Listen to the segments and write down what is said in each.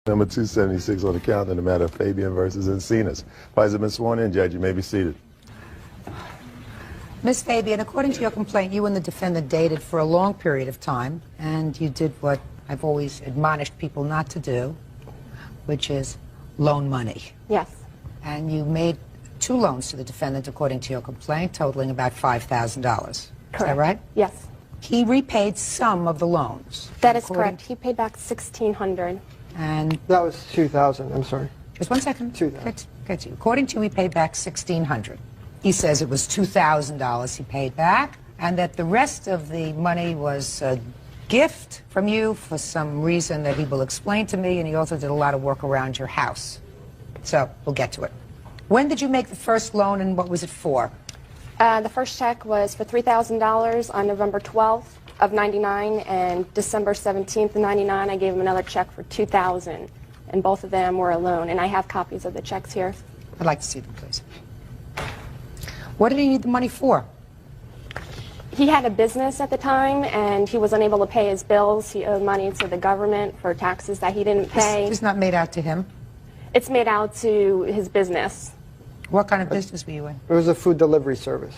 Number 276 on the calendar, the matter of Fabian versus Encinas. Parties have been sworn in, Judge. You may be seated. Ms. Fabian, according to your complaint, you and the defendant dated for a long period of time, and you did what I've always admonished people not to do, which is loan money. Yes. And you made 2 loans to the defendant, according to your complaint, totaling about $5,000. Correct. Is that right? Yes. He repaid some of the loans. That is correct. He paid back $1,600. And that was 2,000. I'm sorry. just one second. 2,000. Get you. According to you, he paid back $1,600. He says it was $2,000 he paid back, and that the rest of the money was a gift from you for some reason that he will explain to me, and he also did a lot of work around your house. So we'll get to it. When did you make the first loan, and what was it for? The first check was for $3,000 on November 12th of '99, and December 17th of '99, I gave him another check for $2,000, and both of them were a loan, and I have copies of the checks here. I'd like to see them, please. What did he need the money for? He had a business at the time, and he was unable to pay his bills. He owed money to the government for taxes that he didn't pay. It's not made out to him. It's made out to his business. What kind of business were you in? It was a food delivery service.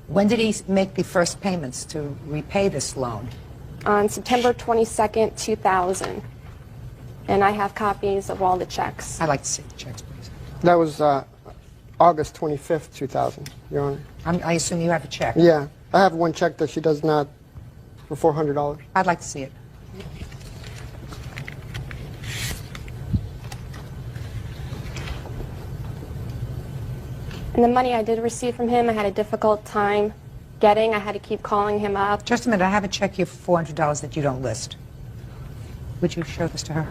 When did he make the first payments to repay this loan? On September 22nd, 2000. And I have copies of all the checks. I'd like to see the checks, please. That was August 25th, 2000, Your Honor. I assume you have a check. Yeah. I have one check that she does not for $400. I'd like to see it. And the money I did receive from him, I had a difficult time getting. I had to keep calling him up. Just a minute. I have a check here for $400 that you don't list. Would you show this to her?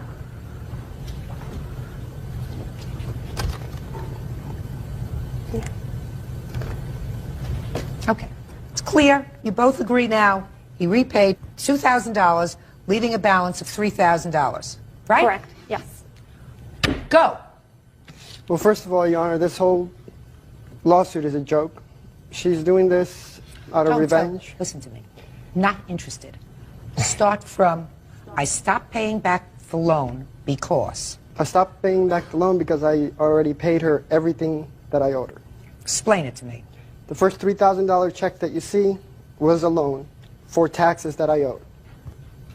Okay. It's clear. You both agree now. He repaid $2,000, leaving a balance of $3,000. Right? Correct. Yes. Go. Well, first of all, Your Honor, this whole lawsuit is a joke. She's doing this out of revenge. Listen to me. Not interested. Start from, I stopped paying back the loan because. I stopped paying back the loan because I already paid her everything that I owed her. Explain it to me. The first $3,000 check that you see was a loan for taxes that I owed.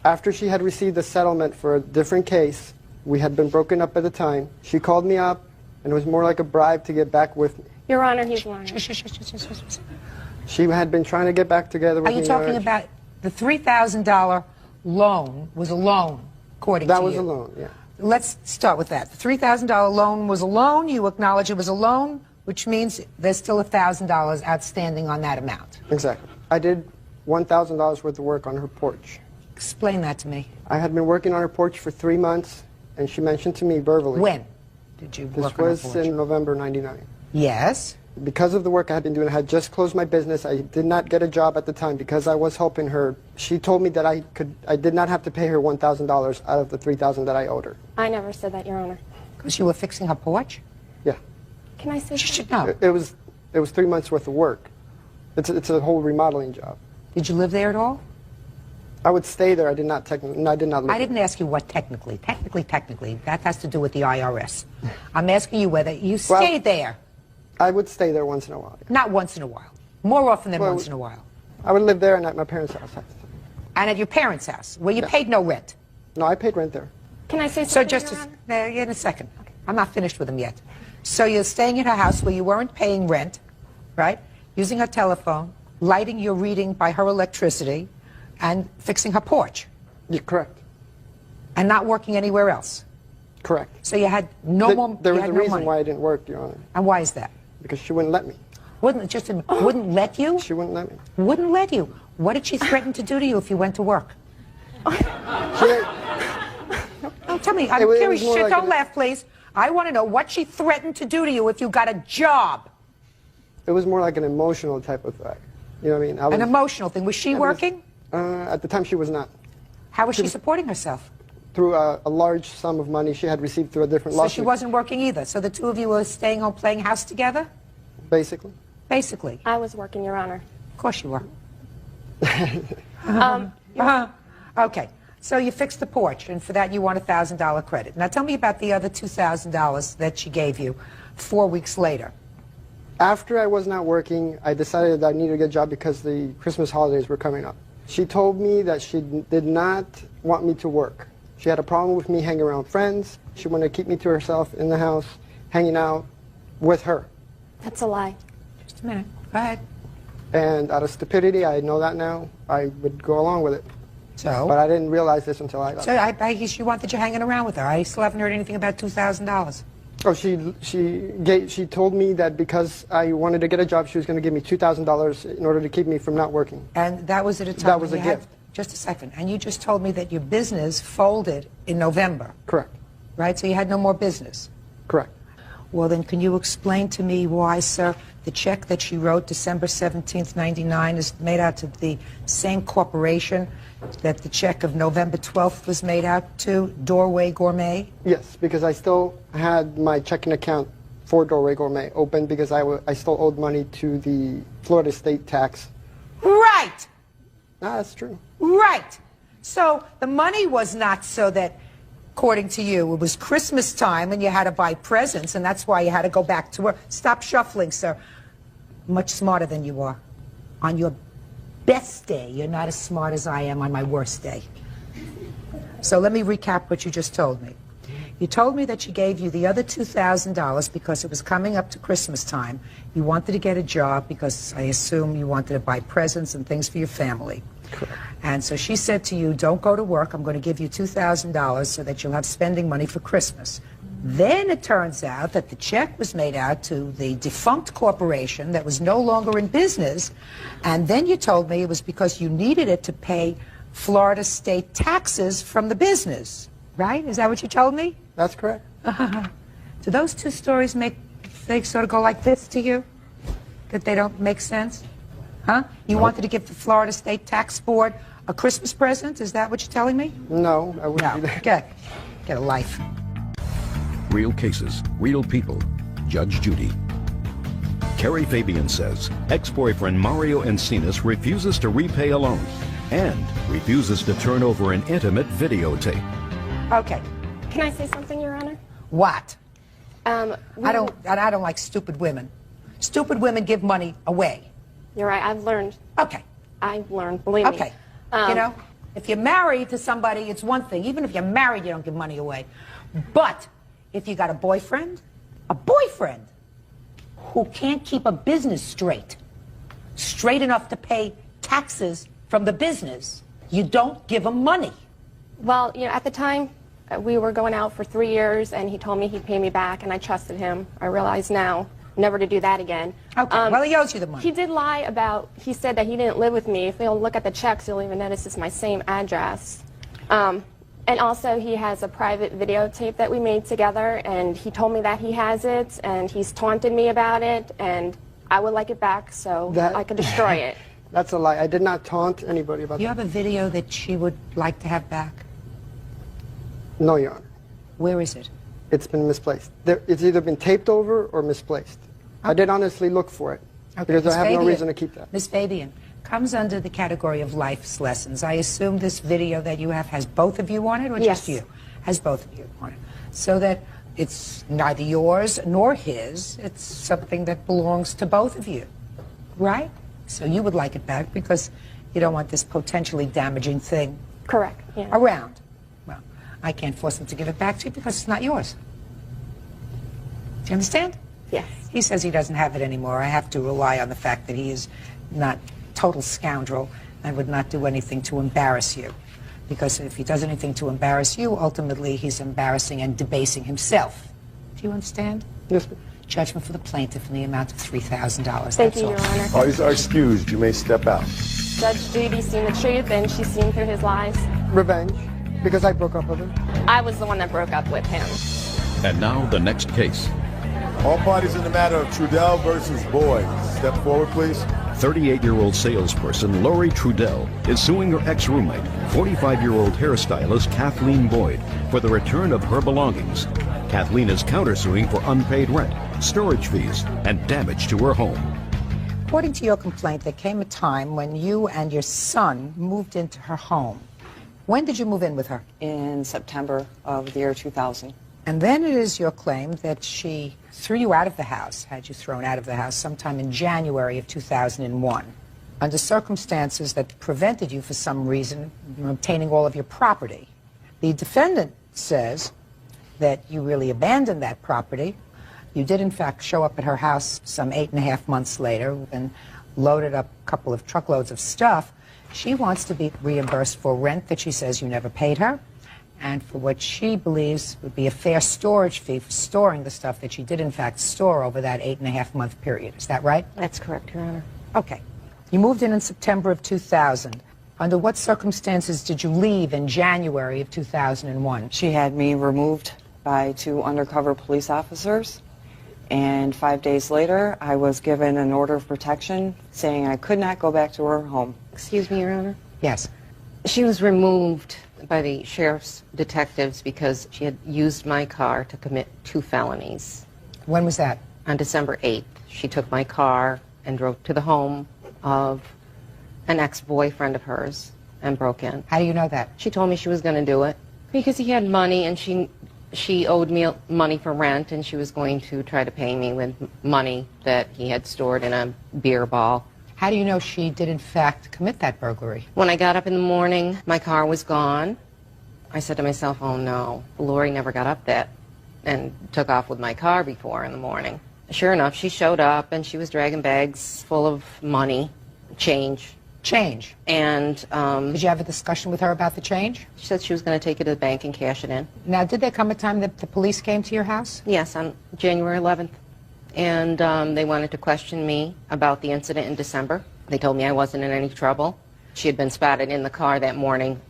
After she had received a settlement for a different case, we had been broken up at the time, she called me up, and it was more like a bribe to get back with me. Your Honor, he's lying. She had been trying to get back together with me. Are you talking about the $3,000 loan was a loan, according to you? That was a loan, yeah. Let's start with that. The $3,000 loan was a loan. You acknowledge it was a loan, which means there's still $1,000 outstanding on that amount. Exactly. I did $1,000 worth of work on her porch. Explain that to me. I had been working on her porch for 3 months, and she mentioned to me verbally. When did you work on her porch? This was in November '99. Yes. Because of the work I had been doing, I had just closed my business. I did not get a job at the time because I was helping her. She told me that I did not have to pay her $1,000 out of the $3,000 that I owed her. I never said that, Your Honor. Because you were fixing her porch? Yeah. Can I say She should something? know. It was 3 months worth of work. It's a whole remodeling job. Did you live there at all? I would stay there. I did not technically. No, I did not live I didn't ask you what technically. Technically, that has to do with the IRS. I'm asking you whether you stayed there. I would stay there once in a while. Yeah. Not once in a while. More often than once in a while. I would live there and at my parents' house. And at your parents' house, where you paid no rent. No, I paid rent there. Can I say So something, just Your Honor? in a second. Okay. I'm not finished with him yet. So you're staying at her house where you weren't paying rent, right? Using her telephone, lighting your reading by her electricity, and fixing her porch. Yeah, correct. And not working anywhere else. Correct. So you had no more. There was you had a no reason money. why I didn't work, Your Honor. And why is that? Because she wouldn't let me. Wouldn't let you? She wouldn't let me. Wouldn't let you. What did she threaten to do to you if you went to work? No, tell me. I'm curious. more like Don't laugh, please. I want to know what she threatened to do to you if you got a job. It was more like an emotional type of threat. You know what I mean? An emotional thing. Was she working? At the time, she was not. How was she supporting herself? Through a large sum of money she had received through a different So lawsuit. she wasn't working either. So the two of you were staying home playing house together? Basically. Basically. I was working, Your Honor. Of course you were. Your Okay. So you fixed the porch, and for that you want a $1,000 credit. Now tell me about the other $2,000 that she gave you 4 weeks later. After I was not working, I decided that I needed to get a job because the Christmas holidays were coming up. She told me that she did not want me to work. She had a problem with me hanging around friends. She wanted to keep me to herself in the house, hanging out with her. That's a lie. Just a minute. Go ahead. And out of stupidity, I know that now, I would go along with it. So? But I didn't realize this until I left. So she wanted you hanging around with her. I still haven't heard anything about $2,000. Oh, she told me that because I wanted to get a job, she was going to give me $2,000 in order to keep me from not working. And that was at a time that was when a you gift. had, just a second, and you just told me that your business folded in November. Correct. Right? So you had no more business. Correct. Well, then can you explain to me why, sir, the check that she wrote December 17th, 99 is made out to the same corporation that the check of November 12th was made out to, Doorway Gourmet? Yes, because I still had my checking account for Doorway Gourmet open because I still owed money to the Florida state tax. Right! That's true. Right! So the money was not so that, according to you, it was Christmas time and you had to buy presents and that's why you had to go back to work. Stop shuffling, sir. Much smarter than you are. On your best day, you're not as smart as I am on my worst day. So let me recap what you just told me. You told me that she gave you the other $2,000 because it was coming up to Christmas time. You wanted to get a job because I assume you wanted to buy presents and things for your family. Correct. And so she said to you, don't go to work, I'm going to give you $2,000 so that you'll have spending money for Christmas. Then it turns out that the check was made out to the defunct corporation that was no longer in business, and then you told me it was because you needed it to pay Florida state taxes from the business, right? Is that what you told me? That's correct. Do those two stories they sort of go like this to you? That they don't make sense? Huh? You wanted to give the Florida State Tax Board a Christmas present? Is that what you're telling me? No, I wouldn't do No. that. Get a life. Real cases, real people. Judge Judy. Carrie Fabian says ex-boyfriend Mario Encinas refuses to repay a loan and refuses to turn over an intimate videotape. Okay. Can I say something, Your Honor? What? I I don't like stupid women. Stupid women give money away. You're right. I've learned. Okay. I've learned. Believe me. Okay. You know, if you're married to somebody, it's one thing. Even if you're married, you don't give money away. But if you got a boyfriend who can't keep a business straight enough to pay taxes from the business, you don't give him money. Well, you know, at the time, we were going out for 3 years, and he told me he'd pay me back, and I trusted him. I realize now never to do that again. Okay, well, he owes you the money. He did lie about, he said that he didn't live with me. If you'll look at the checks, you'll even notice it's my same address. And also, he has a private videotape that we made together, and he told me that he has it, and he's taunted me about it, and I would like it back so I could destroy it. That's a lie. I did not taunt anybody about You that. have a video that she would like to have back? No, Your Honor. Where is it? It's been misplaced. It's either been taped over or misplaced. I did honestly look for it because Ms. I have no Fabian, reason to keep that. Ms. Fabian, comes under the category of life's lessons. I assume this video that you have has both of you on it, or Yes. just you? Has both of you on it. So that it's neither yours nor his. It's something that belongs to both of you, right? So you would like it back because you don't want this potentially damaging thing Correct. Yeah. around. Well, I can't force him to give it back to you because it's not yours. Do you understand? Yes. He says he doesn't have it anymore. I have to rely on the fact that he is not total scoundrel and would not do anything to embarrass you. Because if he does anything to embarrass you, ultimately he's embarrassing and debasing himself. Do you understand? Yes, ma'am. Judgment for the plaintiff in the amount of $3,000. Thank That's you, all. Your Honor. All are excused. You may step out. Judge Judy's seen the truth, and she's seen through his lies. Revenge, because I broke up with him. I was the one that broke up with him. And now the next case. All parties in the matter of Trudell versus Boyd. Step forward, please. 38-year-old salesperson Lori Trudell is suing her ex-roommate, 45-year-old hairstylist Kathleen Boyd, for the return of her belongings. Kathleen is countersuing for unpaid rent, storage fees, and damage to her home. According to your complaint, there came a time when you and your son moved into her home. When did you move in with her? In September of the year 2000. And then it is your claim that she threw you out of the house, had you thrown out of the house sometime in January of 2001, under circumstances that prevented you for some reason from obtaining all of your property. The defendant says that you really abandoned that property. You did, in fact, show up at her house some 8.5 months later and loaded up a couple of truckloads of stuff. She wants to be reimbursed for rent that she says you never paid her, and for what she believes would be a fair storage fee for storing the stuff that she did, in fact, store over that 8.5-month period. Is that right? That's correct, Your Honor. Okay. You moved in September of 2000. Under what circumstances did you leave in January of 2001? She had me removed by 2 undercover police officers, and 5 days later I was given an order of protection saying I could not go back to her home. Excuse me, Your Honor? Yes. She was removed by the sheriff's detectives because she had used my car to commit 2 felonies. When was that? On December 8th, she took my car and drove to the home of an ex-boyfriend of hers and broke in. How do you know that? She told me she was going to do it because he had money, and she owed me money for rent, and she was going to try to pay me with money that he had stored in a beer ball. How do you know she did, in fact, commit that burglary? When I got up in the morning, my car was gone. I said to myself, oh no, Lori never got up that and took off with my car before in the morning. Sure enough, she showed up and she was dragging bags full of money, change. Change? And did you have a discussion with her about the change? She said she was going to take it to the bank and cash it in. Now, did there come a time that the police came to your house? Yes, on January 11th. And they wanted to question me about the incident in December. They told me I wasn't in any trouble. She had been spotted in the car that morning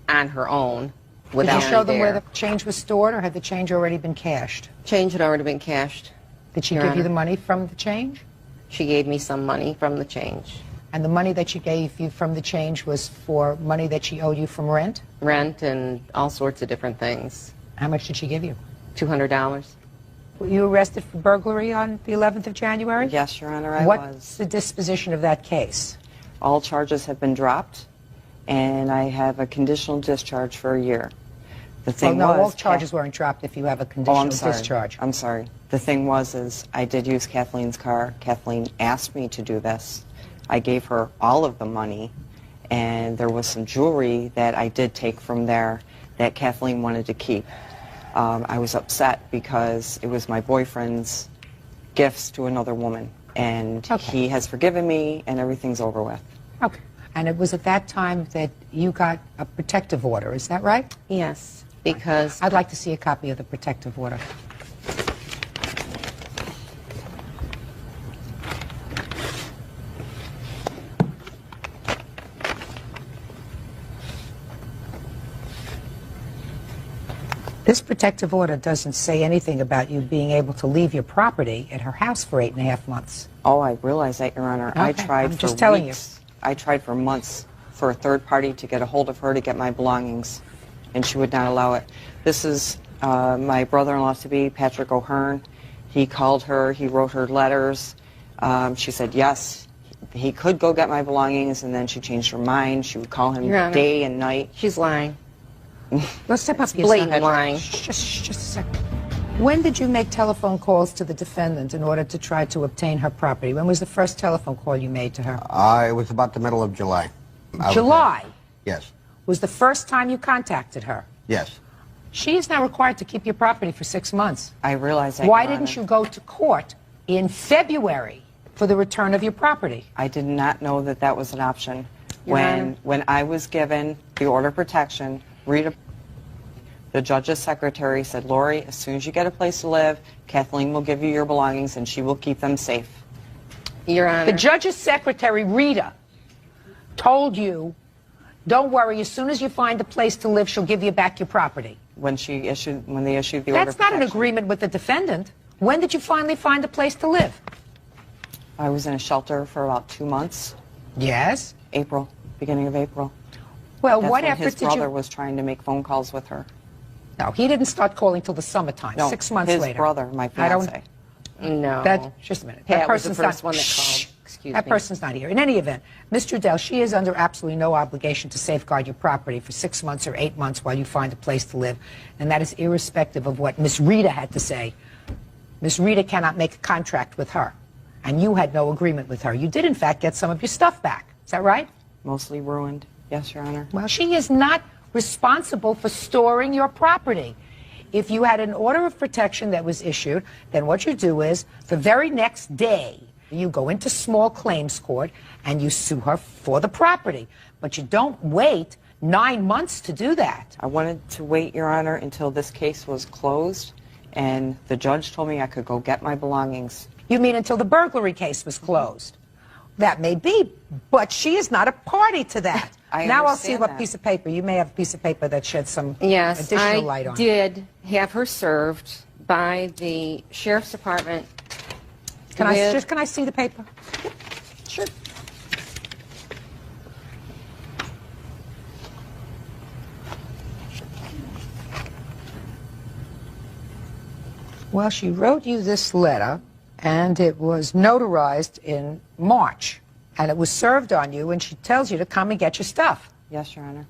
on her own without me there. Did you show them where the change was stored, or had the change already been cashed? Change had already been cashed. Did she give you the money from the change? She gave me some money from the change. And the money that she gave you from the change was for money that she owed you from rent? Rent and all sorts of different things. How much did she give you? $200. Were you arrested for burglary on the 11th of January? Yes, Your Honor, I was. What's the disposition of that case? All charges have been dropped, and I have a conditional discharge for a year. The thing no, was, all charges weren't dropped if you have a conditional discharge. I'm sorry. The thing was I did use Kathleen's car. Kathleen asked me to do this. I gave her all of the money, and there was some jewelry that I did take from there that Kathleen wanted to keep. I was upset because it was my boyfriend's gifts to another woman, and he has forgiven me, and everything's over with. Okay. And it was at that time that you got a protective order, is that right? Yes, because I'd like to see a copy of the protective order. This protective order doesn't say anything about you being able to leave your property at her house for 8.5 months. Oh, I realize that, Your Honor. Okay, I tried I'm for just telling weeks. I tried for months for a third party to get a hold of her to get my belongings, and she would not allow it. This is my brother-in-law-to-be, Patrick O'Hearn. He called her. He wrote her letters. She said yes, he could go get my belongings, and then she changed her mind. She would call him day and night. she's lying. Let's step up your Blatant side. lying. Just a second. When did you make telephone calls to the defendant in order to try to obtain her property? When was the first telephone call you made to her? It was about the middle of July. July? Yes. Was the first time you contacted her? Yes. She is now required to keep your property for 6 months. I realize that, Why Your didn't Honor. you go to court in February for the return of your property? I did not know that that was an option. Your Honor. When I was given the order of protection, the judge's secretary said, Lori, as soon as you get a place to live, Kathleen will give you your belongings and she will keep them safe. Your Honor. The judge's secretary, Rita, told you, don't worry, as soon as you find a place to live, she'll give you back your property. When they issued the order of protection. That's not an agreement with the defendant. When did you finally find a place to live? I was in a shelter for about 2 months. Yes. April, beginning of April. Well, That's what when effort his did brother you... was trying to make phone calls with her. No, he didn't start calling till the summertime, No, 6 months his later. brother, my I don't... fiance. No. That, just a minute. Pat That was the person's first not... one that Shh, called. excuse Excuse That me. person's not here. In any event, Ms. Trudell, she is under absolutely no obligation to safeguard your property for 6 months or 8 months while you find a place to live. And that is irrespective of what Miss Rita had to say. Miss Rita cannot make a contract with her. And you had no agreement with her. You did, in fact, get some of your stuff back. Is that right? Mostly ruined. Yes, Your Honor. Well, she is not responsible for storing your property. If you had an order of protection that was issued, then what you do is, the very next day, you go into small claims court and you sue her for the property. But you don't wait 9 months to do that. I wanted to wait, Your Honor, until this case was closed, and the judge told me I could go get my belongings. You mean until the burglary case was closed? That may be, but she is not a party to that. Now I'll see understand what that. piece of paper. You may have a piece of paper that sheds some Yes, additional light on I it. did have her served by the Sheriff's Department. Can I see the paper? Sure. Well, she wrote you this letter, and it was notarized in March, and it was served on you, and she tells you to come and get your stuff. Yes, Your Honor.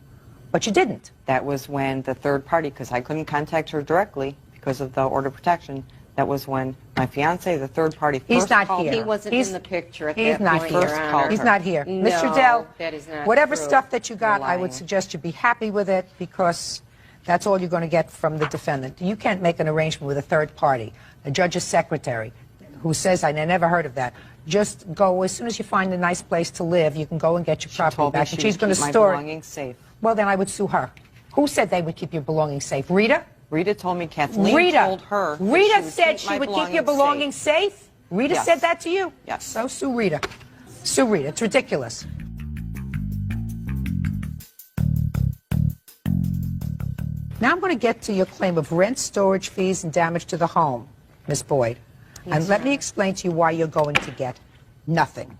But you didn't. That was when the third party, because I couldn't contact her directly because of the order of protection, that was when my fiancé, the third party, first He's not called here. her. He wasn't He's- in the picture at He's that not point, here. Your Honor. He's not here. No, Mr. Dell, that is not whatever true. stuff that you got, You're I would lying. suggest you be happy with it because that's all you're going to get from the defendant. You can't make an arrangement with a third party, a judge's secretary, who says, I never heard of that. Just go, as soon as you find a nice place to live, you can go and get your property Told me back, she and she's would going to keep my store it. belongings safe. Well, then I would sue her. Who said they would keep your belongings safe? Rita? Rita told me Kathleen Rita. told her that Rita she would said keep she my would keep your belongings belongings safe? Rita Yes. said that to you? Yes. So sue Rita. Sue Rita. It's ridiculous. Now I'm going to get to your claim of rent, storage fees, and damage to the home, Ms. Boyd. And let me explain to you why you're going to get nothing.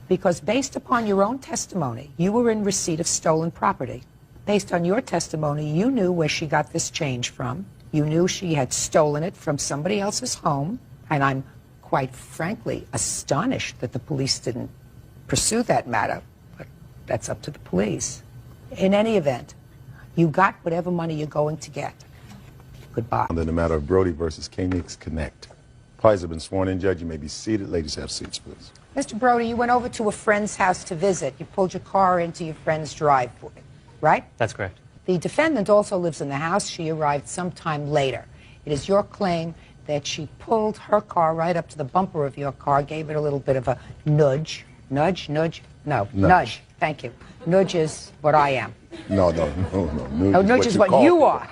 Because based upon your own testimony, you were in receipt of stolen property. Based on your testimony, you knew where she got this change from. You knew she had stolen it from somebody else's home. And I'm quite frankly astonished that the police didn't pursue that matter. But that's up to the police. In any event, you got whatever money you're going to get. Goodbye. On the matter of Brody versus K-Nix Connect. Parties have been sworn in. Judge, you may be seated. Ladies, have seats, please. Mr. Brody, you went over to a friend's house to visit. You pulled your car into your friend's driveway, right? That's correct. The defendant also lives in the house. She arrived sometime later. It is your claim that she pulled her car right up to the bumper of your car, gave it a little bit of a nudge. Nudge? Nudge? No. Nudge. Thank you. Nudge is what I am. No. No, nudge is what you are.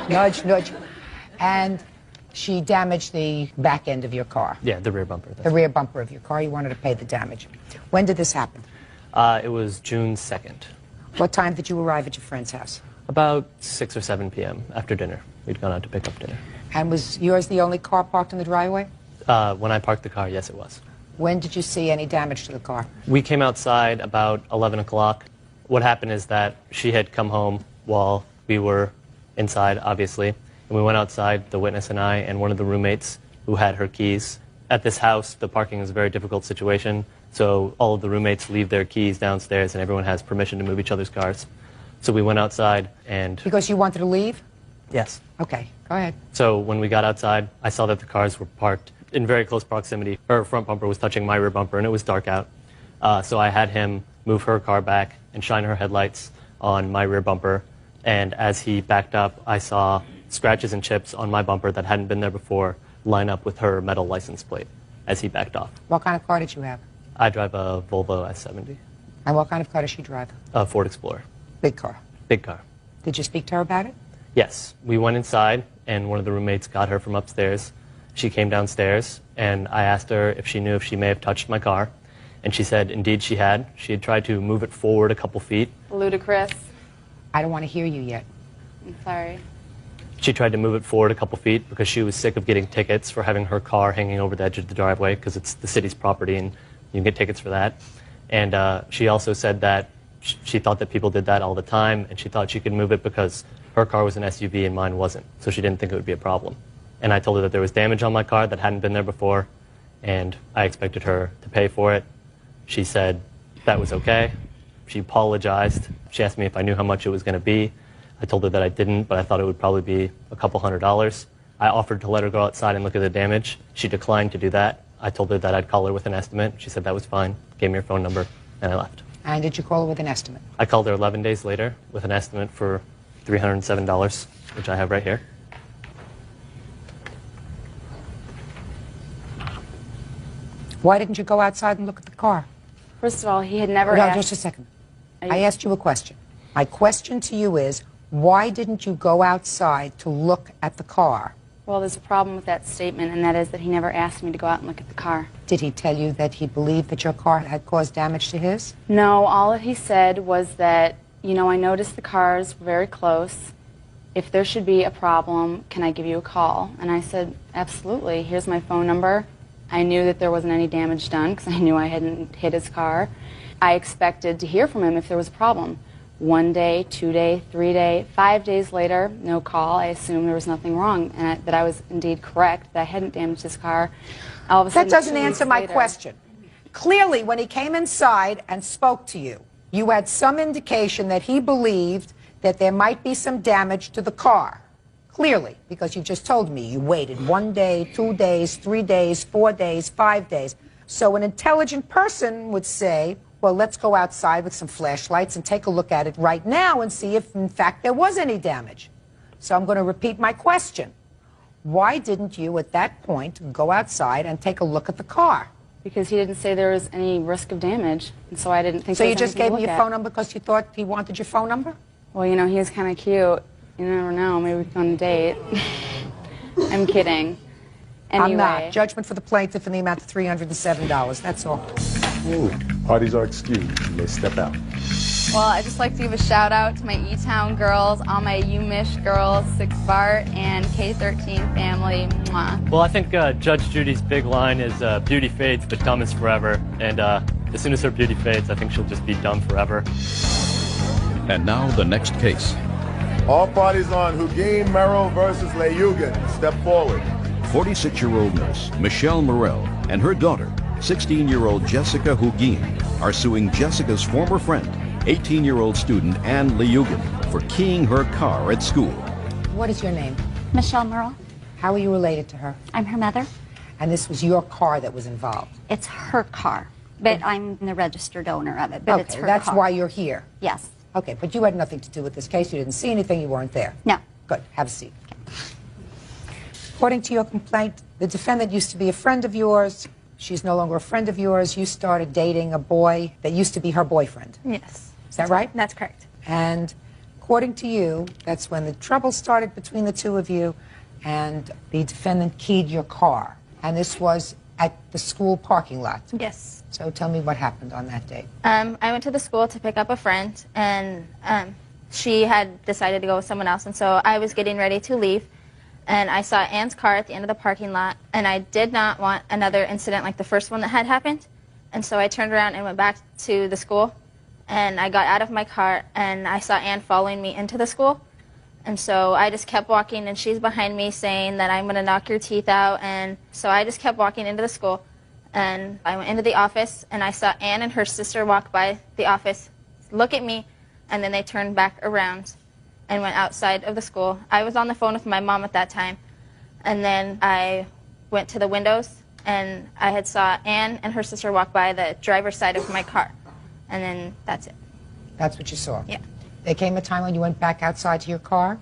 Nudge. And she damaged the back end of your car. Yeah, the rear bumper. The rear bumper of your car. You wanted to pay the damage. When did this happen? It was June 2nd, What time did you arrive at your friend's house? about 6 or 7 p.m. after dinner. We'd gone out to pick up dinner. And was yours the only car parked in the driveway? When I parked the car, yes, it was. When did you see any damage to the car? We came outside about 11 o'clock. What happened is that she had come home while we were inside, obviously. And we went outside, the witness and I, and one of the roommates who had her keys. At this house, the parking is a very difficult situation, so all of the roommates leave their keys downstairs and everyone has permission to move each other's cars. So we went outside and... Because you wanted to leave? Yes. Okay, go ahead. So when we got outside, I saw that the cars were parked in very close proximity. Her front bumper was touching my rear bumper, and it was dark out. So I had him move her car back and shine her headlights on my rear bumper. And as he backed up, I saw scratches and chips on my bumper that hadn't been there before line up with her metal license plate as he backed off. What kind of car did you have? I drive a Volvo S70, And what kind of car does she drive? a Ford Explorer, Big car. big car. Did you speak to her about it? Yes, we went inside, and one of the roommates got her from upstairs. She came downstairs, and I asked her if she knew if she may have touched my car, and she said indeed she had. She had tried to move it forward a couple feet. Ludicrous. I don't want to hear you yet. I'm sorry. She tried to move it forward a couple feet because she was sick of getting tickets for having her car hanging over the edge of the driveway because it's the city's property and you can get tickets for that. And she also said that she thought that people did that all the time, and she thought she could move it because her car was an SUV and mine wasn't, so she didn't think it would be a problem. And I told her that there was damage on my car that hadn't been there before, and I expected her to pay for it. She said that was okay. She apologized. She asked me if I knew how much it was going to be. I told her that I didn't, but I thought it would probably be a couple $100s. I offered to let her go outside and look at the damage. She declined to do that. I told her that I'd call her with an estimate. She said that was fine, gave me her phone number, and I left. And did you call her with an estimate? I called her 11 days later with an estimate for $307, which I have right here. Why didn't you go outside and look at the car? First of all, he had never No, asked... just a second. I asked you a question. My question to you is, why didn't you go outside to look at the car? Well, there's a problem with that statement, and that is that he never asked me to go out and look at the car. Did he tell you that he believed that your car had caused damage to his? No, all that he said was that, you know, I noticed the cars very close. If there should be a problem, can I give you a call? And I said, absolutely. Here's my phone number. I knew that there wasn't any damage done because I knew I hadn't hit his car. I expected to hear from him if there was a problem. 1 day, 2 day, 3 day, 5 days later, no call. I assumed there was nothing wrong and that I was indeed correct, that I hadn't damaged his car. All of a sudden, That doesn't 2 weeks answer my later- question. Clearly, when he came inside and spoke to you, you had some indication that he believed that there might be some damage to the car. Clearly, because you just told me you waited 1 day, 2 days, 3 days, 4 days, 5 days. So an intelligent person would say, well, let's go outside with some flashlights and take a look at it right now and see if, in fact, there was any damage. So I'm going to repeat my question. Why didn't you, at that point, go outside and take a look at the car? Because he didn't say there was any risk of damage, and so I didn't think So there you was just anything gave to me look your at. phone number because you thought he wanted your phone number? Well, you know, he is kind of cute. You never know. Maybe we can go on a date. I'm kidding. Anyway. I'm not. Judgment for the plaintiff in the amount of $307. That's all. Ooh, parties are excused. You may step out. Well, I'd just like to give a shout out to my E-Town girls, all my UMich girls, 6 Bart, and K13 family. Mwah. Well, I think Judge Judy's big line is beauty fades, but dumb is forever. And as soon as her beauty fades, I think she'll just be dumb forever. And now the next case. All parties on Hugin Merrill versus Leyugan. Step forward. 46-year-old nurse Michelle Morel and her daughter, 16-year-old Jessica Hugin, are suing Jessica's former friend, 18-year-old student Ann Leyugan, for keying her car at school. What is your name? Michelle Merle. How are you related to her? I'm her mother. And this was your car that was involved? It's her car, but I'm the registered owner of it. But it's Okay, her that's car. why you're here. Yes. Okay, but you had nothing to do with this case. You didn't see anything. You weren't there. No. Good. Have a seat. According to your complaint, the defendant used to be a friend of yours. She's no longer a friend of yours. You started dating a boy that used to be her boyfriend. Yes. Is that right? That's correct. And according to you, that's when the trouble started between the two of you, and the defendant keyed your car. And this was at the school parking lot. Yes. So tell me what happened on that date. I went to the school to pick up a friend, and she had decided to go with someone else, and so I was getting ready to leave, and I saw Ann's car at the end of the parking lot, and I did not want another incident like the first one that had happened, and so I turned around and went back to the school, and I got out of my car, and I saw Ann following me into the school, and so I just kept walking, and she's behind me saying that I'm going to knock your teeth out, and so I just kept walking into the school. And I went into the office, and I saw Ann and her sister walk by the office, look at me, and then they turned back around and went outside of the school. I was on the phone with my mom at that time, and then I went to the windows, and I had saw Ann and her sister walk by the driver's side of my car, and then that's it. That's what you saw? Yeah. There came a time when you went back outside to your car?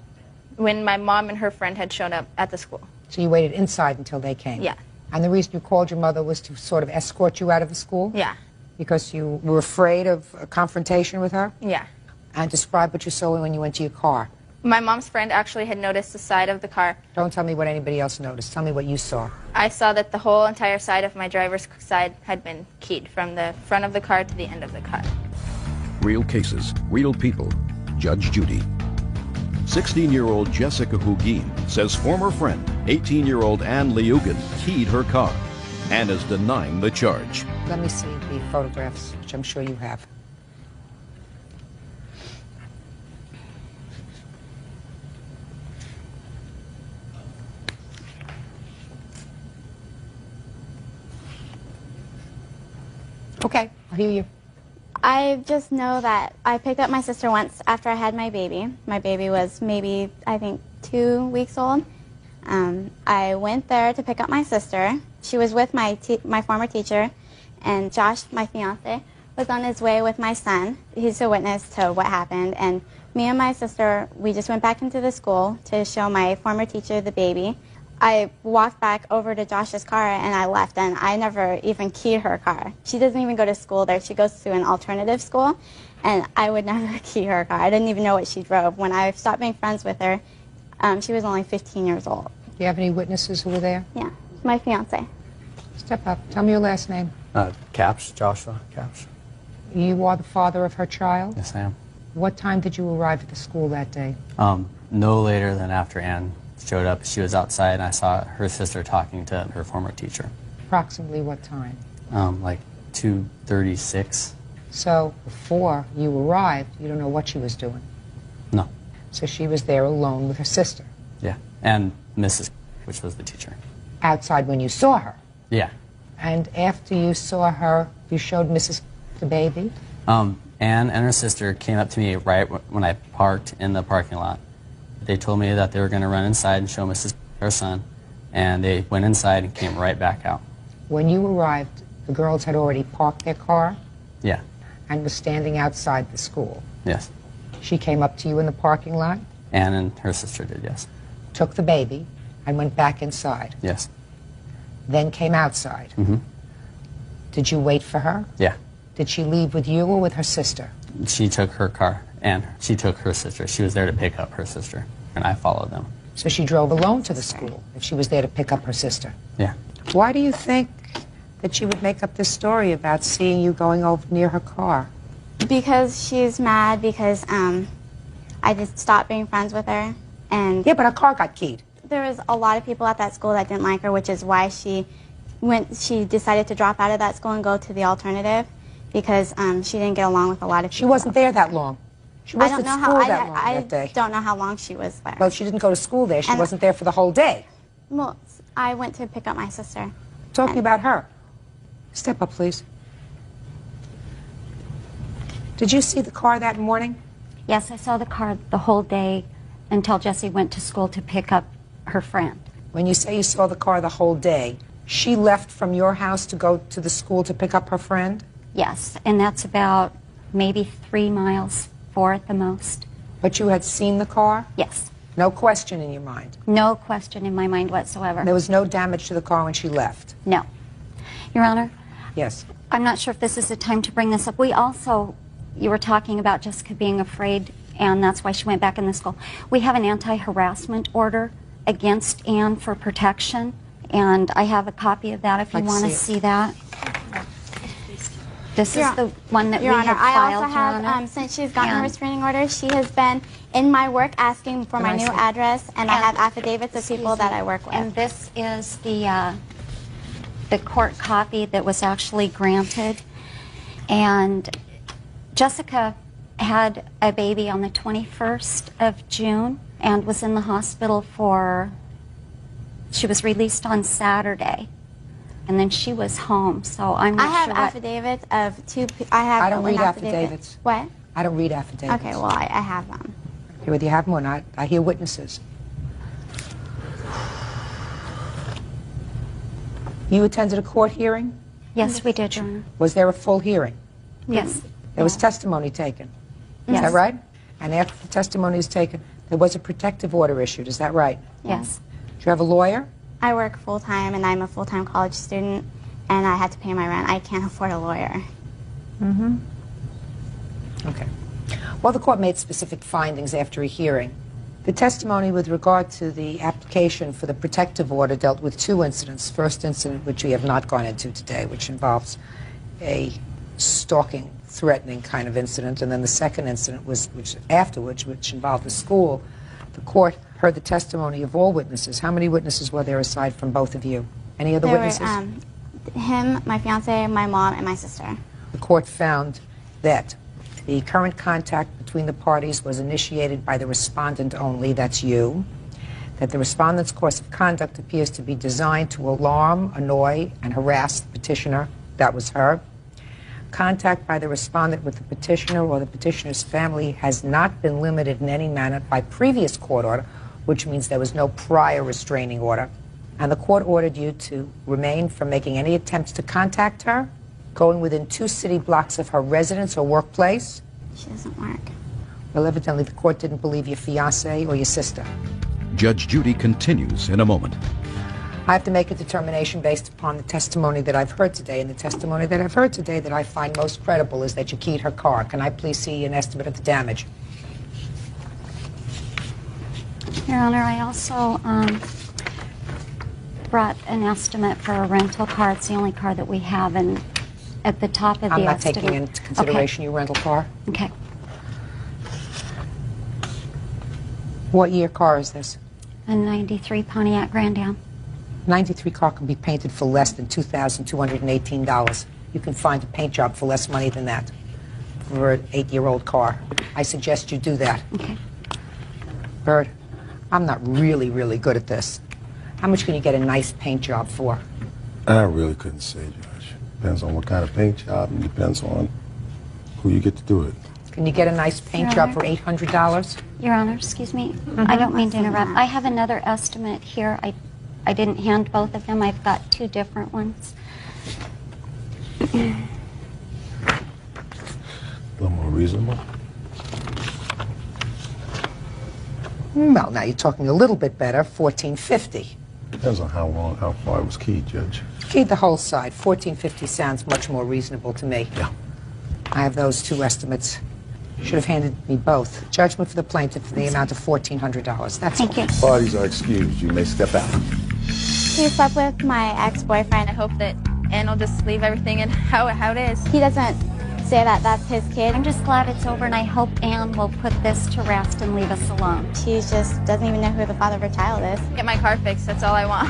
When my mom and her friend had shown up at the school. So you waited inside until they came? Yeah. And the reason you called your mother was to sort of escort you out of the school? Yeah. Because you were afraid of a confrontation with her? Yeah. And describe what you saw when you went to your car. My mom's friend actually had noticed the side of the car. Don't tell me what anybody else noticed. Tell me what you saw. I saw that the whole entire side of my driver's side had been keyed, from the front of the car to the end of the car. Real cases, real people. Judge Judy. 16-year-old Jessica Hugin says former friend, 18-year-old Ann Leyugan, keyed her car and is denying the charge. Let me see the photographs, which I'm sure you have. Okay, I'll hear you. I just know that I picked up my sister once after I had my baby. My baby was maybe, I think, 2 weeks old. I went there to pick up my sister. She was with my former teacher, and Josh, my fiance, was on his way with my son. He's a witness to what happened, and me and my sister, we just went back into the school to show my former teacher the baby. I walked back over to Josh's car and I left, and I never even keyed her car. She doesn't even go to school there. She goes to an alternative school, and I would never key her car. I didn't even know what she drove. When I stopped being friends with her, she was only 15 years old. Do you have any witnesses who were there? Yeah, my fiance. Step up. Tell me your last name. Caps, Joshua Caps. You are the father of her child? Yes, I am. What time did you arrive at the school that day? No later than after Ann showed up. She was outside, and I saw her sister talking to her former teacher. Approximately what time? Like 2:36. So before you arrived, you don't know what she was doing? No. So she was there alone with her sister? Yeah, and Mrs., which was the teacher. Outside when you saw her? Yeah. And after you saw her, you showed Mrs. the baby? Ann and her sister came up to me right when I parked in the parking lot. They told me that they were going to run inside and show Mrs. her son, and they went inside and came right back out. When you arrived, the girls had already parked their car? Yeah. And was standing outside the school? Yes. She came up to you in the parking lot? Ann and her sister did, yes. Took the baby and went back inside? Yes. Then came outside? Mm-hmm. Did you wait for her? Yeah. Did she leave with you or with her sister? She took her car, and she took her sister. She was there to pick up her sister, and I followed them. So she drove alone to the school if she was there to pick up her sister? Yeah. Why do you think that she would make up this story about seeing you going over near her car? Because she's mad because I just stopped being friends with her. And yeah, but her car got keyed. There was a lot of people at that school that didn't like her, which is why she decided to drop out of that school and go to the alternative, because she didn't get along with a lot of people. She wasn't there that long. She wasn't at school that long that day. I don't know how long she was there. Well, she didn't go to school there. She wasn't there for the whole day. Well, I went to pick up my sister. Talking about her. Step up, please. Did you see the car that morning? Yes, I saw the car the whole day until Jessie went to school to pick up her friend. When you say you saw the car the whole day, she left from your house to go to the school to pick up her friend? Yes, and that's about maybe 3 miles, 4 at the most. But you had seen the car? Yes. No question in your mind? No question in my mind whatsoever. There was no damage to the car when she left? No. Your Honor? Yes. I'm not sure if this is the time to bring this up. We also, you were talking about Jessica being afraid, and that's why she went back in the school. We have an anti-harassment order against Ann for protection, and I have a copy of that if you want to see that. This is the one that Your we Honor, have filed, I also have, since she's gotten her restraining order, she has been in my work asking for my new address, and I have affidavits of people that I work with. And this is the court copy that was actually granted. And Jessica had a baby on the 21st of June and was in the hospital for, she was released on Saturday. And then she was home, so I'm not sure. I have affidavits of two. I don't read affidavits. What? I don't read affidavits. Okay, well, I have them. Okay, whether you have them or not, I hear witnesses. You attended a court hearing? Yes, we did, Your Honor. Was there a full hearing? Yes. There was testimony taken. Yes. Is that right? And after the testimony is taken, there was a protective order issued. Is that right? Yes. Do you have a lawyer? I work full-time, and I'm a full-time college student, and I had to pay my rent. I can't afford a lawyer. Mm-hmm. Okay. Well, the court made specific findings after a hearing. The testimony with regard to the application for the protective order dealt with 2 incidents. First incident, which we have not gone into today, which involves a stalking, threatening kind of incident, and then the second incident was afterwards, which involved the school. The court heard the testimony of all witnesses. How many witnesses were there aside from both of you? Any other witnesses? Him, my fiance, my mom, and my sister. The court found that the current contact between the parties was initiated by the respondent only, that's you, that the respondent's course of conduct appears to be designed to alarm, annoy, and harass the petitioner, that was her. Contact by the respondent with the petitioner or the petitioner's family has not been limited in any manner by previous court order, which means there was no prior restraining order. And the court ordered you to remain from making any attempts to contact her, going within 2 city blocks of her residence or workplace. She doesn't work. Well, evidently the court didn't believe your fiancé or your sister. Judge Judy continues in a moment. I have to make a determination based upon the testimony that I've heard today, and the testimony that I've heard today that I find most credible is that you keyed her car. Can I please see an estimate of the damage? Your Honor, I also brought an estimate for a rental car. It's the only car that we have, and at the top of the I'm not estimate... taking into consideration your rental car. Okay. What year car is this? A 93 Pontiac Grand Am. 93 car can be painted for less than $2,218. You can find a paint job for less money than that for an 8-year-old car. I suggest you do that. Okay. Bird, I'm not really good at this. How much can you get a nice paint job for? I really couldn't say, Judge. Depends on what kind of paint job and depends on who you get to do it. Can you get a nice paint job for $800? Your Honor, excuse me. I don't mean to interrupt. I have another estimate here. I didn't hand both of them. I've got 2 different ones. A little more reasonable. Well, now you're talking a little bit better, $1,450. Depends on how far it was keyed, Judge. Keyed the whole side. $1,450 sounds much more reasonable to me. Yeah. I have those 2 estimates. You should have handed me both. Judgment for the plaintiff for the amount of $1,400. That's all. Thank you. Parties are excused. You may step out. He slept with my ex-boyfriend. I hope that Ann will just leave everything in how it is. He doesn't say that that's his kid. I'm just glad it's over, and I hope Ann will put this to rest and leave us alone. She just doesn't even know who the father of her child is. Get my car fixed, that's all I want.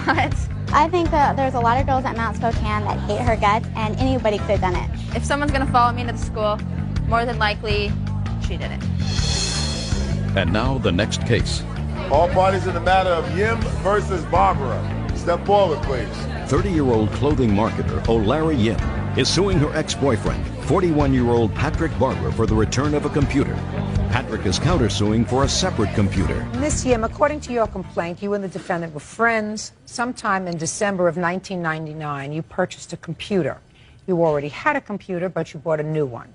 I think that there's a lot of girls at Mount Spokane that hate her guts, and anybody could have done it. If someone's going to follow me into the school, more than likely, she did it. And now the next case. All parties in the matter of Yim versus Barbara. Step forward, please. 30-year-old clothing marketer O'Larry Yim is suing her ex-boyfriend, 41-year-old Patrick Barber, for the return of a computer. Patrick is countersuing for a separate computer. Miss Yim, according to your complaint, you and the defendant were friends. Sometime in December of 1999, you purchased a computer. You already had a computer, but you bought a new one,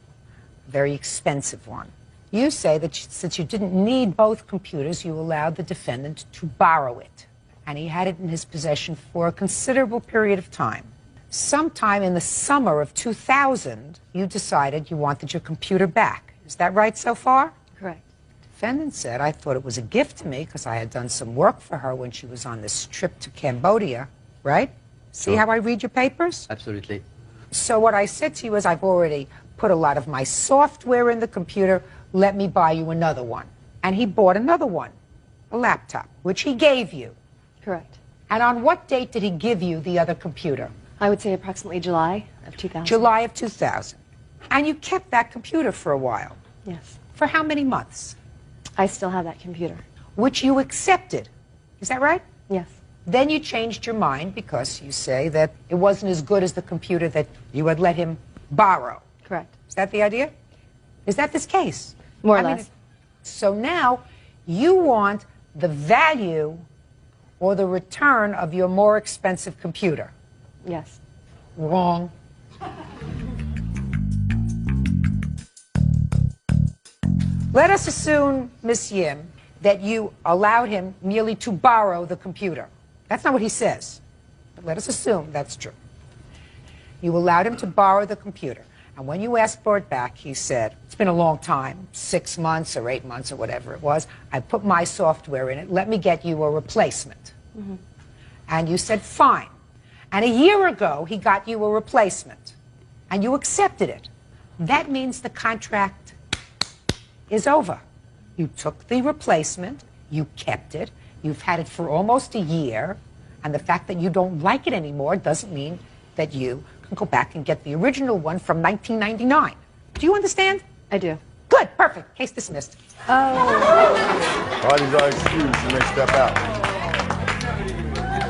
a very expensive one. You say that since you didn't need both computers, you allowed the defendant to borrow it, and he had it in his possession for a considerable period of time. Sometime in the summer of 2000, you decided you wanted your computer back. Is that right so far? Correct. The defendant said, I thought it was a gift to me because I had done some work for her when she was on this trip to Cambodia, right? See how I read your papers? Absolutely. So what I said to you is, I've already put a lot of my software in the computer. Let me buy you another one. And he bought another one, a laptop, which he gave you. Correct. And on what date did he give you the other computer? I would say approximately July of 2000. July of 2000. And you kept that computer for a while. Yes. For how many months? I still have that computer. Which you accepted. Is that right? Yes. Then you changed your mind because you say that it wasn't as good as the computer that you had let him borrow. Correct. Is that the idea? Is that this case? More or less. So now you want the value or the return of your more expensive computer. Yes. Wrong. Let us assume, Miss Yim, that you allowed him merely to borrow the computer. That's not what he says. But let us assume that's true. You allowed him to borrow the computer. And when you asked for it back, he said, it's been a long time, 6 months or 8 months or whatever it was. I put my software in it. Let me get you a replacement. Mm-hmm. And you said, fine. And a year ago, he got you a replacement. And you accepted it. That means the contract is over. You took the replacement. You kept it. You've had it for almost a year. And the fact that you don't like it anymore doesn't mean that you can go back and get the original one from 1999. Do you understand? I do. Good, perfect. Case dismissed. Oh. Parties are excused. You may step out.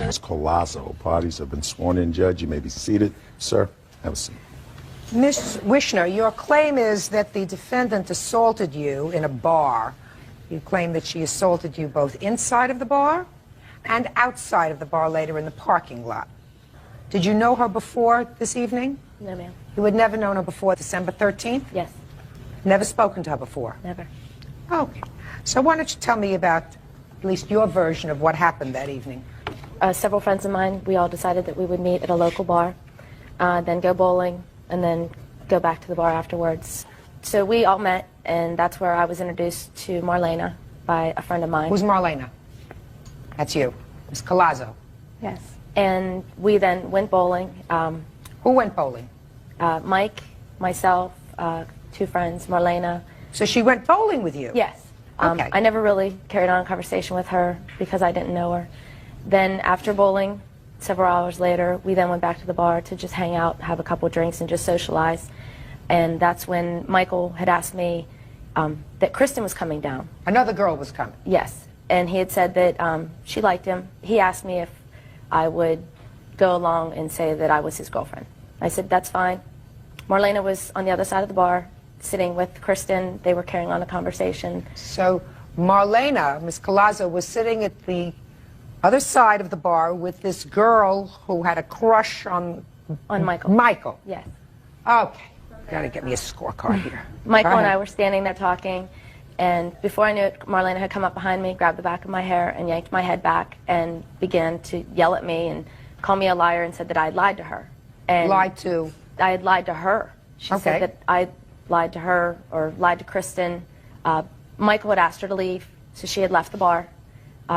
It's colossal. Parties have been sworn in, Judge. You may be seated. Sir, have a seat. Ms. Wishner, your claim is that the defendant assaulted you in a bar. You claim that she assaulted you both inside of the bar and outside of the bar later in the parking lot. Did you know her before this evening? No, ma'am. You had never known her before December 13th? Yes. Never spoken to her before? Never. Okay. So why don't you tell me about at least your version of what happened that evening? Several friends of mine, we all decided that we would meet at a local bar, then go bowling, and then go back to the bar afterwards. So we all met, and that's where I was introduced to Marlena by a friend of mine. Who's Marlena? That's you. Ms. Collazo. Yes. And we then went bowling. Who went bowling? Mike, myself, two friends, Marlena. So she went bowling with you? Yes. Okay. I never really carried on a conversation with her because I didn't know her. Then after bowling, several hours later, we then went back to the bar to just hang out, have a couple drinks, and just socialize. And that's when Michael had asked me that Kristen was coming down. Another girl was coming? Yes. And he had said that she liked him. He asked me if I would go along and say that I was his girlfriend. I said, that's fine. Marlena was on the other side of the bar, sitting with Kristen. They were carrying on a conversation. So Marlena, Ms. Collazo, was sitting at the other side of the bar with this girl who had a crush on Michael. Michael? Yes. Okay. Gotta get me a scorecard here. Michael and I were standing there talking, and before I knew it, Marlena had come up behind me, grabbed the back of my hair, and yanked my head back, and began to yell at me and call me a liar and said that I had lied to her. And lied to? I had lied to her. She said that I lied to her or lied to Kristen. Michael had asked her to leave, so she had left the bar.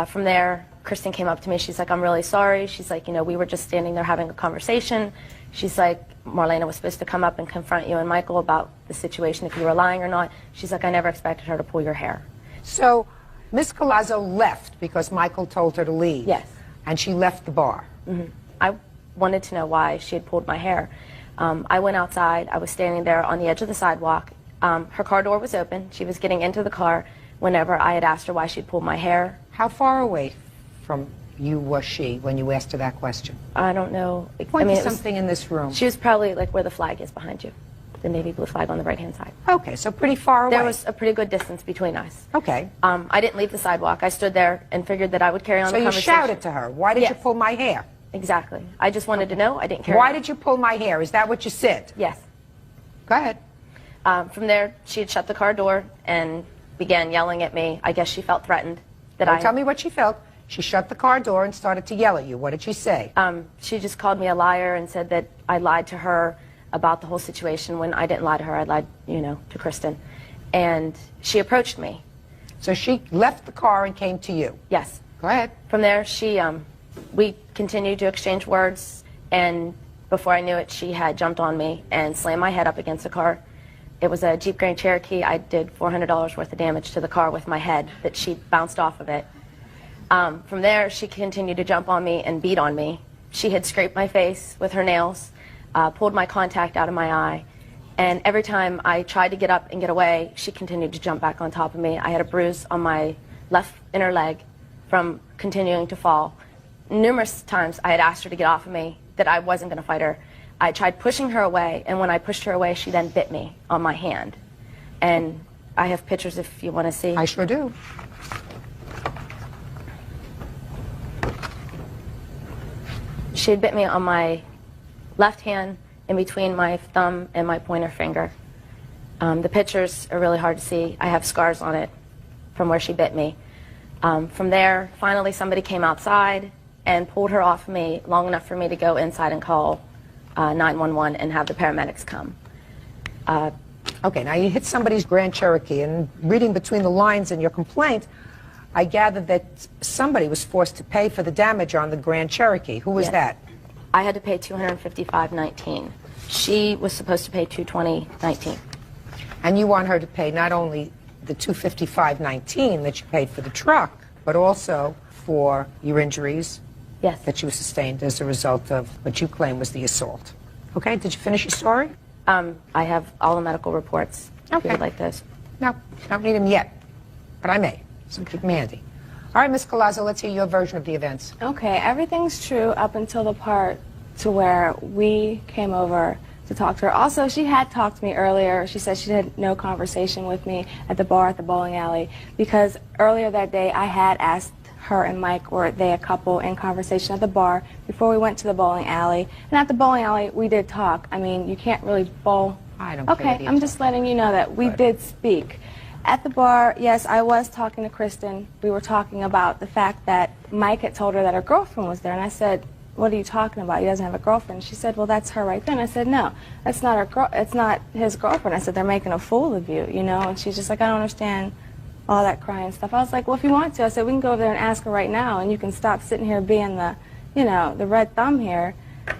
From there, Kristen came up to me. She's like, I'm really sorry. She's like, you know, we were just standing there having a conversation. She's like, Marlena was supposed to come up and confront you and Michael about the situation, if you were lying or not. She's like, I never expected her to pull your hair. So Ms. Collazo left because Michael told her to leave? Yes. And she left the bar? Mm-hmm. I wanted to know why she had pulled my hair. I went outside. I was standing there on the edge of the sidewalk. Her car door was open. She was getting into the car whenever I had asked her why she'd pulled my hair. How far away from you was she when you asked her that question? I don't know. Point to something in this room. She was probably like where the flag is behind you, the navy blue flag on the right-hand side. Okay, so pretty far away. There was a pretty good distance between us. Okay. I didn't leave the sidewalk. I stood there and figured that I would carry on the conversation. So you shouted to her, why did you pull my hair? Exactly. I just wanted to know. I didn't care. Why did you pull my hair? Is that what you said? Yes. Go ahead. From there, she had shut the car door and began yelling at me. I guess she felt threatened that Tell me what she felt. She shut the car door and started to yell at you. What did she say? She just called me a liar and said that I lied to her about the whole situation when I didn't lie to her. I lied, you know, to Kristen. And she approached me. So she left the car and came to you? Yes. Go ahead. From there, we continued to exchange words, and before I knew it, she had jumped on me and slammed my head up against the car. It was a Jeep Grand Cherokee. I did $400 worth of damage to the car with my head that she bounced off of it. From there, she continued to jump on me and beat on me. She had scraped my face with her nails, pulled my contact out of my eye, and every time I tried to get up and get away, she continued to jump back on top of me. I had a bruise on my left inner leg from continuing to fall. Numerous times I had asked her to get off of me, that I wasn't going to fight her. I tried pushing her away, and when I pushed her away, she then bit me on my hand. And I have pictures if you want to see. I sure do. She had bit me on my left hand in between my thumb and my pointer finger. The pictures are really hard to see. I have scars on it from where she bit me. From there, finally somebody came outside and pulled her off of me long enough for me to go inside and call 911 and have the paramedics come. Okay, now you hit somebody's Grand Cherokee, and reading between the lines in your complaint, I gathered that somebody was forced to pay for the damage on the Grand Cherokee. Who was that? I had to pay $255.19. She was supposed to pay $220.19. And you want her to pay not only the $255.19 that you paid for the truck, but also for your injuries that you sustained as a result of what you claim was the assault. Okay, did you finish your story? I have all the medical reports. If you would like those. No, I don't need them yet, but I may. So keep me handy. All right, Ms. Collazo, let's hear your version of the events. Okay, everything's true up until the part to where we came over to talk to her. Also, she had talked to me earlier. She said she had no conversation with me at the bar at the bowling alley because earlier that day I had asked her and Mike, were they a couple, in conversation at the bar before we went to the bowling alley. And at the bowling alley, we did talk. I mean, you can't really bowl. I don't care. Okay, I'm just letting you know that we did speak. At the bar, yes, I was talking to Kristen. We were talking about the fact that Mike had told her that her girlfriend was there. And I said, what are you talking about? He doesn't have a girlfriend. She said, well, that's her right there. And I said, no, that's not her it's not his girlfriend. I said, they're making a fool of you, you know? And she's just like, I don't understand all that crying stuff. I was like, well, if you want to, I said, we can go over there and ask her right now, and you can stop sitting here being the, you know, the red thumb here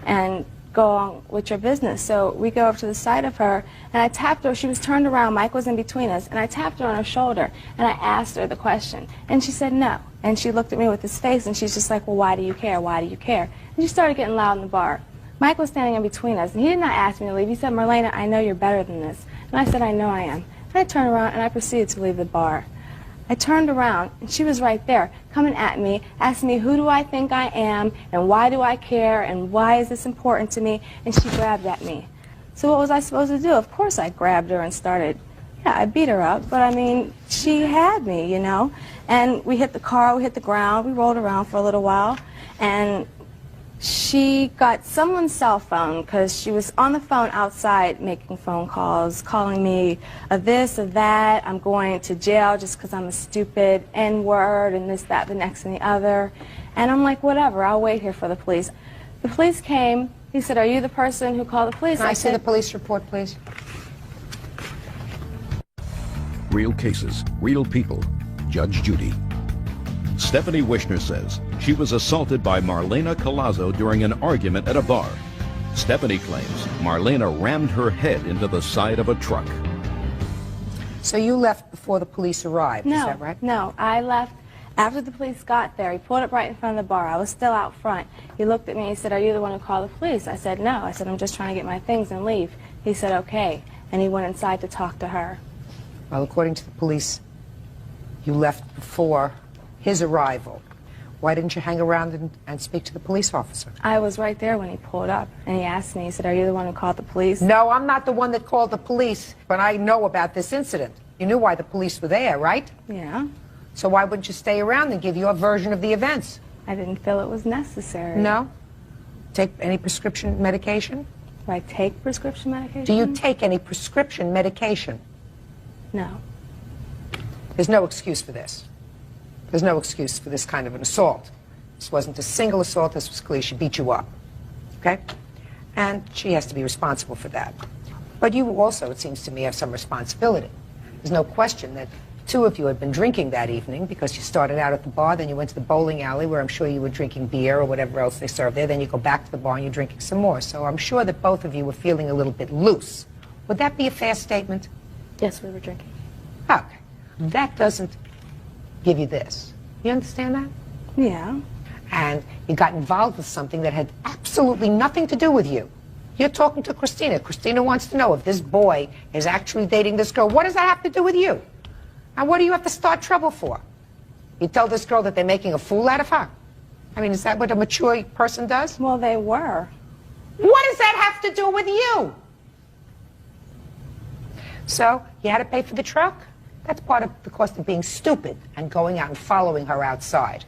and go on with your business. So we go over to the side of her, and I tapped her. She was turned around. Mike was in between us, and I tapped her on her shoulder, and I asked her the question, and she said no. And she looked at me with this face, and she's just like, well, why do you care? Why do you care? And she started getting loud in the bar. Mike was standing in between us, and he did not ask me to leave. He said, Marlena, I know you're better than this. And I said, I know I am. And I turned around, and I proceeded to leave the bar. I turned around, and she was right there, coming at me, asking me, who do I think I am, and why do I care, and why is this important to me? And she grabbed at me. So what was I supposed to do? Of course I grabbed her and started, yeah, I beat her up, but I mean, she had me, you know? And we hit the car, we hit the ground, we rolled around for a little while, and she got someone's cell phone because she was on the phone outside making phone calls, calling me a this, a that, I'm going to jail just because I'm a stupid N-word and this, that, the next and the other. And I'm like, whatever, I'll wait here for the police. The police came. He said, are you the person who called the police? Can I see the police report, please? Real cases, real people. Judge Judy. Stephanie Wishner says she was assaulted by Marlena Collazo during an argument at a bar. Stephanie claims Marlena rammed her head into the side of a truck. So you left before the police arrived, is that right? No, I left after the police got there. He pulled up right in front of the bar. I was still out front. He looked at me and he said, are you the one who called the police? I said, no. I said, I'm just trying to get my things and leave. He said, okay. And he went inside to talk to her. Well, according to the police, you left before his arrival. Why didn't you hang around and speak to the police officer? I was right there when he pulled up, and he asked me, he said, are you the one who called the police? No, I'm not the one that called the police, but I know about this incident. You knew why the police were there, right? Yeah. So why wouldn't you stay around and give your version of the events? I didn't feel it was necessary. No? Take any prescription medication? Do I take prescription medication? Do you take any prescription medication? No. There's no excuse for this. There's no excuse for this kind of an assault. This wasn't a single assault. This was clear. She beat you up. Okay? And she has to be responsible for that. But you also, it seems to me, have some responsibility. There's no question that two of you had been drinking that evening because you started out at the bar, then you went to the bowling alley where I'm sure you were drinking beer or whatever else they served there, then you go back to the bar and you're drinking some more. So I'm sure that both of you were feeling a little bit loose. Would that be a fair statement? Yes, we were drinking. Okay. That doesn't give you this. You understand that? Yeah. And you got involved with something that had absolutely nothing to do with you. You're talking to Christina. Christina wants to know if this boy is actually dating this girl. What does that have to do with you? And what do you have to start trouble for? You tell this girl that they're making a fool out of her? I mean, is that what a mature person does? Well, they were. What does that have to do with you? So, you had to pay for the truck? That's part of the cost of being stupid and going out and following her outside.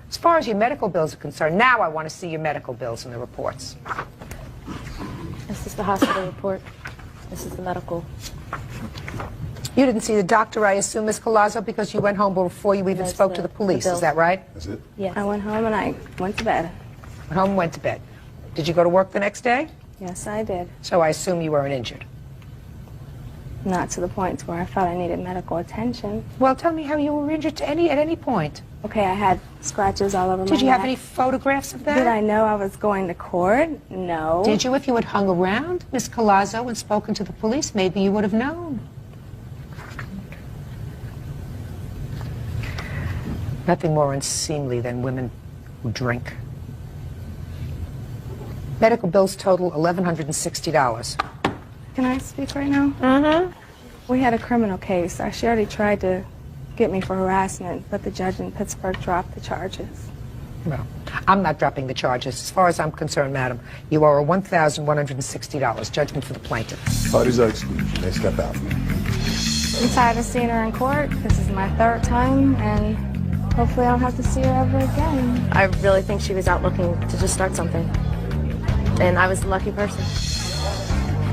As far as your medical bills are concerned, now I want to see your medical bills and the reports. This is the hospital report. This is the medical. You didn't see the doctor, I assume, Ms. Collazo, because you went home before you even That's spoke to the police. Is that right? That's it? Yes. I went home and I went to bed. Went home and went to bed. Did you go to work the next day? Yes, I did. So I assume you weren't injured. Not to the point where I felt I needed medical attention. Well, tell me how you were injured at any point. Okay, I had scratches all over my neck. Did you have any photographs of that? Did I know I was going to court? No. Did you? If you had hung around Ms. Collazo and spoken to the police, maybe you would have known. Nothing more unseemly than women who drink. Medical bills total $1,160. Can I speak right now? Mm-hmm. We had a criminal case. She already tried to get me for harassment, but the judge in Pittsburgh dropped the charges. Well, I'm not dropping the charges. As far as I'm concerned, madam, you owe $1,160. Judgment for the plaintiff. Parties are excused. They step out. Since I haven't seen her in court, this is my third time, and hopefully I don't have to see her ever again. I really think she was out looking to just start something, and I was the lucky person.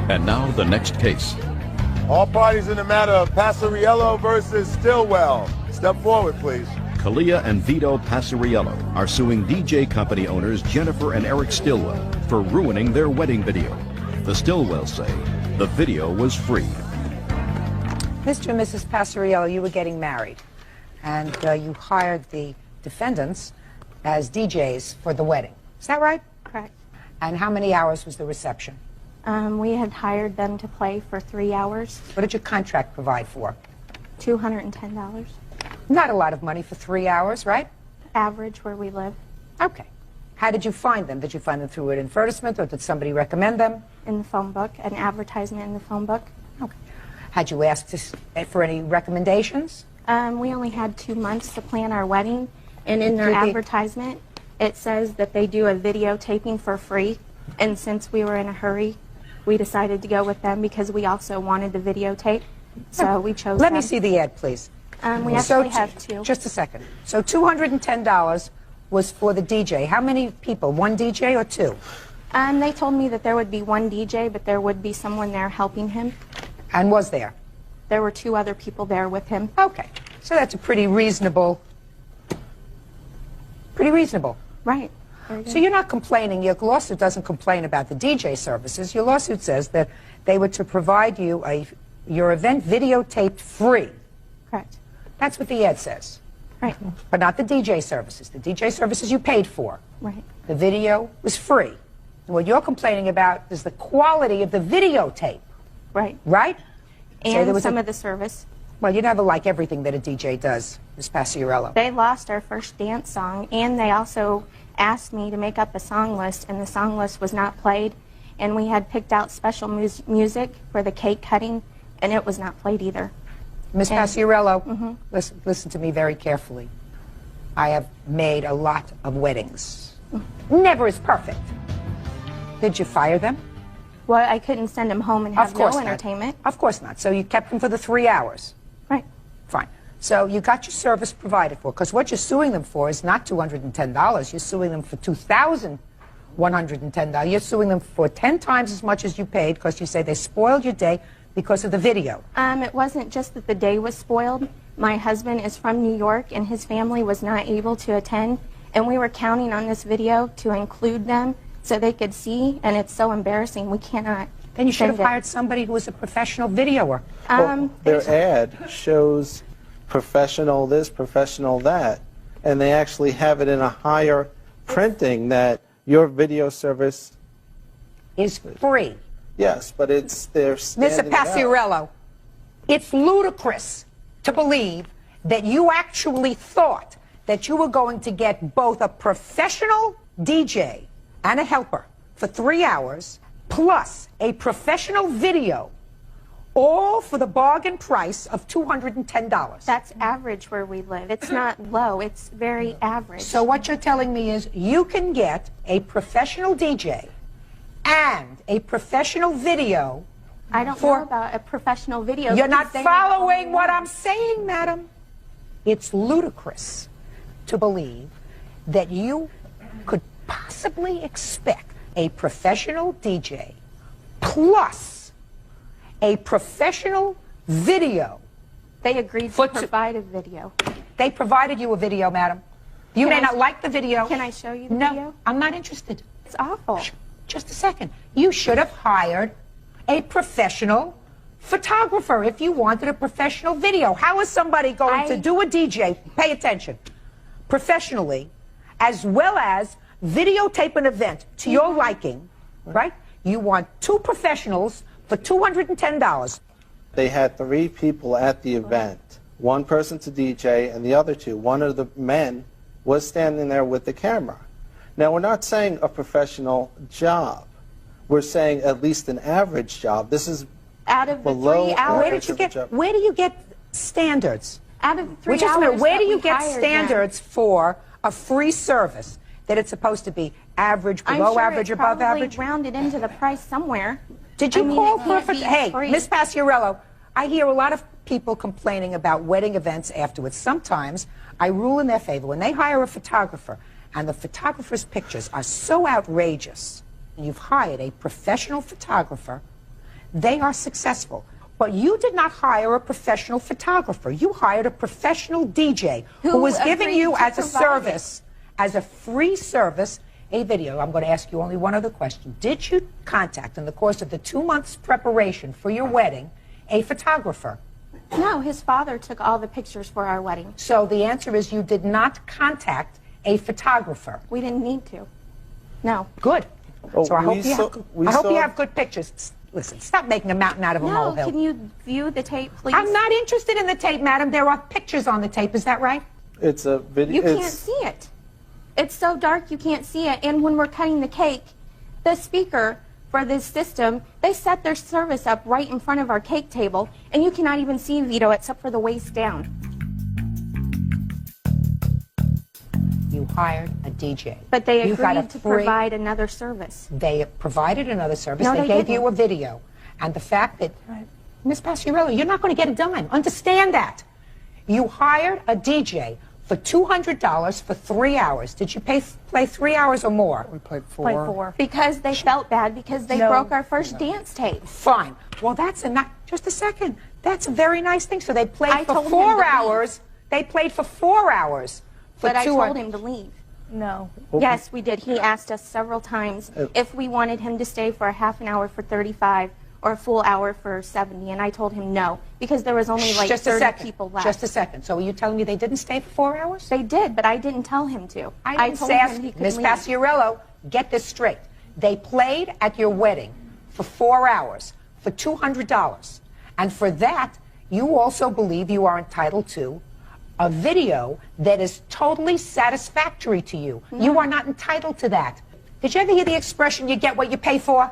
And now the next case. All parties in the matter of Passariello versus Stillwell. Step forward, please. Kalia and Vito Passariello are suing DJ company owners Jennifer and Eric Stillwell for ruining their wedding video. The Stillwells say the video was free. Mr. and Mrs. Passariello, you were getting married, and you hired the defendants as DJs for the wedding. Is that right? Correct. And how many hours was the reception? We had hired them to play for 3 hours. What did your contract provide for? $210. Not a lot of money for 3 hours, right? Average where we live. Okay. How did you find them? Did you find them through an advertisement, or did somebody recommend them? In the phone book, an advertisement in the phone book. Okay. Had you asked for any recommendations? We only had 2 months to plan our wedding, and in their advertisement, it says that they do a videotaping for free, and since we were in a hurry, we decided to go with them because we also wanted the videotape, so we chose Let them. me see the ad, please. We actually have two. Just a second. So $210 was for the DJ. How many people? One DJ or two? They told me that there would be one DJ, but there would be someone there helping him. And was there? There were 2 other people there with him. Okay. So that's a pretty reasonable. Right. So you're not complaining. Your lawsuit doesn't complain about the DJ services. Your lawsuit says that they were to provide you your event videotaped free. Correct. That's what the ad says. Right. But not the DJ services. The DJ services you paid for. Right. The video was free. And what you're complaining about is the quality of the videotape. Right. Right? And there was some of the service. Well, you never like everything that a DJ does, Ms. Passariello. They lost our first dance song, and they also asked me to make up a song list, and the song list was not played. And we had picked out special music for the cake cutting, and it was not played either. Ms. Passariello, listen to me very carefully. I have made a lot of weddings. Never is perfect. Did you fire them? Well, I couldn't send them home and have no entertainment. Of course not. So you kept them for the 3 hours. Right. Fine. So you got your service provided for, because what you're suing them for is not $210. You're suing them for $2,110. You're suing them for 10 times as much as you paid, because you say they spoiled your day because of the video. It wasn't just that the day was spoiled. My husband is from New York, and his family was not able to attend, and we were counting on this video to include them so they could see, and it's so embarrassing. We cannot. Then you should have hired somebody who was a professional videoer. Their ad shows professional this, professional that, and they actually have it in a higher printing that your video service is free. Yes, but they're Mr. Passariello, it's ludicrous to believe that you actually thought that you were going to get both a professional DJ and a helper for 3 hours, plus a professional video, all for the bargain price of $210. That's average where we live. It's not low. It's very average. So what you're telling me is you can get a professional DJ and a professional video. I don't know about a professional video. You're not following what I'm saying, madam. It's ludicrous to believe that you could possibly expect a professional DJ plus a professional video. They agreed to provide a video. They provided you a video, madam. You may not like the video. Can I show you the video? No, I'm not interested. It's awful. Just a second. You should have hired a professional photographer if you wanted a professional video. How is somebody going to do a DJ, pay attention, professionally, as well as videotape an event to your liking, right? You want 2 professionals for $210. They had 3 people at the event, 1 person to DJ and the other 2. One of the men was standing there with the camera. Now, we're not saying a professional job. We're saying at least an average job. This is out of the below 3 hours. Where do you get standards? Out of 3 Just a minute, hours where do that you we get hired standards for a free service? that it's supposed to be average, I'm below sure average, it's above probably average? rounded into the price somewhere. Did you I mean, call it for a can't be Hey, free. Miss Paciarello, I hear a lot of people complaining about wedding events afterwards. Sometimes I rule in their favor. When they hire a photographer and the photographer's pictures are so outrageous, and you've hired a professional photographer, they are successful. But you did not hire a professional photographer. You hired a professional DJ who was giving agreed you to as a provide service, as a free service, a video. I'm going to ask you only one other question. Did you contact, in the course of the 2 months preparation for your wedding, a photographer? No, his father took all the pictures for our wedding. So the answer is you did not contact a photographer. We didn't need to. No. Good. Oh, So I hope, we I hope saw- you have good pictures. Listen, stop making a mountain out of a No, molehill. can you view the tape, please? I'm not interested in the tape, madam. There are pictures on the tape. Is that right? It's a video. You can't see it. It's so dark you can't see it. And when we're cutting the cake, the speaker for this system, they set their service up right in front of our cake table, and you cannot even see Vito except for the waist down. You hired a DJ. But they You got a agreed to free- provide another service. They provided another service. No, they they gave didn't. you a video. And the fact that, Miss Paciarello, you're not going to get a dime. Understand that. You hired a DJ for $200 for 3 hours. Did you play 3 hours or more? We played Play four. Because they felt bad because they broke our first dance tape. Fine. Well, that's just a second. That's a very nice thing. So they played I for told him 4 to leave. hours. They played for 4 hours. But I 200 told him to leave. No. Yes, we did. He asked us several times if we wanted him to stay for a half an hour for 35 or a full hour for 70, and I told him no, because there was only like Just a 30 second. people left. Just a second. So are you telling me they didn't stay for 4 hours? They did, but I didn't tell him to. I told ask him he could Miss leave. Paciarello, get this straight. They played at your wedding for 4 hours for $200. And for that, you also believe you are entitled to a video that is totally satisfactory to you. You are not entitled to that. Did you ever hear the expression, you get what you pay for?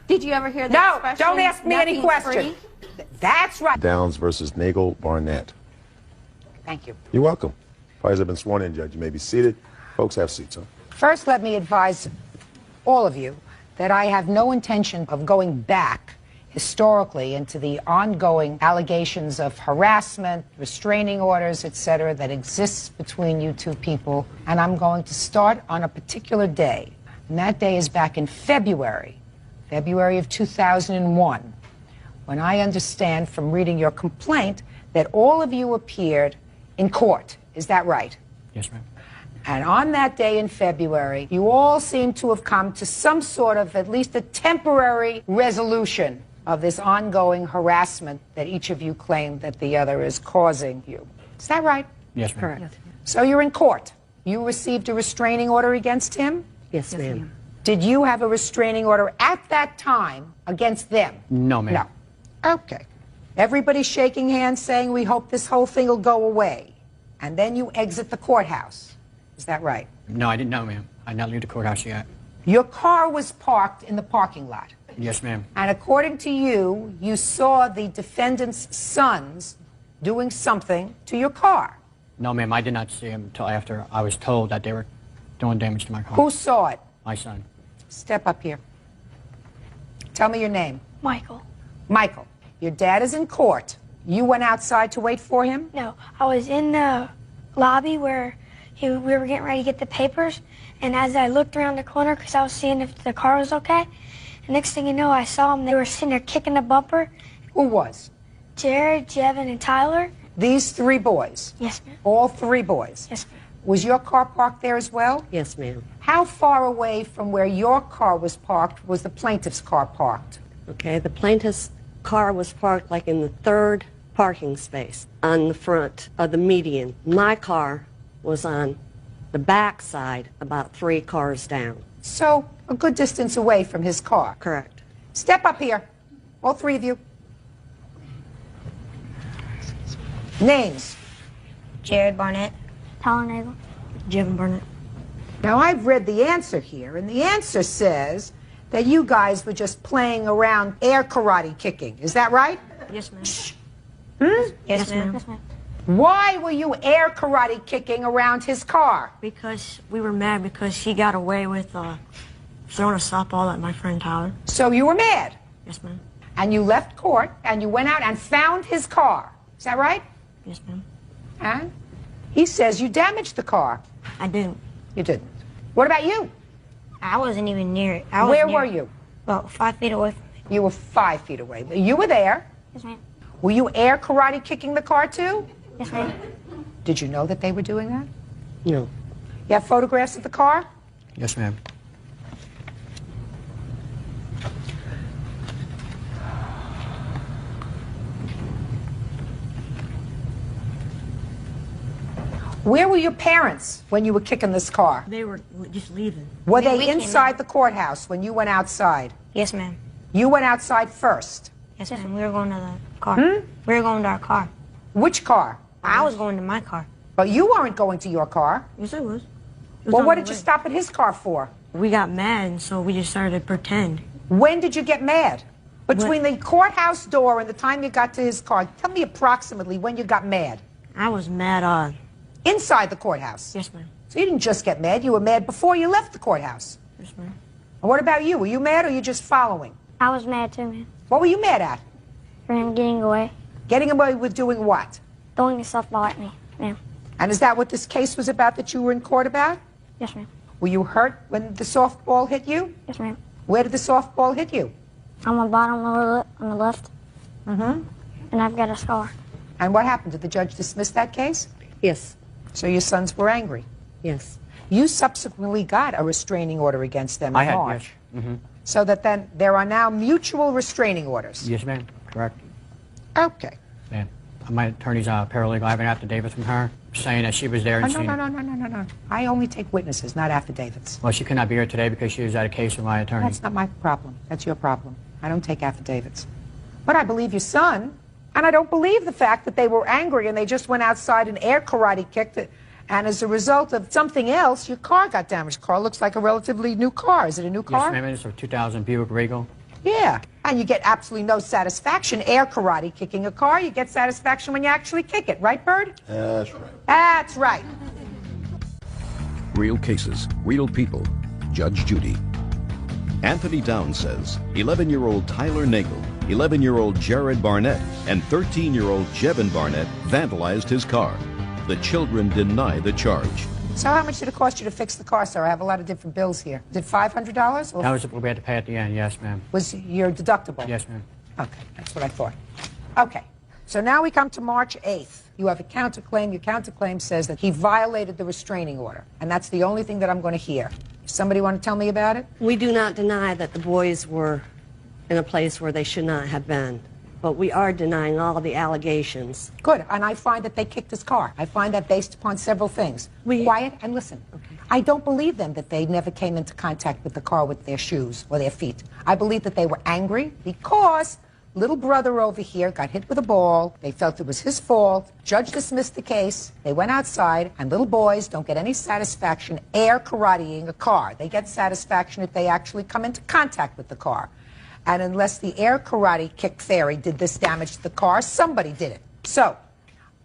Did you ever hear the No, expression? don't ask me any "Nothing's questions. free"? That's right. Downs versus Nagel Barnett. Thank you. You're welcome. Parties have been sworn in, Judge. You may be seated. Folks, have seats, huh? First, let me advise all of you that I have no intention of going back historically into the ongoing allegations of harassment, restraining orders, etc., that exists between you two people. And I'm going to start on a particular day. And that day is back in February of 2001, when I understand from reading your complaint that all of you appeared in court. Is that right? Yes, ma'am. And on that day in February, you all seem to have come to some sort of at least a temporary resolution of this ongoing harassment that each of you claim that the other is causing you. Is that right? Yes, ma'am. Correct. So you're in court. You received a restraining order against him? Yes, ma'am. Did you have a restraining order at that time against them? No, ma'am. No. Okay. Everybody's shaking hands saying, we hope this whole thing will go away. And then you exit the courthouse. Is that right? No, I didn't know, ma'am. I did not leave the courthouse yet. Your car was parked in the parking lot. Yes, ma'am. And according to you, you saw the defendant's sons doing something to your car. No, ma'am, I did not see him until after I was told that they were doing damage to my car. Who saw it? My son. Step up here. Tell me your name. Michael. Michael, your dad is in court. You went outside to wait for him? No, I was in the lobby where we were getting ready to get the papers, and as I looked around the corner because I was seeing if the car was okay, the next thing you know, I saw them. They were sitting there kicking the bumper. Who was? Jared, Jevin, and Tyler. These 3 boys? Yes, ma'am. All 3 boys? Yes, ma'am. Was your car parked there as well? Yes, ma'am. How far away from where your car was parked was the plaintiff's car parked? Okay, the plaintiff's car was parked like in the 3rd parking space on the front of the median. My car was on the back side, about 3 cars down. So, a good distance away from his car? Correct. Step up here, all 3 of you. Names? Jared Barnett. Tyler Nagel. Jevin Barnett. Now, I've read the answer here, and the answer says that you guys were just playing around air karate kicking. Is that right? Yes, ma'am. Hmm? Yes, ma'am. Yes, ma'am. Why were you air karate kicking around his car? Because we were mad because she got away with throwing a softball at my friend Tyler. So you were mad? Yes, ma'am. And you left court and you went out and found his car. Is that right? Yes, ma'am. And he says you damaged the car. I didn't. You didn't. What about you? I wasn't even near it. Where were you? About 5 feet away from me. You were 5 feet away. You were there. Yes, ma'am. Were you air karate kicking the car too? Yes, ma'am. Did you know that they were doing that? No. You have photographs of the car? Yes, ma'am. Where were your parents when you were kicking this car? They were just leaving. Were We they came inside out. the courthouse when you went outside? Yes, ma'am. You went outside first. Yes, ma'am. We were going to the car. Hmm? We were going to our car. Which car? I was going to my car. But you weren't going to your car. Yes, I was. Well, what did you stop at his car for? We got mad, and so we just started to pretend. When did you get mad? Between the courthouse door and the time you got to his car, tell me approximately when you got mad. I was mad inside the courthouse? Yes, ma'am. So you didn't just get mad, you were mad before you left the courthouse. Yes, ma'am. And what about you? Were you mad or you just following? I was mad too, ma'am. What were you mad at? For him getting away. Getting away with doing what? Throwing the softball at me, ma'am. And is that what this case was about that you were in court about? Yes, ma'am. Were you hurt when the softball hit you? Yes, ma'am. Where did the softball hit you? On my bottom lower lip on the left. Mm-hmm. And I've got a scar. And what happened? Did the judge dismiss that case? Yes. So your sons were angry? Yes. You subsequently got a restraining order against them in I had, March. yes. Mm-hmm. So that then there are now mutual restraining orders. Yes, ma'am. Correct. Okay. Yeah. My attorney's paralegal. I have an affidavit from her saying that she was there Oh, and no, seen no, it. no, no, no, no, no. I only take witnesses, not affidavits. Well, she could not be here today because she was at a case with my attorney. That's not my problem. That's your problem. I don't take affidavits. But I believe your son, and I don't believe the fact that they were angry and they just went outside and air karate kicked it, and as a result of something else, your car got damaged. The car looks like a relatively new car. Is it a new car? Yes, ma'am. It's a 2000 Buick Regal. Yeah. And you get absolutely no satisfaction air karate kicking a car. You get satisfaction when you actually kick it. Right, Bird? That's right. That's right. Real cases, real people. Judge Judy. Anthony Downs says 11-year-old Tyler Nagel, 11-year-old Jared Barnett, and 13-year-old Jevin Barnett vandalized his car. The children deny the charge. So how much did it cost you to fix the car, sir? I have a lot of different bills here. Is it $500? Or That was what we had to pay at the end. Yes, ma'am. was your deductible? Yes, ma'am. Okay, that's what I thought. Okay, so now we come to March 8th. You have a counterclaim. Your counterclaim says that he violated the restraining order, and that's the only thing that I'm going to hear. Somebody want to tell me about it? We do not deny that the boys were in a place where they should not have been, but we are denying all the allegations. Good, and I find that they kicked his car. I find that based upon several things. Quiet and listen. Okay. I don't believe them that they never came into contact with the car with their shoes or their feet. I believe that they were angry because little brother over here got hit with a ball. They felt it was his fault. Judge dismissed the case. They went outside, and little boys don't get any satisfaction air karateing a car. They get satisfaction if they actually come into contact with the car. And unless the air karate kick fairy did this damage to the car, somebody did it. So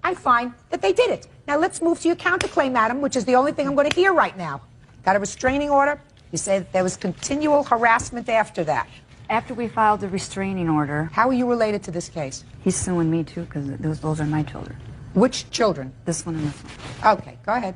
I find that they did it. Now let's move to your counterclaim, madam, which is the only thing I'm going to hear right now. Got a restraining order. You say that there was continual harassment after that. After we filed the restraining order. How are you related to this case? He's suing me too because those are my children. Which children? This one and this one. Okay, go ahead.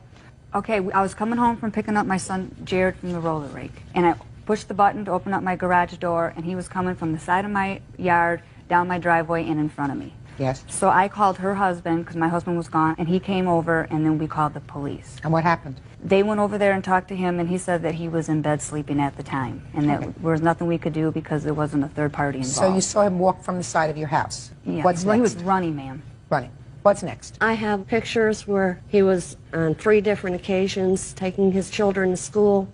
Okay, I was coming home from picking up my son Jared from the roller rink, and I pushed the button to open up my garage door, and he was coming from the side of my yard, down my driveway, and in front of me. Yes. So I called her husband because my husband was gone, and he came over, and then we called the police. And what happened? They went over there and talked to him, and he said that he was in bed sleeping at the time, and that there was nothing we could do because there wasn't a third party involved. So you saw him walk from the side of your house? Yeah. What's Well, next? he was running, ma'am. Running. What's next? I have pictures where he was on 3 different occasions taking his children to school.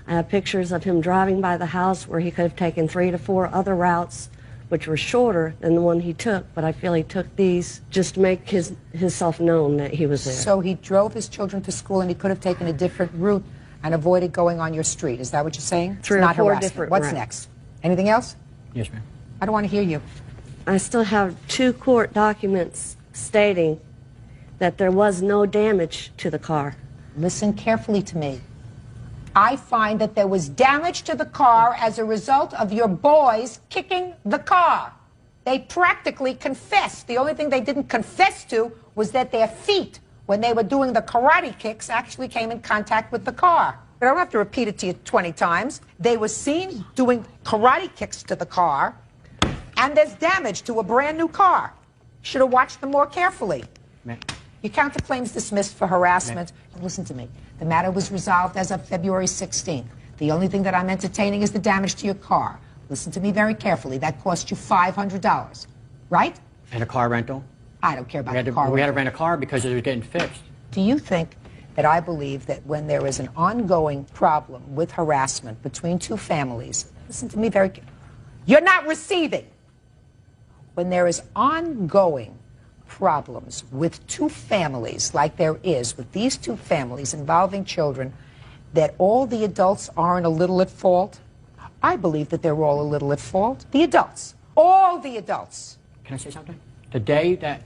I have pictures of him driving by the house where he could have taken 3 to 4 other routes, which were shorter than the one he took, but I feel he took these just to make himself known that he was there. So he drove his children to school and he could have taken a different route and avoided going on your street. Is that what you're saying? 3 It's or not 4 harassment. different What's routes. next? Anything else? Yes, ma'am. I don't want to hear you. I still have 2 court documents stating that there was no damage to the car. Listen carefully to me. I find that there was damage to the car as a result of your boys kicking the car. They practically confessed. The only thing they didn't confess to was that their feet, when they were doing the karate kicks, actually came in contact with the car. I don't have to repeat it to you 20 times. They were seen doing karate kicks to the car, and there's damage to a brand new car. Should have watched them more carefully. Your counterclaim's dismissed for harassment. Listen to me. The matter was resolved as of February 16th. The only thing that I'm entertaining is the damage to your car. Listen to me very carefully. That cost you $500, right? And a car rental? I don't care about the car rental. We had to rent a car because it was getting fixed. Do you think that I believe that when there is an ongoing problem with harassment between two families, listen to me very carefully, you're not receiving. When there is ongoing problems with two families, like there is with these two families involving children, that all the adults aren't a little at fault? I believe that they're all a little at fault. The adults. All the adults. Can I say something? The day that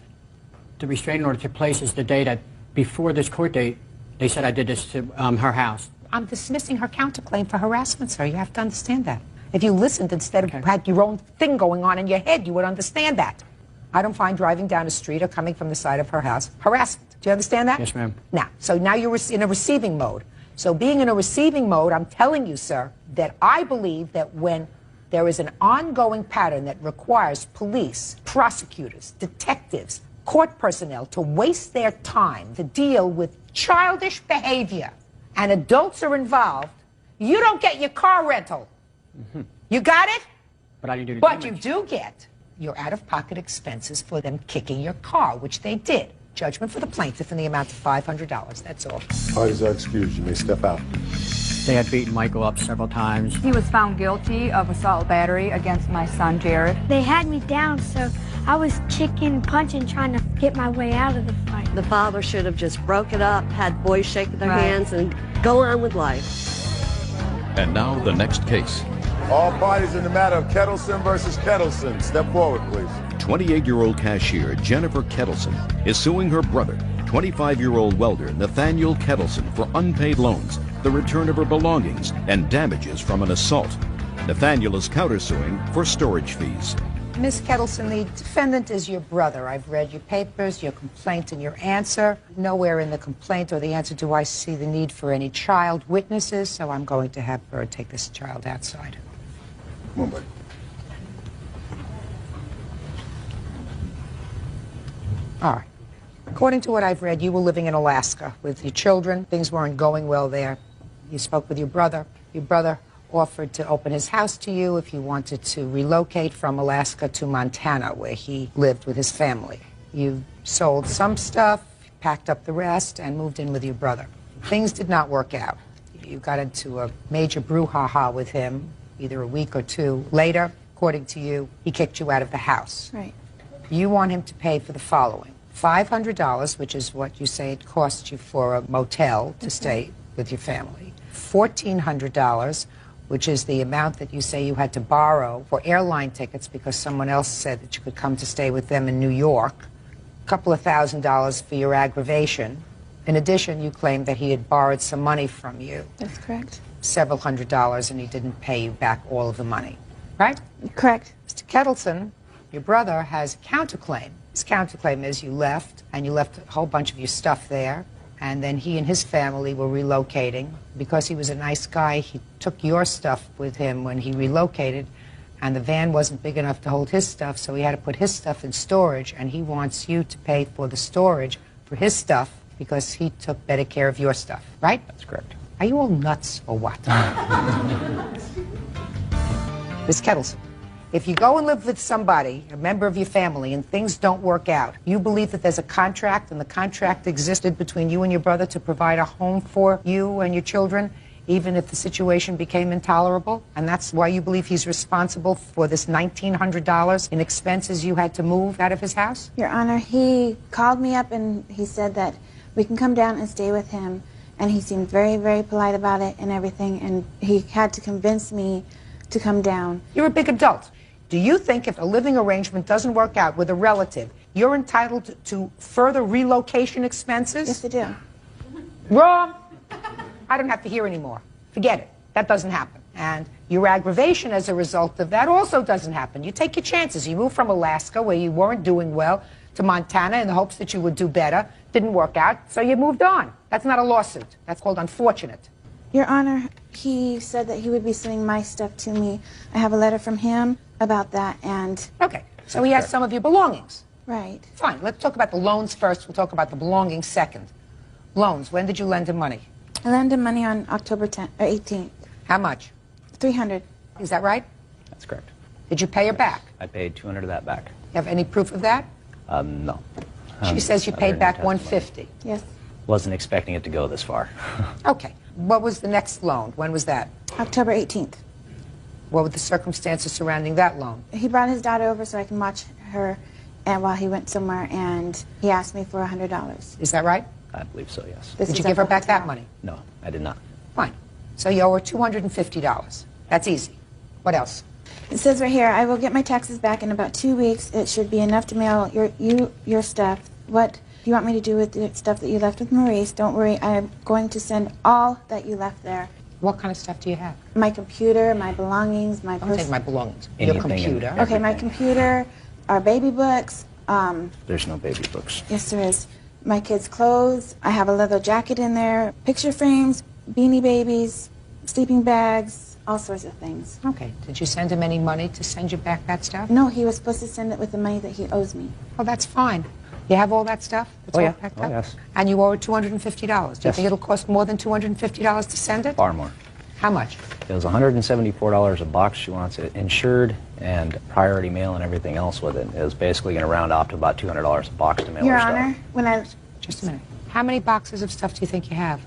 the restraining order took place is the day that, before this court date, they said I did this to her house. I'm dismissing her counterclaim for harassment, sir. You have to understand that. If you listened instead of had your own thing going on in your head, you would understand that. I don't find driving down the street or coming from the side of her house harassment. Do you understand that? Yes, ma'am. Now you're in a receiving mode. So being in a receiving mode, I'm telling you, sir, that I believe that when there is an ongoing pattern that requires police, prosecutors, detectives, court personnel to waste their time to deal with childish behavior and adults are involved, you don't get your car rental. Mm-hmm. You got it? But I didn't do the But damage. you do get your out-of-pocket expenses for them kicking your car, which they did. Judgment for the plaintiff in the amount of $500. That's all. Parties are excused. You may step out. They had beaten Michael up several times. He was found guilty of assault battery against my son, Jared. They had me down, so I was kicking, punching, trying to get my way out of the fight. The father should have just broke it up, had boys shaking their Right. hands, and go on with life. And now the next case. All parties in the matter of Kettleson versus Kettleson. Step forward, please. 28-year-old cashier Jennifer Kettleson is suing her brother, 25-year-old welder Nathaniel Kettleson, for unpaid loans, the return of her belongings, and damages from an assault. Nathaniel is countersuing for storage fees. Ms. Kettleson, the defendant is your brother. I've read your papers, your complaint, and your answer. Nowhere in the complaint or the answer do I see the need for any child witnesses, so I'm going to have her take this child outside. Come on, buddy. All right. According to what I've read, you were living in Alaska with your children. Things weren't going well there. You spoke with your brother. Your brother offered to open his house to you if you wanted to relocate from Alaska to Montana, where he lived with his family. You sold some stuff, packed up the rest, and moved in with your brother. Things did not work out. You got into a major brouhaha with him, either a week or two later. According to you, he kicked you out of the house. Right. You want him to pay for the following: $500, which is what you say it cost you for a motel to stay with your family. $1,400, which is the amount that you say you had to borrow for airline tickets because someone else said that you could come to stay with them in New York. A couple of $1,000 for your aggravation. In addition, you claim that he had borrowed some money from you. That's correct. Several $100s, and he didn't pay you back all of the money. Right? Correct. Mr. Kettleson, your brother, has a counterclaim. His counterclaim is you left, and you left a whole bunch of your stuff there, and then he and his family were relocating. Because he was a nice guy, he took your stuff with him when he relocated, and the van wasn't big enough to hold his stuff, so he had to put his stuff in storage, and he wants you to pay for the storage for his stuff because he took better care of your stuff, right? That's correct. Are you all nuts or what? Ms. Kettleson, if you go and live with somebody, a member of your family, and things don't work out, you believe that there's a contract, and the contract existed between you and your brother to provide a home for you and your children, even if the situation became intolerable? And that's why you believe he's responsible for this $1,900 in expenses you had to move out of his house? Your Honor, he called me up and he said that we can come down and stay with him. And he seemed very, very polite about it and everything. And he had to convince me to come down. You're a big adult. Do you think if a living arrangement doesn't work out with a relative, you're entitled to further relocation expenses? Yes, I do. Wrong. I don't have to hear anymore. Forget it. That doesn't happen. And your aggravation as a result of that also doesn't happen. You take your chances. You move from Alaska, where you weren't doing well, to Montana in the hopes that you would do better. Didn't work out, so you moved on. That's not a lawsuit. That's called unfortunate. Your Honor, he said that he would be sending my stuff to me. I have a letter from him about that, and... Okay, so he has some of your belongings. Right. Fine, let's talk about the loans first. We'll talk about the belongings second. Loans, when did you lend him money? I lent him money on October 10th, or 18th. How much? $300. Is that right? That's correct. Did you pay her back? I paid $200 of that back. You have any proof of that? No. She says you paid back $150. Yes. Wasn't expecting it to go this far. Okay. What was the next loan? When was that? October 18th. What were the circumstances surrounding that loan? He brought his daughter over so I can watch her and while he went somewhere, and he asked me for $100. Is that right? I believe so, yes. Did you give her back that money? No, I did not. Fine. So you owe her $250. That's easy. What else? It says right here, I will get my taxes back in about 2 weeks. It should be enough to mail your stuff. What do you want me to do with the stuff that you left with Maurice? Don't worry, I am going to send all that you left there. What kind of stuff do you have? My computer, my belongings, my Don't take my belongings. Anything Your computer. and Okay, my computer, our baby books. There's no baby books. Yes, there is. My kids' clothes. I have a leather jacket in there. Picture frames, beanie babies, sleeping bags, all sorts of things. Okay. Did you send him any money to send you back that stuff? No, he was supposed to send it with the money that he owes me. Oh, that's fine. You have all that stuff? It's all packed up? Yes. And you owe her $250. Do you Yes. think it'll cost more than $250 to send it? Far more. How much? It was $174 a box. She wants it insured and priority mail and everything else with it. It was basically going to round off to about $200 a box to mail Your her stuff. Honor, when I... Just a minute. How many boxes of stuff do you think you have?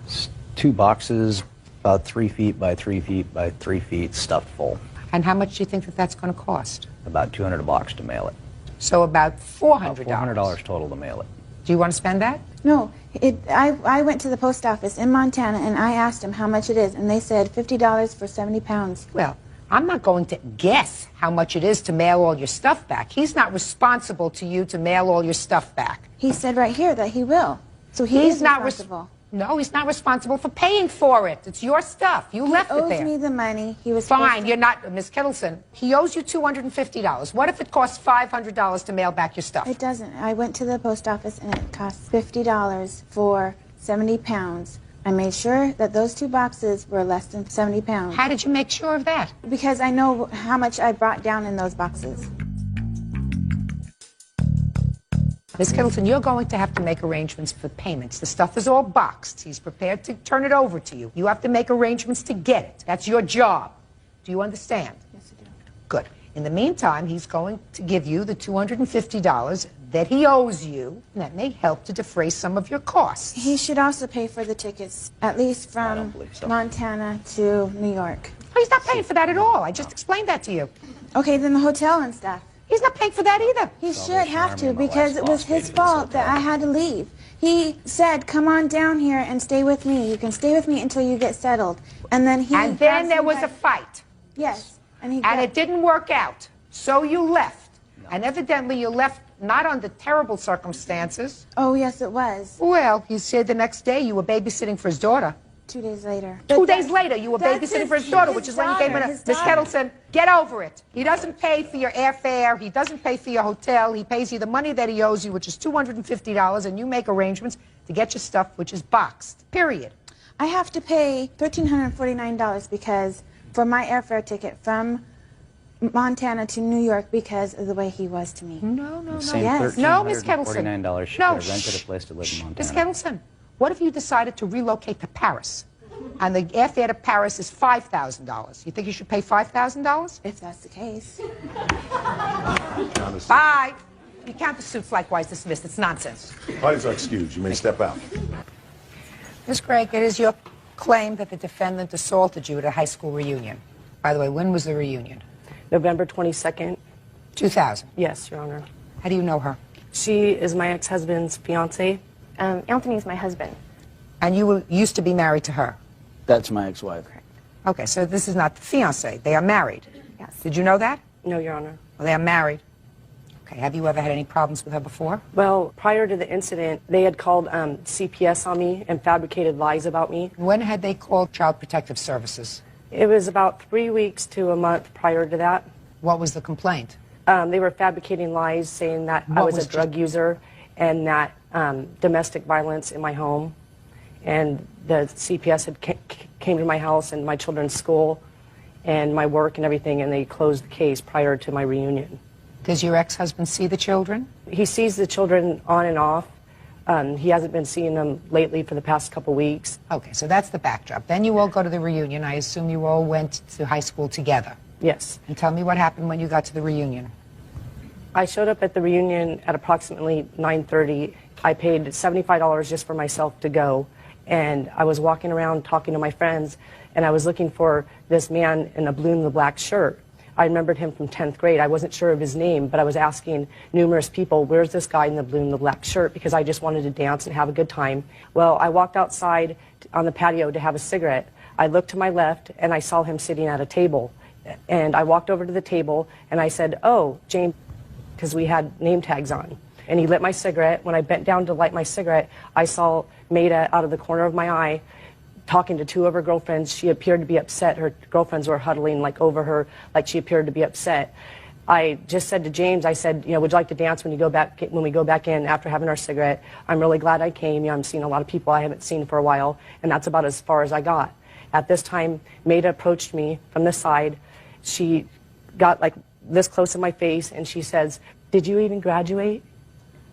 2 boxes, about 3 feet by 3 feet by 3 feet, stuffed full. And how much do you think that that's going to cost? About $200 a box to mail it. So about $400. About $400 total to mail it. Do you want to spend that? No, I went to the post office in Montana and I asked them how much it is, and they said $50 for 70 pounds. Well, I'm not going to guess how much it is to mail all your stuff back. He's not responsible to you to mail all your stuff back. He said right here that he will. So he's not responsible. No, he's not responsible for paying for it. It's your stuff. You left it there. He owes me the money. He was Fine, you're not, Miss Kittleson. He owes you $250. What if it costs $500 to mail back your stuff? It doesn't. I went to the post office and it cost $50 for 70 pounds. I made sure that those 2 boxes were less than 70 pounds. How did you make sure of that? Because I know how much I brought down in those boxes. Miss Kittleson, you're going to have to make arrangements for payments. The stuff is all boxed. He's prepared to turn it over to you. You have to make arrangements to get it. That's your job. Do you understand? Yes, I do. Good. In the meantime, he's going to give you the $250 that he owes you, and that may help to defray some of your costs. He should also pay for the tickets, at least from Montana to New York. Oh, he's not paying for that at all. I just explained that to you. Okay, then the hotel and stuff. He's not paying for that either. He should have to, because it was his fault that I had to leave. He said, come on down here and stay with me. You can stay with me until you get settled. And then there was a fight. Yes. And it didn't work out. So you left. No. And evidently you left not under terrible circumstances. Oh, yes, it was. Well, he said the next day you were babysitting for his daughter. 2 days later. 2 days later, you were babysitting for his daughter, which is when you came in. Miss Kettleson, get over it. He doesn't pay for your airfare. He doesn't pay for your hotel. He pays you the money that he owes you, which is $250, and you make arrangements to get your stuff, which is boxed. Period. I have to pay $1,349 because for my airfare ticket from Montana to New York because of the way he was to me. No. Yes. No, Miss Kettleson. $1,349 she could have rented a place to live in Montana. Miss Kettleson, what if you decided to relocate to Paris? And the airfare to Paris is $5,000. You think you should pay $5,000? If that's the case. Bye. You count the suits likewise dismissed. It's nonsense. Parties are excused. You may step out. Miss Craig, it is your claim that the defendant assaulted you at a high school reunion. By the way, when was the reunion? November 22nd. 2000? Yes, Your Honor. How do you know her? She is my ex-husband's fiancée. Anthony is my husband. And you used to be married to her? That's my ex-wife. Okay, so this is not the fiancé. They are married? Yes. Did you know that? No, Your Honor. Well, they are married. Okay. Have you ever had any problems with her before? Well, prior to the incident, they had called CPS on me and fabricated lies about me. When had they called Child Protective Services? It was about 3 weeks to a month prior to that. What was the complaint? They were fabricating lies saying that I was a drug user and that domestic violence in my home. And the CPS had came to my house and my children's school and my work and everything, and they closed the case prior to my reunion. Does your ex-husband see the children? He sees the children on and off. He hasn't been seeing them lately for the past couple weeks. Okay, so that's the backdrop. Then you all go to the reunion. I assume you all went to high school together. Yes. And tell me what happened when you got to the reunion. I showed up at the reunion at approximately 9:30. I paid $75 just for myself to go. And I was walking around talking to my friends, and I was looking for this man in a blue and the black shirt. I remembered him from 10th grade. I wasn't sure of his name, but I was asking numerous people, where's this guy in the blue and the black shirt? Because I just wanted to dance and have a good time. Well, I walked outside on the patio to have a cigarette. I looked to my left, and I saw him sitting at a table. And I walked over to the table, and I said, oh, James, because we had name tags on. And he lit my cigarette. When I bent down to light my cigarette, I saw Maida out of the corner of my eye talking to two of her girlfriends. She appeared to be upset. Her girlfriends were huddling like over her, like she appeared to be upset. I just said to James, I said, would you like to dance when we go back in after having our cigarette? I'm really glad I came. I'm seeing a lot of people I haven't seen for a while, and that's about as far as I got. At this time, Maida approached me from the side. She got like this close to my face, and she says, did you even graduate?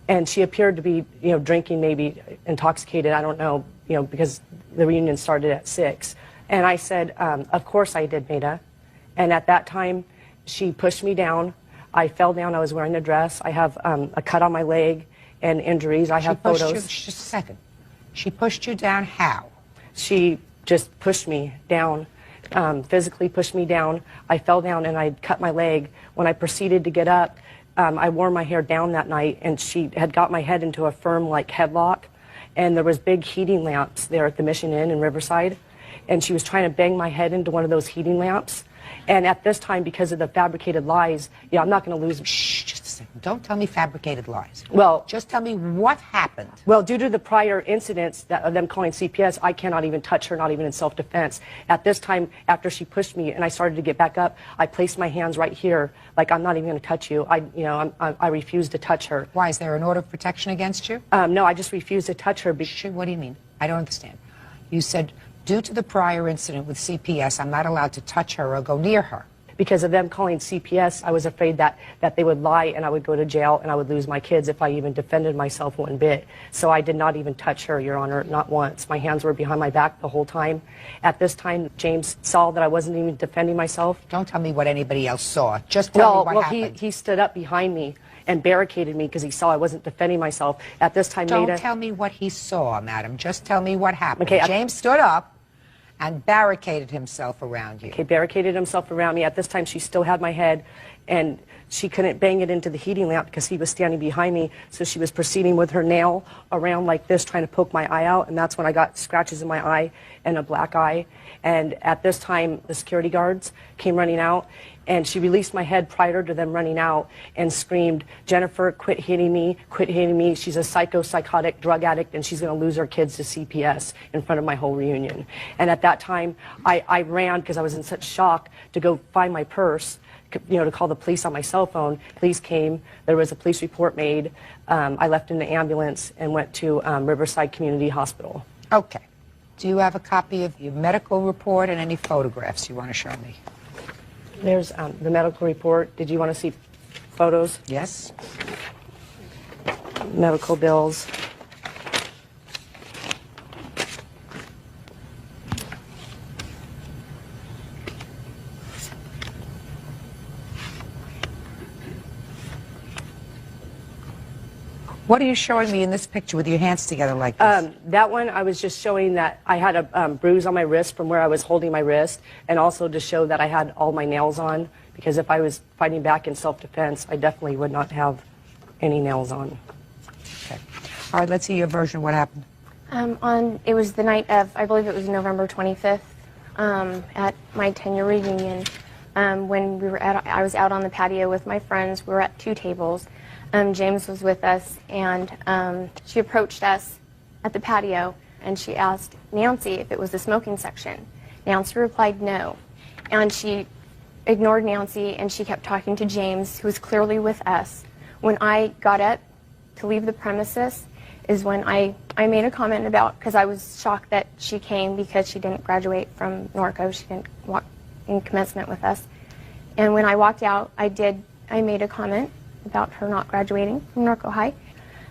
And she appeared to be, drinking, maybe intoxicated, I don't know, because the reunion started at 6. And I said, of course I did, Maida. And at that time, she pushed me down. I fell down. I was wearing a dress. I have a cut on my leg and injuries. I have photos. Just a second. She pushed you down how? She just pushed me down, physically pushed me down. I fell down and I cut my leg. When I proceeded to get up, I wore my hair down that night, and she had got my head into a firm like headlock, and there was big heating lamps there at the Mission Inn in Riverside, and she was trying to bang my head into one of those heating lamps. And at this time, because of the fabricated lies, I'm not going to lose. Shh, just a second. Don't tell me fabricated lies. Well, just tell me what happened. Well, due to the prior incidents of them calling CPS, I cannot even touch her, not even in self-defense. At this time, after she pushed me and I started to get back up, I placed my hands right here, like I'm not even going to touch you. I refused to touch her. Why? Is there an order of protection against you? No, I just refused to touch her. What do you mean? I don't understand. You said, due to the prior incident with CPS, I'm not allowed to touch her or go near her. Because of them calling CPS, I was afraid that they would lie and I would go to jail and I would lose my kids if I even defended myself one bit. So I did not even touch her, Your Honor, not once. My hands were behind my back the whole time. At this time, James saw that I wasn't even defending myself. Don't tell me what anybody else saw. Just tell me what happened. He stood up behind me and barricaded me because he saw I wasn't defending myself. At this time, Don't tell me what he saw, madam. Just tell me what happened. Okay, James stood up and barricaded himself around you. Okay, barricaded himself around me. At this time, she still had my head, and she couldn't bang it into the heating lamp because he was standing behind me, so she was proceeding with her nail around like this, trying to poke my eye out, and that's when I got scratches in my eye and a black eye. And at this time, the security guards came running out, and she released my head prior to them running out and screamed, Jennifer, quit hitting me, quit hitting me. She's a psychotic drug addict, and she's going to lose her kids to CPS in front of my whole reunion. And at that time, I ran because I was in such shock to go find my purse, to call the police on my cell phone. Police came. There was a police report made. I left in the ambulance and went to Riverside Community Hospital. Okay. Do you have a copy of your medical report and any photographs you want to show me? There's the medical report. Did you want to see photos? Yes. Medical bills. What are you showing me in this picture with your hands together like this? That one, I was just showing that I had a bruise on my wrist from where I was holding my wrist, and also to show that I had all my nails on, because if I was fighting back in self-defense, I definitely would not have any nails on. Okay. All right, let's see your version of what happened. It was the night of, I believe it was November 25th, at my 10-year reunion. When I was out on the patio with my friends. We were at two tables. James was with us, and she approached us at the patio, and she asked Nancy if it was the smoking section. Nancy replied no, and she ignored Nancy, and she kept talking to James, who was clearly with us. When I got up to leave the premises is when I made a comment about, because I was shocked that she came because she didn't graduate from Norco. She didn't walk in commencement with us. And when I walked out, I made a comment about her not graduating from Norco High.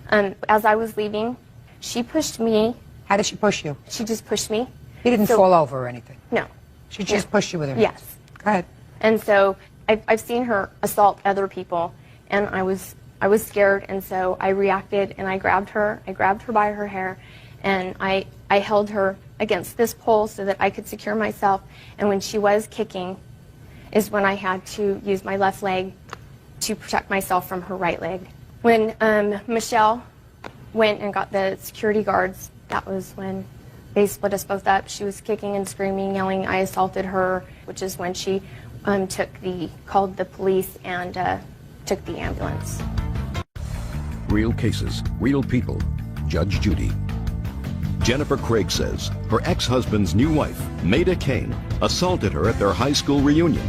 As I was leaving, she pushed me. How did she push you? She just pushed me. You didn't fall over or anything? No. She just pushed you with her hands? Yes. Go ahead. And so I've seen her assault other people, and I was scared, and so I reacted, and I grabbed her by her hair, and I held her against this pole so that I could secure myself. And when she was kicking is when I had to use my left leg to protect myself from her right leg. When Michelle went and got the security guards, that was when they split us both up. She was kicking and screaming, yelling, I assaulted her, which is when she called the police and took the ambulance. Real cases, real people. Judge Judy. Jennifer Craig says her ex-husband's new wife, Maida Kane, assaulted her at their high school reunion.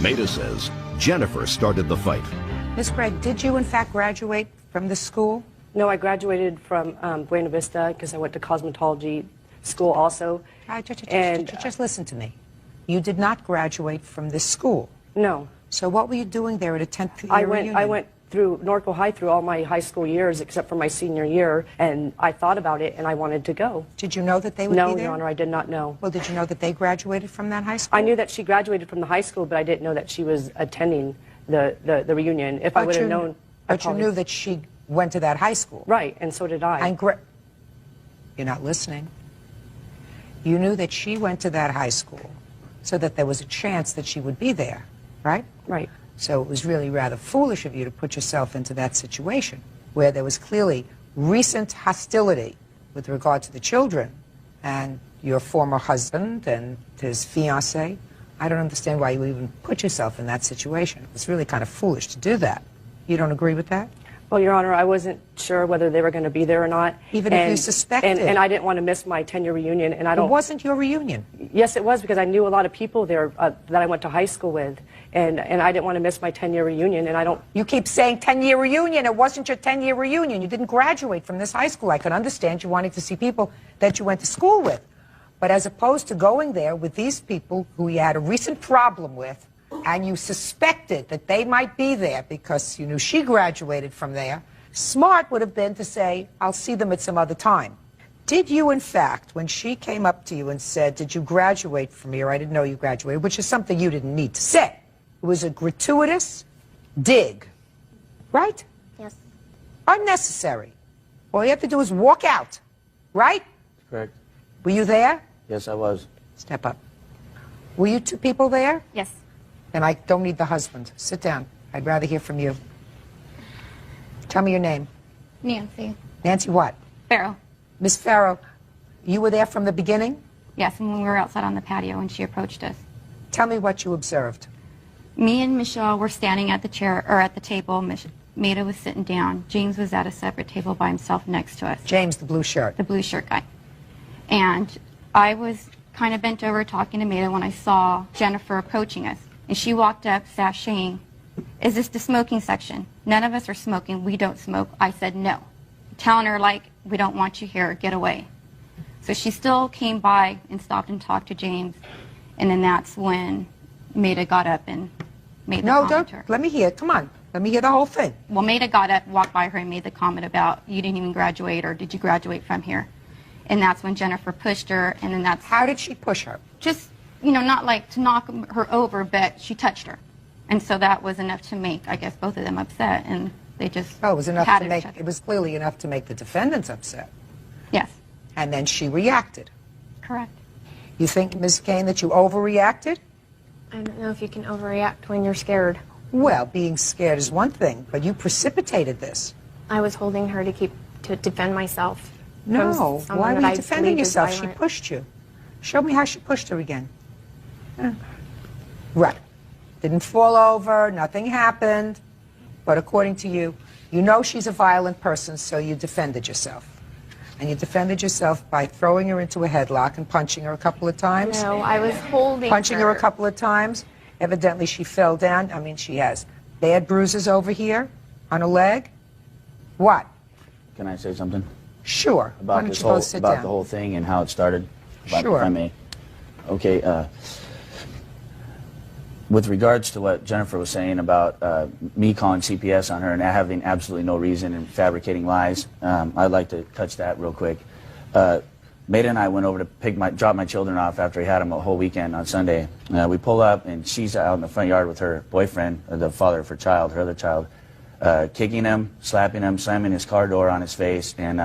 Maida says Jennifer started the fight. Ms. Craig, did you in fact graduate from this school? No, I graduated from Buena Vista because I went to cosmetology school also. Just listen to me. You did not graduate from this school? No. So what were you doing there at a 10th year reunion? I went through Norco High through all my high school years except for my senior year, and I thought about it and I wanted to go. Did you know that they would be there? No, Your Honor, I did not know. Well, did you know that they graduated from that high school? I knew that she graduated from the high school, but I didn't know that she was attending the reunion. If I would have known... But you knew that she went to that high school? Right, and so did I. You're not listening. You knew that she went to that high school so that there was a chance that she would be there, right? Right. So it was really rather foolish of you to put yourself into that situation where there was clearly recent hostility with regard to the children and your former husband and his fiancée. I don't understand why you even put yourself in that situation. It's really kind of foolish to do that. You don't agree with that? Well, Your Honor, I wasn't sure whether they were going to be there or not. Even if you suspected. And I didn't want to miss my 10-year reunion. And I don't. It wasn't your reunion. Yes, it was, because I knew a lot of people there that I went to high school with. And I didn't want to miss my 10-year reunion, and I don't... You keep saying 10-year reunion. It wasn't your 10-year reunion. You didn't graduate from this high school. I could understand you wanting to see people that you went to school with. But as opposed to going there with these people who you had a recent problem with, and you suspected that they might be there because you knew she graduated from there, smart would have been to say, I'll see them at some other time. Did you, in fact, when she came up to you and said, did you graduate from here? I didn't know you graduated, which is something you didn't need to say. It was a gratuitous dig, right? Yes. Unnecessary. All you have to do is walk out, right? Correct. Were you there? Yes, I was. Step up. Were you two people there? Yes. And I don't need the husband. Sit down. I'd rather hear from you. Tell me your name. Nancy. Nancy what? Farrell. Miss Farrell, you were there from the beginning? Yes, and when we were outside on the patio and she approached us. Tell me what you observed. Me and Michelle were standing at the chair, or at the table. Maida was sitting down. James was at a separate table by himself next to us. James, the blue shirt. The blue shirt guy. And I was kind of bent over talking to Maida when I saw Jennifer approaching us. And she walked up, sashaying, is this the smoking section? None of us are smoking. We don't smoke. I said no. Telling her, like, we don't want you here. Get away. So she still came by and stopped and talked to James. And then that's when Maida got up and made the comment to her. Let me hear it. Come on. Let me hear the whole thing. Well, Maida got up, walked by her, and made the comment about, you didn't even graduate, or did you graduate from here? And that's when Jennifer pushed her, and then that's... How did she push her? Just, you know, not like to knock her over, but she touched her. And so that was enough to make, I guess, both of them upset, and they just... Oh, it was enough patted to make... each other. It was clearly enough to make the defendants upset. Yes. And then she reacted. Correct. You think, Ms. Kane, that you overreacted? I don't know if you can overreact when you're scared. Well, being scared is one thing, but you precipitated this. I was holding her to defend myself. No, from why someone were that you I defending believed is yourself? She violent. pushed you. Show me how she pushed her again. Right. Didn't fall over, nothing happened, but according to you, You know she's a violent person, so you defended yourself. And you defended yourself by throwing her into a headlock and punching her a couple of times. No, I was holding Punching her her a couple of times. Evidently she fell down. I mean, she has bad bruises over here on her leg. What? Can I say something? Sure. Why About don't this you whole both sit about down? the whole thing and how it started. If Sure. I may. Okay. With regards to what Jennifer was saying about me calling CPS on her and having absolutely no reason and fabricating lies, I'd like to touch that real quick. Maida and I went over to drop my children off after we had them a whole weekend on Sunday. We pull up and she's out in the front yard with her boyfriend, the father of her child, her other child, kicking him, slapping him, slamming his car door on his face. And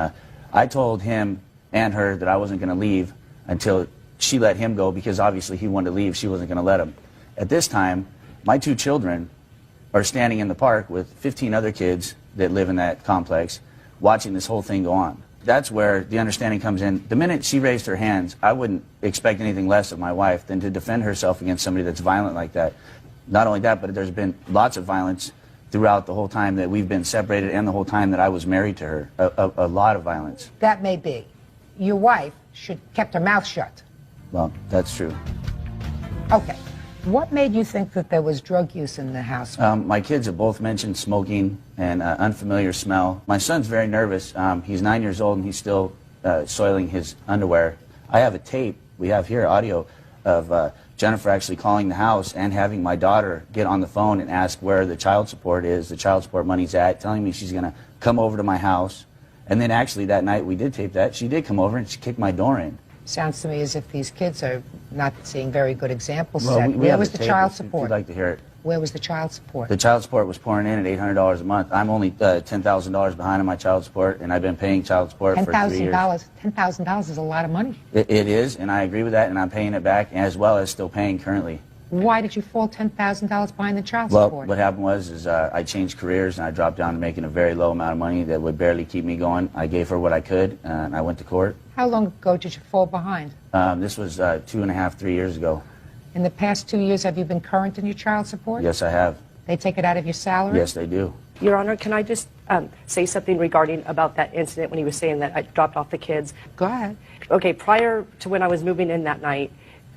I told him and her that I wasn't going to leave until she let him go, because obviously he wanted to leave. She wasn't going to let him. At this time, my 2 children are standing in the park with 15 other kids that live in that complex watching this whole thing go on. That's where the understanding comes in. The minute she raised her hands, I wouldn't expect anything less of my wife than to defend herself against somebody that's violent like that. Not only that, but there's been lots of violence throughout the whole time that we've been separated and the whole time that I was married to her. A lot of violence. That may be. Your wife should have kept her mouth shut. Well, that's true. Okay. What made you think that there was drug use in the house? My kids have both mentioned smoking and unfamiliar smell. My son's very nervous. He's 9 years old and he's still soiling his underwear. I have a tape, we have here audio, of Jennifer actually calling the house and having my daughter get on the phone and ask where the child support is, the child support money's at, telling me she's going to come over to my house. And then actually that night we did tape that. She did come over and she kicked my door in. Sounds to me as if these kids are not seeing very good examples. Well, we Where have was the the tape child if support? you'd like to hear it. Where was the child support? The child support was pouring in at $800 a month. I'm only $10,000 behind on my child support, and I've been paying child support for 3 years. $10,000 is a lot of money. It is, and I agree with that, and I'm paying it back, as well as still paying currently. Why did you fall $10,000 behind the child Well, support? what happened was I changed careers, and I dropped down to making a very low amount of money that would barely keep me going. I gave her what I could, and I went to court. How long ago did you fall behind? This was 2.5, 3 years ago. In the past 2 years, have you been current in your child support? Yes, I have. They take it out of your salary? Yes, they do. Your Honor, can I just say something regarding about that incident when he was saying that I dropped off the kids? Go ahead. Okay, prior to when I was moving in that night,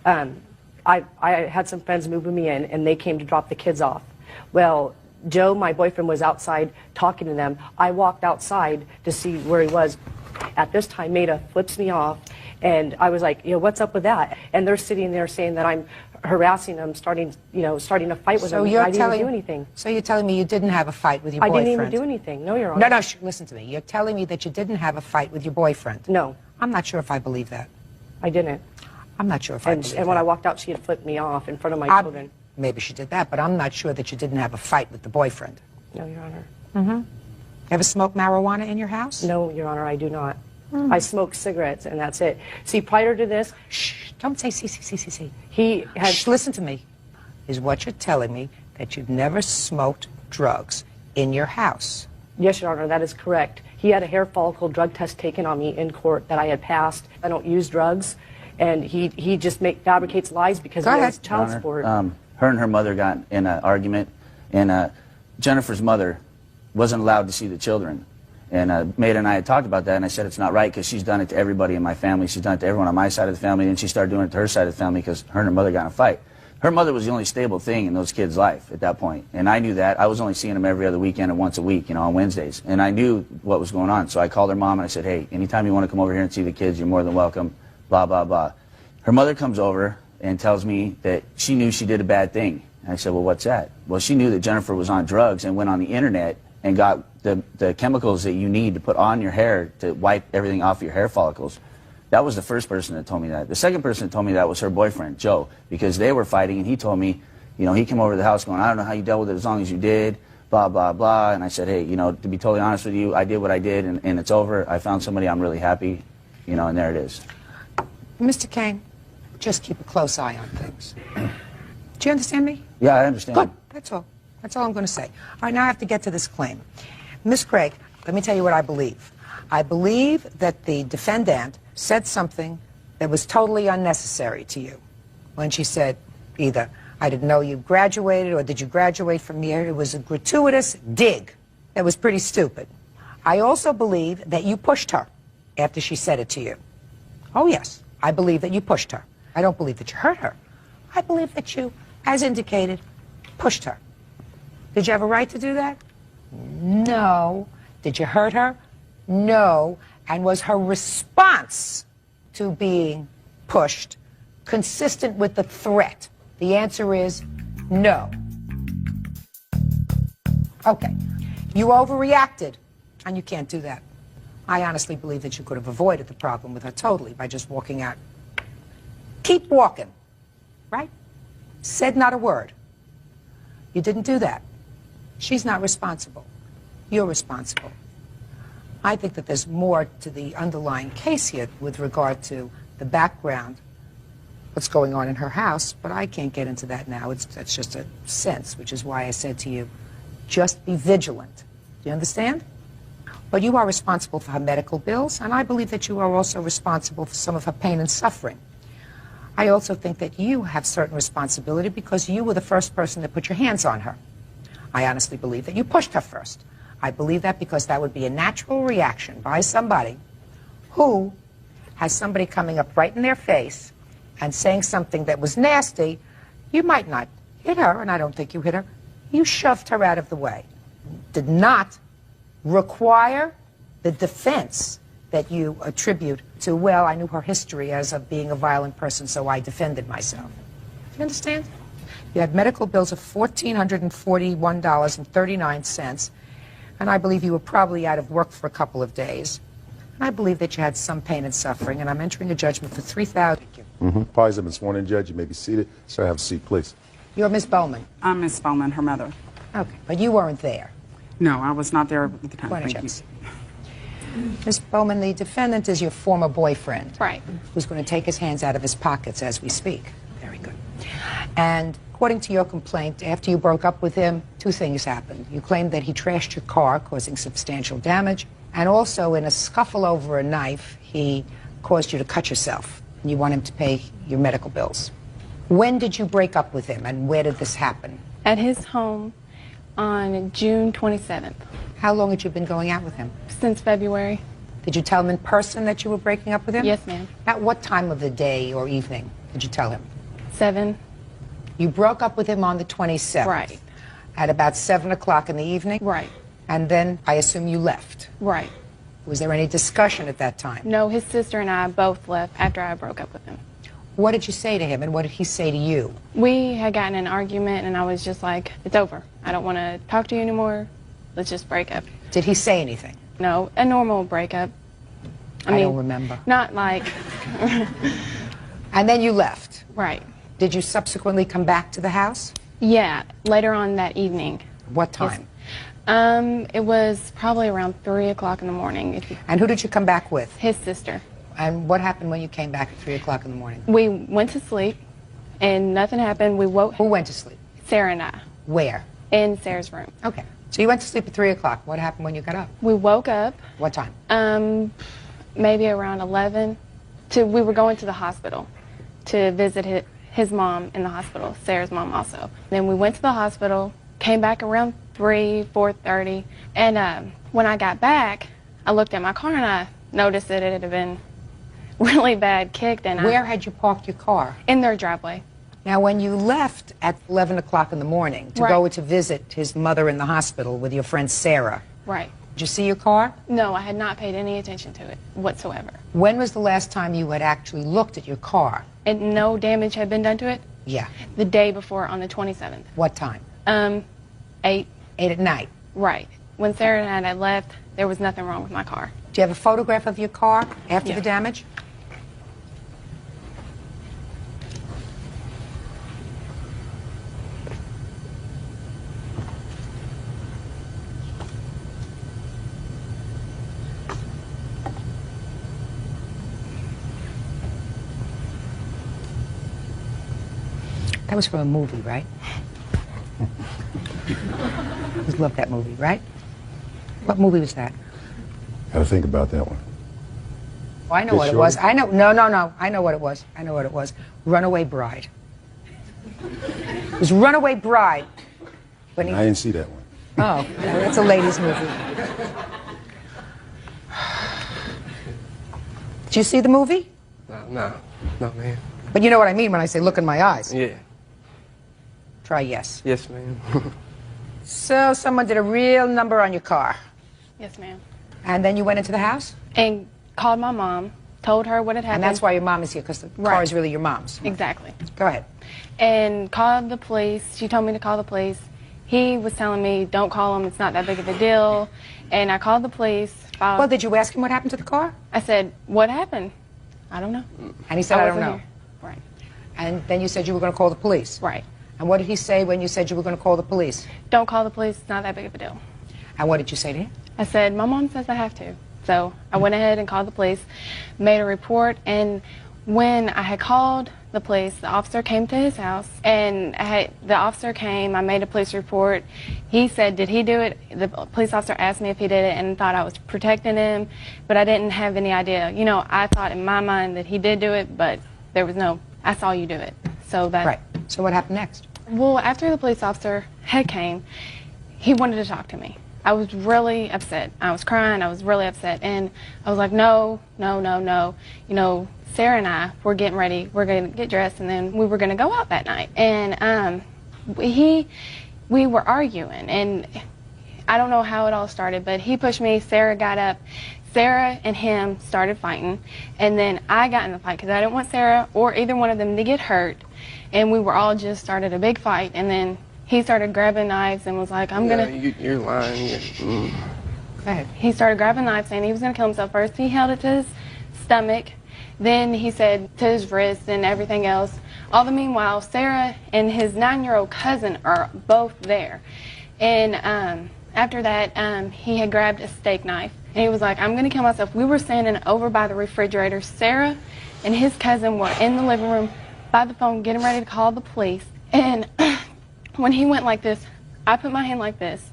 I had some friends moving me in, and they came to drop the kids off. Well, Joe, my boyfriend, was outside talking to them. I walked outside to see where he was. At this time, Maida flips me off, and I was like, what's up with that? And they're sitting there saying that I'm harassing them, starting a fight with them. I didn't do anything. So you're telling me you didn't have a fight with your I boyfriend? didn't even do anything. No, Your Honor. No, listen to me. You're telling me that you didn't have a fight with your boyfriend? No. I'm not sure if I believe that. I didn't. I'm not sure if I believe And when I walked out, she had flipped me off in front of my children. Maybe she did that, but I'm not sure that you didn't have a fight with the boyfriend. No, Your Honor. Mm-hmm. Ever smoke marijuana in your house? No, Your Honor, I do not. I smoke cigarettes, and that's it. See, prior to this... Shh, don't say see. He had... Shh, listen to me. Is what you're telling me that you've never smoked drugs in your house? Yes, Your Honor, that is correct. He had a hair follicle drug test taken on me in court that I had passed. I don't use drugs, and he just fabricates lies because he has child support. Her and her mother got in an argument, and Jennifer's mother wasn't allowed to see the children. And Maida and I had talked about that, and I said it's not right because she's done it to everybody in my family. She's done it to everyone on my side of the family, and she started doing it to her side of the family because her and her mother got in a fight. Her mother was the only stable thing in those kids' life at that point, and I knew that. I was only seeing them every other weekend and once a week, on Wednesdays, and I knew what was going on. So I called her mom and I said, hey, anytime you want to come over here and see the kids, you're more than welcome, blah, blah, blah. Her mother comes over and tells me that she knew she did a bad thing. And I said, well, what's that? Well, she knew that Jennifer was on drugs and went on the internet and got the chemicals that you need to put on your hair to wipe everything off your hair follicles. That was the first person that told me that. The second person that told me that was her boyfriend, Joe, because they were fighting, and he told me, he came over to the house going, I don't know how you dealt with it as long as you did, blah, blah, blah. And I said, hey, to be totally honest with you, I did what I did, and it's over. I found somebody I'm really happy, and there it is. Mr. Kane, just keep a close eye on things. Do you understand me? Yeah, I understand. Good. That's all. That's all I'm going to say. All right, now I have to get to this claim. Miss Craig, let me tell you what I believe. I believe that the defendant said something that was totally unnecessary to you when she said either, I didn't know you graduated, or did you graduate from here? It was a gratuitous dig. that was pretty stupid. I also believe that you pushed her after she said it to you. Oh, yes, I believe that you pushed her. I don't believe that you hurt her. I believe that you, as indicated, pushed her. Did you have a right to do that? No. Did you hurt her? No. And was her response to being pushed consistent with the threat? The answer is no. Okay. You overreacted, and you can't do that. I honestly believe that you could have avoided the problem with her totally by just walking out. Keep walking, right? Said not a word. You didn't do that. She's not responsible. You're responsible. I think that there's more to the underlying case here with regard to the background, what's going on in her house, but I can't get into that now. That's just a sense, which is why I said to you, just be vigilant. Do you understand? But you are responsible for her medical bills, and I believe that you are also responsible for some of her pain and suffering. I also think that you have certain responsibility because you were the first person to put your hands on her. I honestly believe that you pushed her first. I believe that because that would be a natural reaction by somebody who has somebody coming up right in their face and saying something that was nasty. You might not hit her, and I don't think you hit her. You shoved her out of the way. Did not require the defense that you attribute to, well, I knew her history as of being a violent person, so I defended myself. Do you understand? You had medical bills of $1,441.39, and I believe you were probably out of work for a couple of days. And I believe that you had some pain and suffering, and I'm entering a judgment for $3,000. Parties have been sworn in, Judge. You may be seated. Sir, have a seat, please. You're Miss Bowman. I'm Miss Bowman, her mother. Okay, but you weren't there. No, I was not there at the time. Point Thank you. Ms. Bowman, the defendant is your former boyfriend. Right. Who's going to take his hands out of his pockets as we speak. Very good. And according to your complaint, after you broke up with him, two things happened. You claimed that he trashed your car, causing substantial damage, and also in a scuffle over a knife, he caused you to cut yourself. And you want him to pay your medical bills. When did you break up with him, and where did this happen? At his home on June 27th. How long had you been going out with him? Since February. Did you tell him in person that you were breaking up with him? Yes, ma'am. At what time of the day or evening did you tell him? 7. You broke up with him on the 27th? Right. At about 7 o'clock in the evening? Right. And then I assume you left? Right. Was there any discussion at that time? No, his sister and I both left after I broke up with him. What did you say to him, and what did he say to you? We had gotten in an argument, and I was just like, it's over. I don't want to talk to you anymore. Let's just break up. Did he say anything? No, a normal breakup. I don't remember. Not like... And then you left? Right. Did you subsequently come back to the house? Yeah, later on that evening. What time? It was probably around 3 o'clock in the morning. And who did you come back with? His sister. And what happened when you came back at 3 o'clock in the morning? We went to sleep, and nothing happened. We woke... Who went to sleep? Sarah and I. Where? In Sarah's room. Okay. So you went to sleep at 3 o'clock. What happened when you got up? We woke up. What time? Maybe around 11. We were going to the hospital to visit his mom in the hospital, Sarah's mom also. Then we went to the hospital, came back around 4:30, and when I got back, I looked at my car and I noticed that it had been really bad kicked. And Where had you parked your car? In their driveway. Now, when you left at 11 o'clock in the morning to go to visit his mother in the hospital with your friend Sarah, Right. did you see your car? No, I had not paid any attention to it whatsoever. When was the last time you had actually looked at your car? And no damage had been done to it? Yeah. The day before, on the 27th. What time? 8. 8 at night? Right. When Sarah and I had left, there was nothing wrong with my car. Do you have a photograph of your car after Yeah. the damage? That was from a movie, right? You love that movie, right? What movie was that? Gotta think about that one. Oh, I know what it was. I know. No. I know what it was. I know what it was. Runaway Bride. It was Runaway Bride. When he, I didn't see that one. Oh, that's a ladies' movie. Did you see the movie? No, ma'am. But you know what I mean when I say look in my eyes. Yeah. Try yes. Yes, ma'am. So someone did a real number on your car. Yes, ma'am. And then you went into the house? And called my mom, told her what had happened. And that's why your mom is here, because the car is really your mom's. Exactly. Go ahead. And called the police. She told me to call the police. He was telling me, don't call them, it's not that big of a deal. And I called the police. Well, did you ask him what happened to the car? I said, what happened? I don't know. And he said, I don't wasn't know. here. Right. And then you said you were going to call the police. Right. And what did he say when you said you were going to call the police? Don't call the police, it's not that big of a deal. And what did you say to him? I said, my mom says I have to. So I went ahead and called the police, made a report, and when I had called the police, the officer came to his house, and the officer came, I made a police report. He said, did he do it? The police officer asked me if he did it and thought I was protecting him, but I didn't have any idea. You know, I thought in my mind that he did do it, but there was no, I saw you do it. So that. Right. So what happened next? Well, after the police officer had came, he wanted to talk to me. I was really upset. I was crying. I was really upset. And I was like, no, no, no, no. You know, Sarah and I were getting ready. We're going to get dressed, and then we were going to go out that night. And we were arguing. And I don't know how it all started, but he pushed me. Sarah got up. Sarah and him started fighting. And then I got in the fight because I didn't want Sarah or either one of them to get hurt. And we were all just started a big fight. And then he started grabbing knives and was like, I'm going to... You're lying. Go ahead. He started grabbing knives saying he was going to kill himself first. He held it to his stomach. Then he said to his wrist and everything else. All the meanwhile, Sarah and his 9-year-old cousin are both there. And after that, he had grabbed a steak knife. And he was like, I'm going to kill myself. We were standing over by the refrigerator. Sarah and his cousin were in the living room by the phone getting ready to call the police. And when he went like this, I put my hand like this,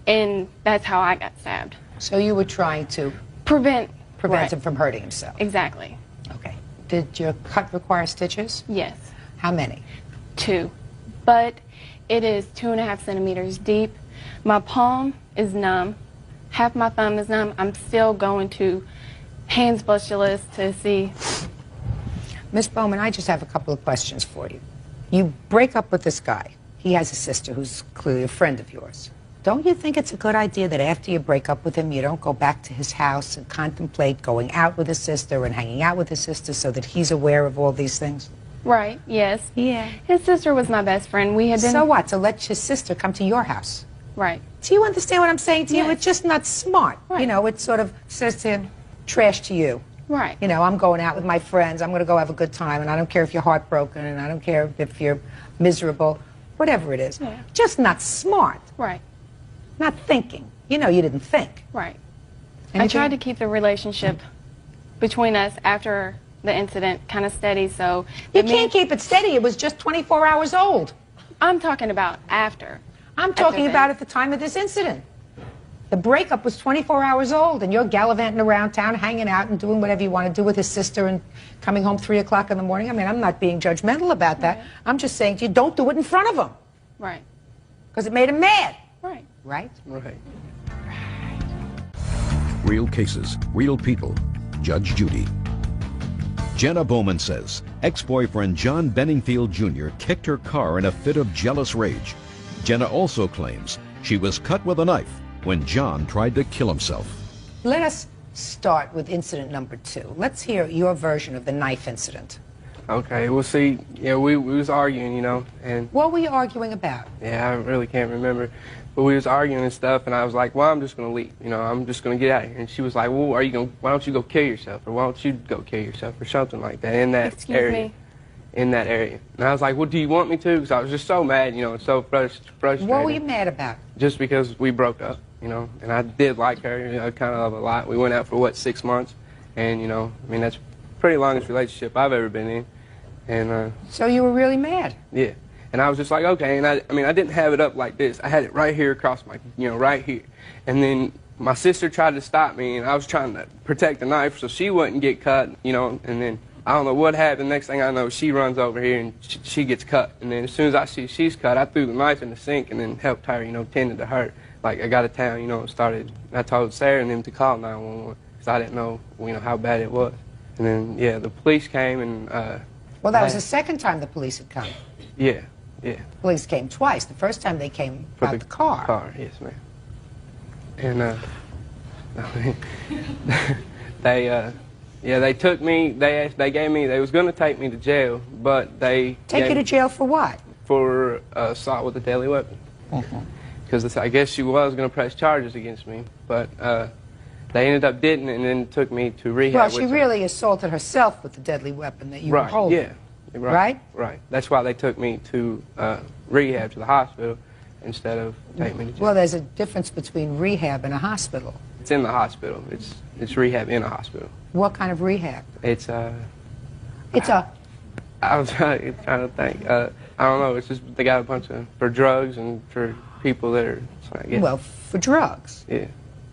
and that's how I got stabbed. So you were trying to prevent him from hurting himself. Exactly. Okay. Did your cut require stitches? Yes. How many? 2. But it is 2.5 centimeters deep. My palm is numb. Half my thumb is numb. I'm still going to hand specialist to see. Miss Bowman, I just have a couple of questions for you. You break up with this guy. He has a sister who's clearly a friend of yours. Don't you think it's a good idea that after you break up with him, you don't go back to his house and contemplate going out with his sister and hanging out with his sister so that he's aware of all these things? Right, yes. Yeah. His sister was my best friend. We had been... So what? So let his sister come to your house. Right. Do you understand what I'm saying to you? Yes. It's just not smart. Right. You know, it sort of says to him, trash to you. Right. You know, I'm going out with my friends. I'm going to go have a good time, and I don't care if you're heartbroken, and I don't care if you're miserable, whatever it is. Yeah. Just not smart. Right. Not thinking. You know, you didn't think. Right. Anything? I tried to keep the relationship between us after the incident kind of steady, so... You can't keep it steady. It was just 24 hours old. I'm talking about after. I'm talking about at the time of this incident. The breakup was 24 hours old, and you're gallivanting around town, hanging out and doing whatever you want to do with his sister and coming home 3 o'clock in the morning. I mean, I'm not being judgmental about that. Right. I'm just saying to you, don't do it in front of him. Right. Because it made him mad. Right. Right? Right. Real cases, real people. Judge Judy. Jenna Bowman says ex-boyfriend John Benningfield Jr. kicked her car in a fit of jealous rage. Jenna also claims she was cut with a knife when John tried to kill himself. Let us start with incident number 2. Let's hear your version of the knife incident. Okay, well, see, yeah, we was arguing, you know, and... What were you arguing about? Yeah, I really can't remember. But we was arguing and stuff, and I was like, well, I'm just going to leave, you know, I'm just going to get out of here. And she was like, well, why don't you go kill yourself, or why don't you go kill yourself, or something like that, in that area. In that area. And I was like, well, do you want me to? Because I was just so mad, you know, and so frustrated. What were you mad about? Just because we broke up, you know, and I did like her, you know, kind of a lot. We went out for, 6 months? And, you know, I mean, that's the pretty longest relationship I've ever been in. And so you were really mad? Yeah. And I was just like, okay. And I mean, I didn't have it up like this. I had it right here across my, you know, right here. And then my sister tried to stop me, and I was trying to protect the knife so she wouldn't get cut, you know. And then I don't know what happened. Next thing I know, she runs over here and she gets cut. And then as soon as I see she's cut, I threw the knife in the sink and then helped her, tended to her. Like, I got to town, and I told Sarah and them to call 911 because I didn't know, how bad it was. And then, yeah, the police came and... Well, that was the second time the police had come. Yeah. Police came twice. The first time they came about the car. Yes, ma'am. And, they took me, they was going to take me to jail, but they... Take you to jail for what? For assault with a deadly weapon. Because I guess she was going to press charges against me, but they ended up didn't, and then took me to rehab. Well, she really assaulted herself with the deadly weapon that you were holding. Yeah. Right? Right. That's why they took me to rehab, to the hospital, instead of taking me to jail. Well, there's a difference between rehab and a hospital. It's in the hospital. It's rehab in a hospital. What kind of rehab? It's a... I was trying to think. I don't know. It's just they got a bunch of for drugs and for people that are. I guess. Well, for drugs. Yeah.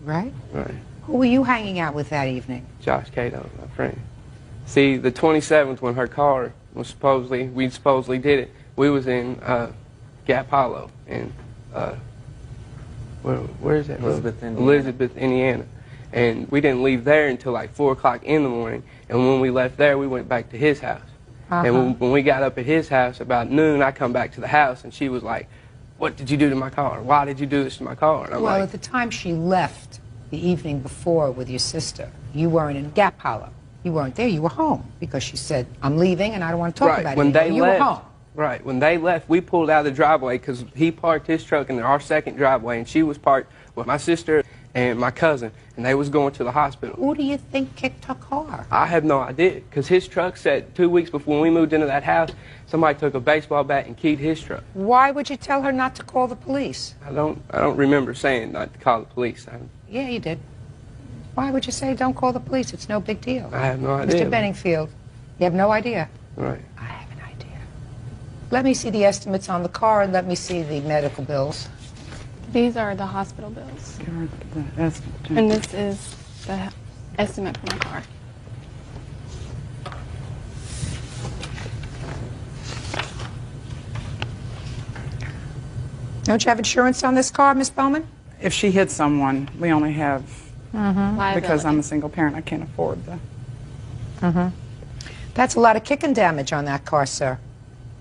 Right. Right. Who were you hanging out with that evening? Josh Cato, my friend. See, the 27th when her car was we supposedly did it. We was in Gap Hollow in where is that? Elizabeth, Indiana. And we didn't leave there until like 4 o'clock in the morning. And when we left there, we went back to his house. And when we got up at his house about noon, I come back to the house, and she was like, "What did you do to my car? Why did you do this to my car?" And I'm well, like, at the time she left the evening before with your sister, you weren't in Gap Hollow. You weren't there. You were home because she said, "I'm leaving, and I don't want to talk about it anymore." You were home. Right. When they left, we pulled out of the driveway because he parked his truck in our second driveway, and she was parked with my sister and my cousin, and they was going to the hospital. Who do you think kicked her car? I have no idea, because his truck said 2 weeks before when we moved into that house, somebody took a baseball bat and keyed his truck. Why would you tell her not to call the police? I don't remember saying not to call the police. Yeah, you did. Why would you say don't call the police? It's no big deal. I have no idea. Mr. Benningfield, you have no idea? Right. I have an idea. Let me see the estimates on the car and let me see the medical bills. These are the hospital bills. And this is the estimate for my car. Don't you have insurance on this car, Miss Bowman? If she hits someone, we only have, because I'm a single parent, I can't afford the. That's a lot of kicking damage on that car, sir.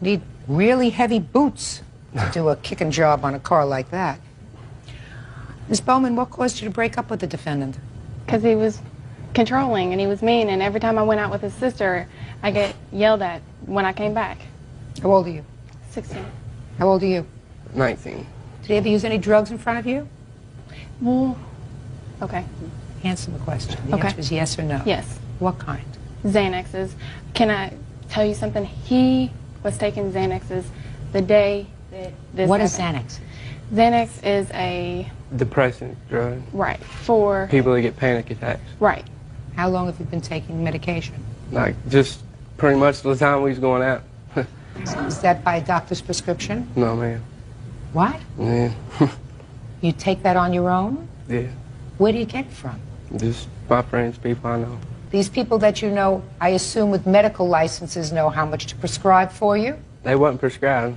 Need really heavy boots to do a kicking job on a car like that. Miss Bowman, what caused you to break up with the defendant? Because he was controlling and he was mean, and every time I went out with his sister, I get yelled at when I came back. How old are you? 16. How old are you? 19. Did he ever use any drugs in front of you? Well, okay. Answer the question. The Okay. answer is yes or no. Yes. What kind? Xanaxes. Can I tell you something? He was taking Xanaxes the day that this What is happened. Xanax? Xanax is a... Depressant drug. Right. For... People that get panic attacks. Right. How long have you been taking medication? Like, just pretty much the time we was going out. Is that by a doctor's prescription? No, ma'am. What? Yeah. You take that on your own? Yeah. Where do you get it from? Just my friends, people I know. These people that you know, I assume with medical licenses, know how much to prescribe for you? They wasn't prescribed.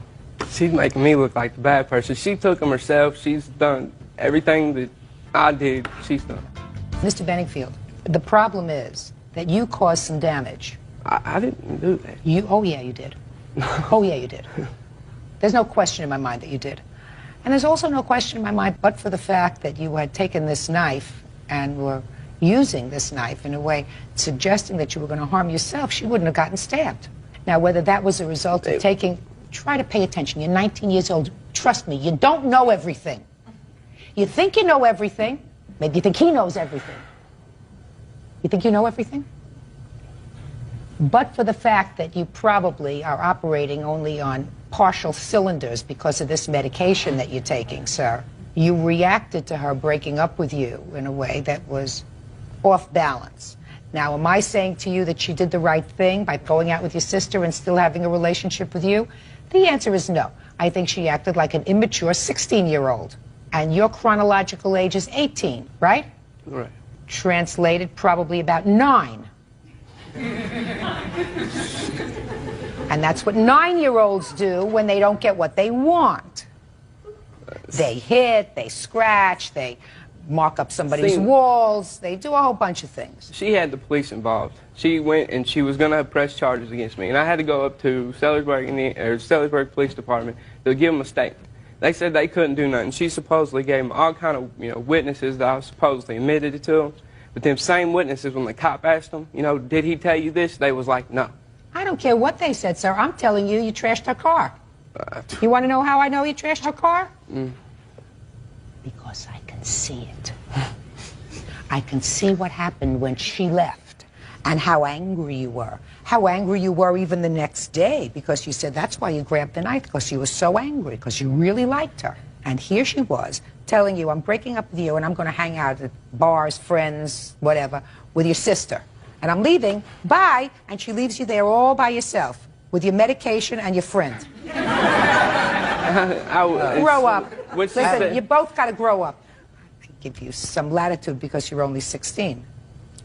She's making me look like the bad person. She took them herself. She's done everything that I did, she's done. Mr. Benningfield, the problem is that you caused some damage. I didn't do that. Oh, yeah, you did. Oh, yeah, you did. There's no question in my mind that you did. And there's also no question in my mind but for the fact that you had taken this knife and were using this knife in a way suggesting that you were going to harm yourself. She wouldn't have gotten stabbed. Now, whether that was a result of taking... Try to pay attention. You're 19 years old. Trust me, you don't know everything. You think you know everything. Maybe you think he knows everything. You think you know everything? But for the fact that you probably are operating only on partial cylinders because of this medication that you're taking, sir, you reacted to her breaking up with you in a way that was off balance. Now, am I saying to you that she did the right thing by going out with your sister and still having a relationship with you? The answer is no. I think she acted like an immature 16-year-old. And your chronological age is 18, right? Right. Translated, probably about 9. And that's what 9-year-olds do when they don't get what they want. They hit, they scratch, they mark up somebody's walls, they do a whole bunch of things. She had the police involved. She went and she was going to press charges against me. And I had to go up to Sellersburg Police Department to give them a statement. They said they couldn't do nothing. She supposedly gave them all kind of witnesses that I supposedly admitted it to them. But them same witnesses, when the cop asked them, did he tell you this? They was like, no. I don't care what they said, sir. I'm telling you, you trashed her car. You want to know how I know you trashed her car? Because I can see it. I can see what happened when she left and how angry you were. How angry you were even the next day because you said that's why you grabbed the knife, because you were so angry, because you really liked her. And here she was telling you, I'm breaking up with you and I'm going to hang out at bars, friends, whatever, with your sister. And I'm leaving, bye, and she leaves you there all by yourself with your medication and your friend. Grow up. Listen, you both got to grow up. I give you some latitude because you're only 16.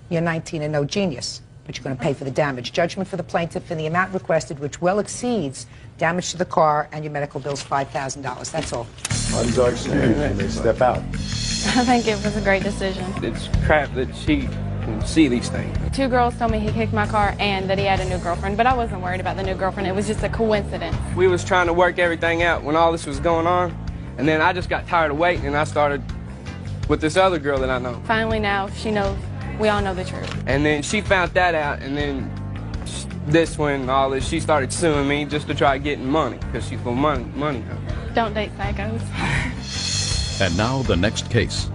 You're 19 and no genius, but you're going to pay for the damage. Judgment for the plaintiff in the amount requested, which well exceeds damage to the car and your medical bills, $5,000. That's all. Funds are exchanged when they step out. I think it was a great decision. It's crap that she can see these things. 2 girls told me he kicked my car and that he had a new girlfriend, but I wasn't worried about the new girlfriend. It was just a coincidence. We was trying to work everything out when all this was going on, and then I just got tired of waiting, and I started with this other girl that I know. Finally now, she knows. We all know the truth. And then she found that out, and then this one, all this, she started suing me just to try getting money, because she's for money. Don't date psychos. And now the next case.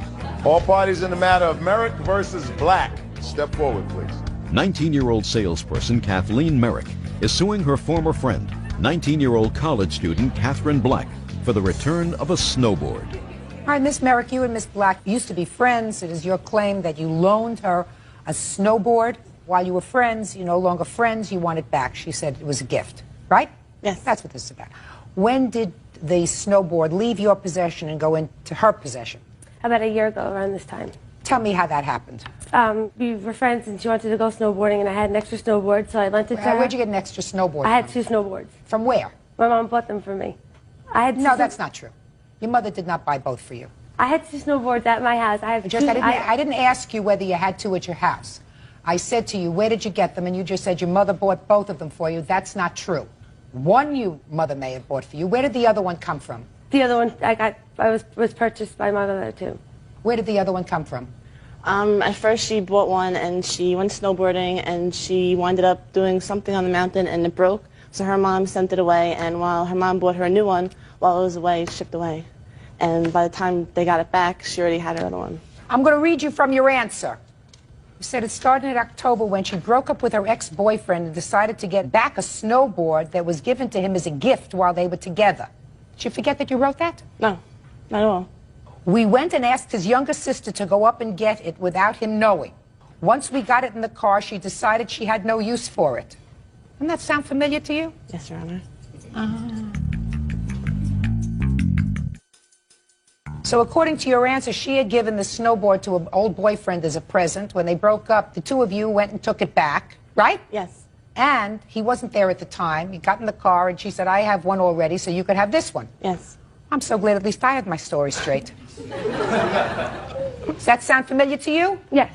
All parties in the matter of Merrick versus Black. Step forward, please. 19-year-old salesperson Kathleen Merrick is suing her former friend, 19-year-old college student Catherine Black, for the return of a snowboard. All right, Miss Merrick, you and Miss Black used to be friends. It is your claim that you loaned her a snowboard. While you were friends, you're no longer friends, you want it back. She said it was a gift, right? Yes. That's what this is about. When did the snowboard leave your possession and go into her possession? About a year ago, around this time. Tell me how that happened. We were friends and she wanted to go snowboarding and I had an extra snowboard, so I lent it to her. Where'd you get an extra snowboard? I had 2 snowboards. From where? My mom bought them for me. No, that's not true. Your mother did not buy both for you. I had 2 snowboards at my house. I didn't ask you whether you had 2 at your house. I said to you, where did you get them? And you just said your mother bought both of them for you. That's not true. One your mother may have bought for you. Where did the other one come from? The other one was purchased by my mother too. Where did the other one come from? At first she bought one and she went snowboarding and she wound up doing something on the mountain and it broke. So her mom sent it away, and while her mom bought her a new one, while it was away, it shipped away. And by the time they got it back, she already had her other one. I'm going to read you from your answer. You said it started in October when she broke up with her ex-boyfriend and decided to get back a snowboard that was given to him as a gift while they were together. Did you forget that you wrote that? No, not at all. We went and asked his younger sister to go up and get it without him knowing. Once we got it in the car, she decided she had no use for it. Doesn't that sound familiar to you? Yes, Your Honor. So according to your answer, she had given the snowboard to an old boyfriend as a present. When they broke up, the 2 of you went and took it back, right? Yes. And he wasn't there at the time. He got in the car and she said, I have one already, so you could have this one. Yes. I'm so glad at least I had my story straight. Does that sound familiar to you? Yes.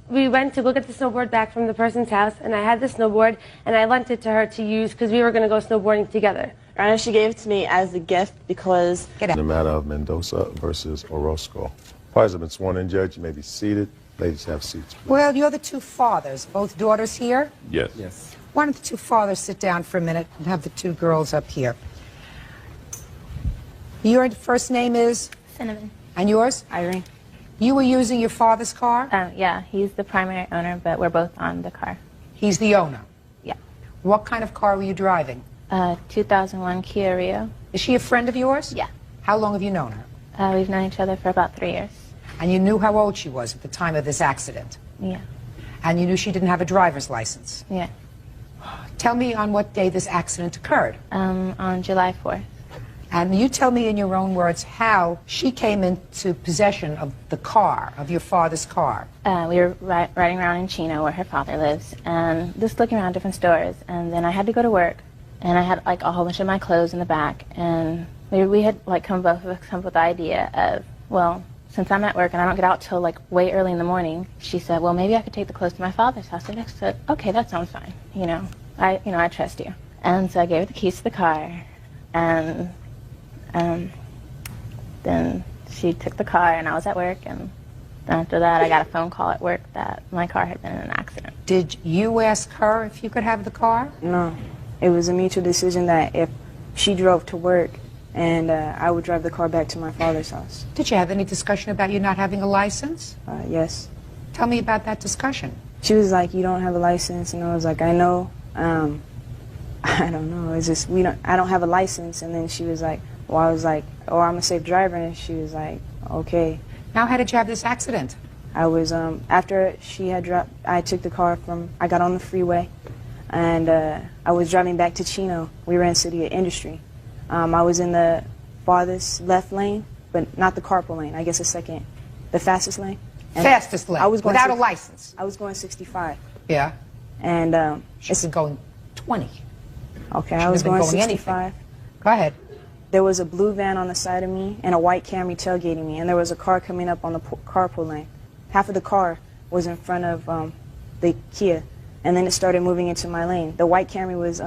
We went to go get the snowboard back from the person's house, and I had the snowboard, and I lent it to her to use because we were going to go snowboarding together. Your Honor, she gave it to me as a gift because... In the matter of Mendoza versus Orozco. Parties have been sworn in, Judge. You may be seated. Ladies, have seats, please. Well, you're the 2 fathers. Both daughters here? Yes. Yes. Why don't the 2 fathers sit down for a minute and have the 2 girls up here? Your first name is? Cinnamon. And yours? Irene. You were using your father's car? Yeah, he's the primary owner, but we're both on the car. He's the owner? Yeah. What kind of car were you driving? 2001 Kia Rio. Is she a friend of yours? Yeah. How long have you known her? We've known each other for about 3 years. And you knew how old she was at the time of this accident? Yeah. And you knew she didn't have a driver's license? Yeah. Tell me on what day this accident occurred. On July 4th. And you tell me in your own words how she came into possession of the car, of your father's car. We were riding around in Chino, where her father lives, and just looking around different stores. And then I had to go to work, and I had like a whole bunch of my clothes in the back. And we had like both of us come up with the idea of, well, since I'm at work and I don't get out till like way early in the morning, she said, well, maybe I could take the clothes to my father's house. And I said, okay, that sounds fine. I trust you. And so I gave her the keys to the car, and then she took the car, and I was at work, and then after that I got a phone call at work that my car had been in an accident. Did you ask her if you could have the car? No. It was a mutual decision that if she drove to work, and I would drive the car back to my father's house. Did you have any discussion about you not having a license? Yes. Tell me about that discussion. She was like, you don't have a license, and I was like, I know. I don't know. It's just I don't have a license. And then she was like, well, I was like, oh, I'm a safe driver, and she was like, okay. Now, how did you have this accident? I was after she had dropped. I took the car I got on the freeway, and I was driving back to Chino. We were in City of Industry. I was in the farthest left lane, but not the carpool lane. I guess the fastest lane. And fastest lane. I was going without a license. I was going 65. Yeah. And she's going 20. Okay, I was going 65. Go ahead. There was a blue van on the side of me and a white Camry tailgating me, and there was a car coming up on the carpool lane. Half of the car was in front of the Kia, and then it started moving into my lane. The white Camry was...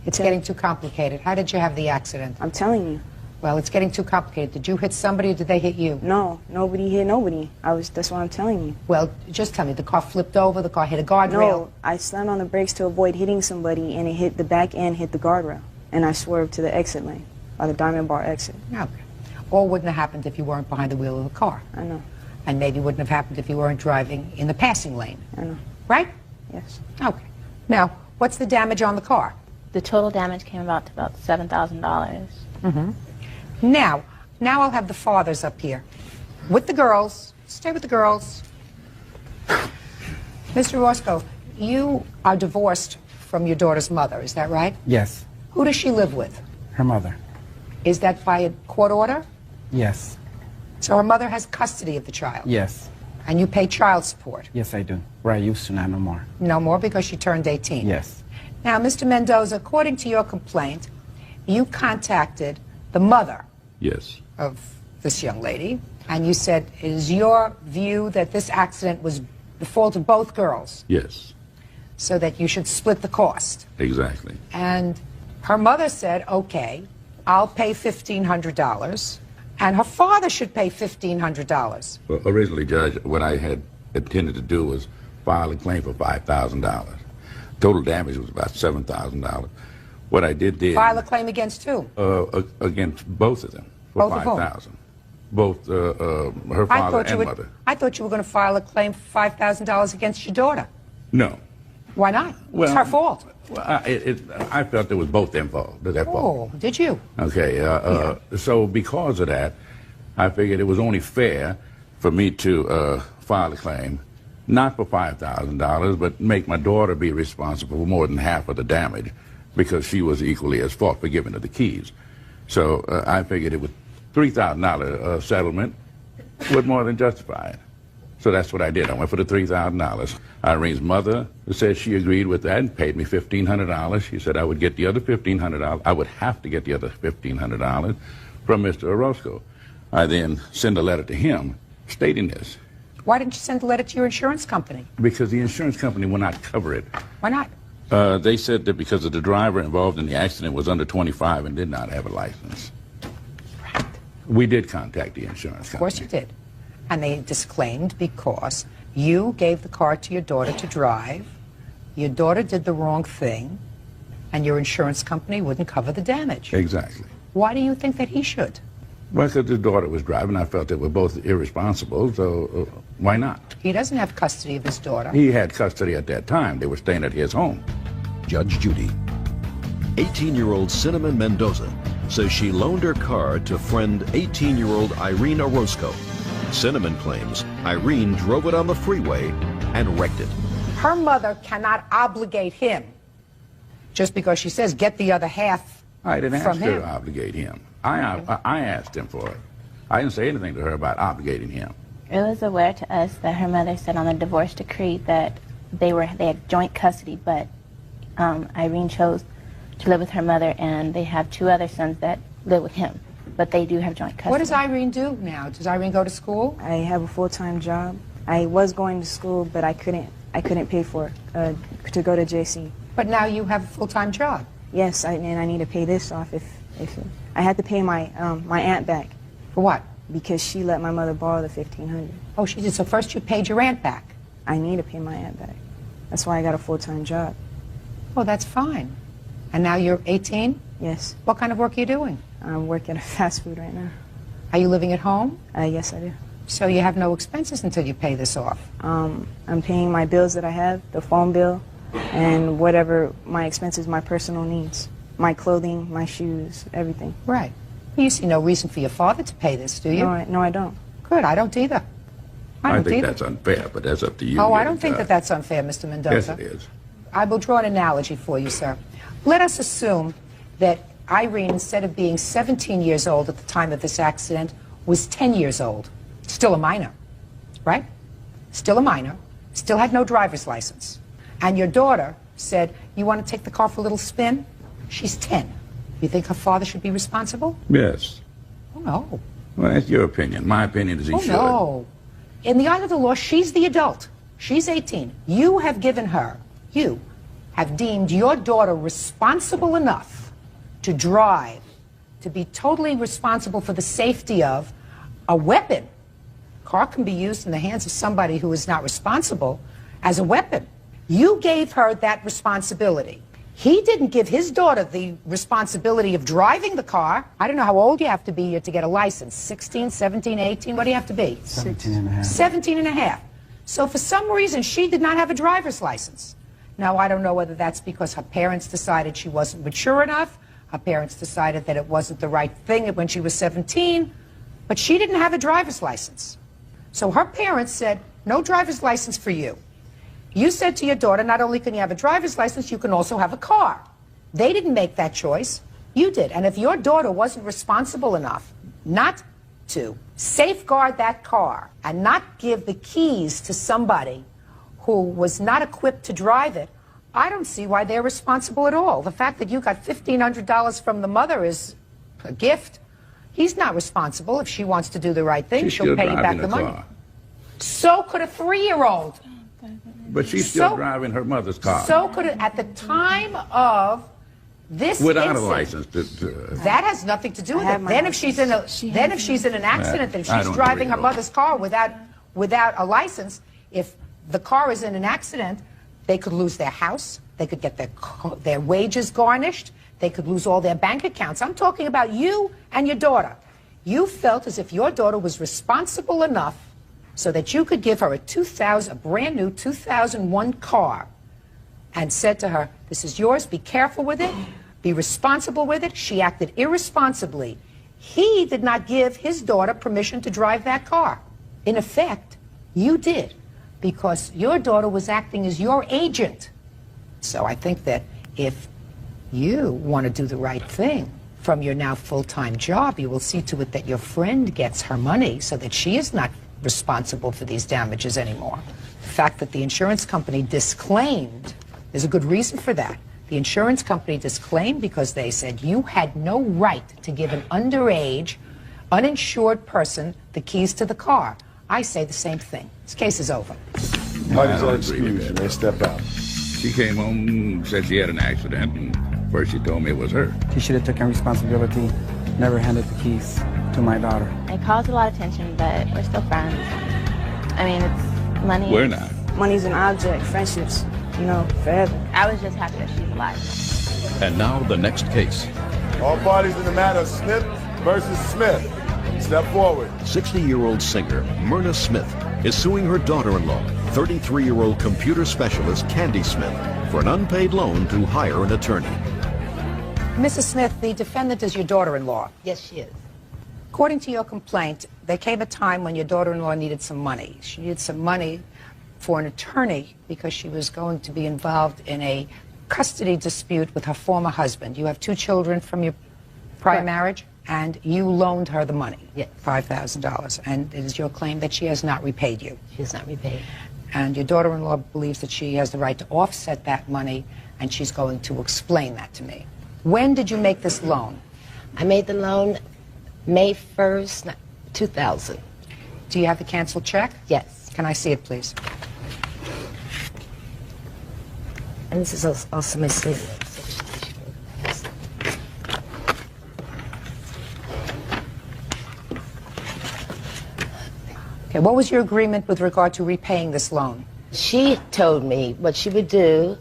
it's getting too complicated. How did you have the accident? I'm telling you. Well, it's getting too complicated. Did you hit somebody or did they hit you? No, nobody hit nobody. That's what I'm telling you. Well, just tell me, the car flipped over, the car hit a guardrail? No, I slammed on the brakes to avoid hitting somebody, and it hit the back end, hit the guardrail. And I swerved to the exit lane, by the Diamond Bar exit. Okay. All wouldn't have happened if you weren't behind the wheel of the car. I know. And maybe wouldn't have happened if you weren't driving in the passing lane. I know. Right? Yes. Okay. Now, what's the damage on the car? The total damage came to about $7,000. Mm-hmm. Now I'll have the fathers up here. With the girls. Stay with the girls. Mr. Roscoe, you are divorced from your daughter's mother, is that right? Yes. Who does she live with? Her mother. Is that by a court order? Yes. So her mother has custody of the child? Yes. And you pay child support? Yes, I do. Where I used to, not no more. No more because she turned 18? Yes. Now, Mr. Mendoza, according to your complaint, you contacted the mother yes. of this young lady, and you said it is your view that this accident was the fault of both girls? Yes. So that you should split the cost? Exactly. And her mother said, okay, I'll pay $1,500, and her father should pay $1,500. Well, originally, Judge, what I had intended to do was file a claim for $5,000. Total damage was about $7,000. What I did then... File a claim against who? Against both of them for $5,000. Both her father and mother. I thought you were going to file a claim for $5,000 against your daughter. No. Why not? Well, it's her fault. Well, I felt it was both their fault. Oh, did you? Okay. So because of that, I figured it was only fair for me to file a claim, not for $5,000, but make my daughter be responsible for more than half of the damage, because she was equally as fault for giving her the keys. So I figured it was $3,000 settlement was more than justified. So that's what I did. I went for the $3,000. Irene's mother said she agreed with that and paid me $1,500. She said I would get the other $1,500. I would have to get the other $1,500 from Mr. Orozco. I then sent a letter to him stating this. Why didn't you send a letter to your insurance company? Because the insurance company will not cover it. Why not? They said that because of the driver involved in the accident was under 25 and did not have a license. Right. We did contact the insurance company. Of course you did. And they disclaimed because you gave the car to your daughter to drive, your daughter did the wrong thing, and your insurance company wouldn't cover the damage. Exactly. Why do you think that he should? Well, because his daughter was driving. I felt they were both irresponsible, so why not? He doesn't have custody of his daughter. He had custody at that time. They were staying at his home. Judge Judy. 18-year-old Cinnamon Mendoza says she loaned her car to friend 18-year-old Irene Orozco. Cinnamon claims Irene drove it on the freeway and wrecked it. Her mother cannot obligate him just because she says get the other half I didn't from ask her him. to obligate him. I asked him for it. I didn't say anything to her about obligating him. It was aware to us that her mother said on the divorce decree that they had joint custody, but Irene chose to live with her mother, and they have 2 other sons that live with him, but they do have joint custody. What does Irene do now? Does Irene go to school? I have a full-time job. I was going to school, but I couldn't pay for it to go to JC. But now you have a full-time job. Yes, and I need to pay this off. If I had to pay my my aunt back. For what? Because she let my mother borrow the $1,500. Oh, she did. So first you paid your aunt back. I need to pay my aunt back. That's why I got a full-time job. Well, that's fine. And now you're 18? Yes. What kind of work are you doing? I'm working at fast food right now. Are you living at home? Yes, I do. So you have no expenses until you pay this off? I'm paying my bills that I have, the phone bill, and whatever my expenses, my personal needs, my clothing, my shoes, everything. Right. You see no reason for your father to pay this, do you? No, I don't. Good, I don't either. I think that's unfair, but that's up to you. Oh, I don't think that that's unfair, Mr. Mendoza. Yes, it is. I will draw an analogy for you, sir. Let us assume that Irene, instead of being 17 years old at the time of this accident, was 10 years old. Still a minor, right? Still a minor, still had no driver's license. And your daughter said, you want to take the car for a little spin? She's 10. You think her father should be responsible? Yes. Oh, no. Well, that's your opinion. My opinion is he should. No. In the eye of the law, she's the adult. She's 18. You have given her, you have deemed your daughter responsible enough to drive, to be totally responsible for the safety of a weapon. Car can be used in the hands of somebody who is not responsible as a weapon. You gave her that responsibility. He didn't give his daughter the responsibility of driving the car. I don't know how old you have to be here to get a license. 16, 17, 18, what do you have to be? 17 and a half. 17 and a half. So for some reason, she did not have a driver's license. Now, I don't know whether that's because her parents decided she wasn't mature enough. Her parents decided that it wasn't the right thing when she was 17. But she didn't have a driver's license. So her parents said, no driver's license for you. You said to your daughter, not only can you have a driver's license, you can also have a car. They didn't make that choice. You did. And if your daughter wasn't responsible enough not to safeguard that car and not give the keys to somebody who was not equipped to drive it, I don't see why they're responsible at all. The fact that you got $1,500 from the mother is a gift. He's not responsible. If she wants to do the right thing, she'll pay you back the money. So could a 3-year-old. But she's still driving her mother's car. So could it, at the time of this without incident, a license. that has nothing to do with it. Then if she's in an accident, then she's driving her mother's car without a license. If the car is in an accident, they could lose their house. They could get their wages garnished. They could lose all their bank accounts. I'm talking about you and your daughter. You felt as if your daughter was responsible enough so that you could give her a brand new 2001 car and said to her, this is yours, be careful with it, be responsible with it. She acted irresponsibly. He did not give his daughter permission to drive that car. In effect, you did, because your daughter was acting as your agent. So I think that if you want to do the right thing from your now full-time job, you will see to it that your friend gets her money so that she is not responsible for these damages anymore. The fact that the insurance company disclaimed, there's a good reason for that. The insurance company disclaimed because they said you had no right to give an underage, uninsured person the keys to the car. I say the same thing. This case is over. Parties are excused. You may step out. She came home, said she had an accident, and first she told me it was her. He should have taken responsibility, never handed the keys to my daughter. It caused a lot of tension, but we're still friends. I mean, it's money. We're not. Money's an object, friendships, forever. I was just happy that she's alive. And now the next case. All parties in the matter of Smith versus Smith. Step forward. 60-year-old singer Myrna Smith is suing her daughter-in-law, 33-year-old computer specialist Candy Smith, for an unpaid loan to hire an attorney. Mrs. Smith, the defendant is your daughter-in-law. Yes, she is. According to your complaint, there came a time when your daughter-in-law needed some money. She needed some money for an attorney because she was going to be involved in a custody dispute with her former husband. You have 2 children from your prior marriage? and you loaned her the money, $5,000, and it is your claim that she has not repaid you. She has not repaid. And your daughter-in-law believes that she has the right to offset that money, and she's going to explain that to me. When did you make this loan? I made the loan May 1st, 2000. Do you have the canceled check? Yes. Can I see it, please? And this is also my statement. Okay, what was your agreement with regard to repaying this loan? She told me what she would do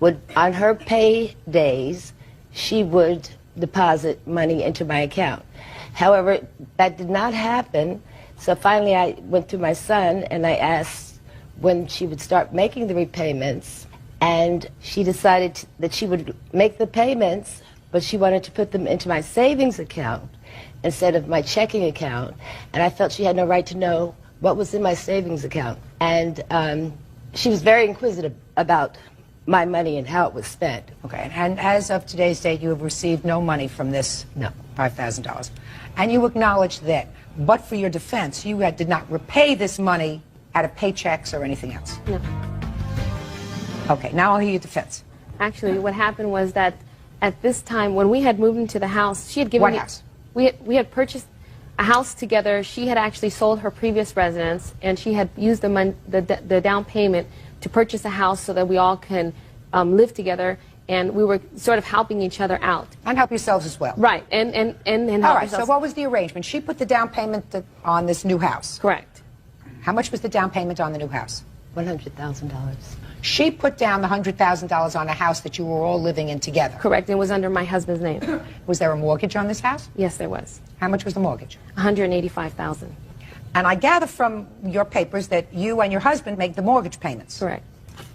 would, on her pay days, she would deposit money into my account. However, that did not happen, so finally I went to my son and I asked when she would start making the repayments, and she decided that she would make the payments, but she wanted to put them into my savings account instead of my checking account, and I felt she had no right to know what was in my savings account. And she was very inquisitive about my money and how it was spent. Okay, and as of today's date, you have received no money from this $5,000. And you acknowledge that, but for your defense, you did not repay this money out of paychecks or anything else. No. Okay, now I'll hear your defense. Actually, what happened was that at this time, when we had moved into the house, she had given What me... house? We had purchased a house together. She had actually sold her previous residence, and she had used the down payment to purchase a house so that we all can live together, and we were sort of helping each other out. And help yourselves as well. Right, and help All right, ourselves. so what was the arrangement? She put the down payment on this new house. Correct. How much was the down payment on the new house? $100,000. She put down the $100,000 on a house that you were all living in together. Correct, it was under my husband's name. Was there a mortgage on this house? Yes, there was. How much was the mortgage? $185,000. And I gather from your papers that you and your husband make the mortgage payments. Correct.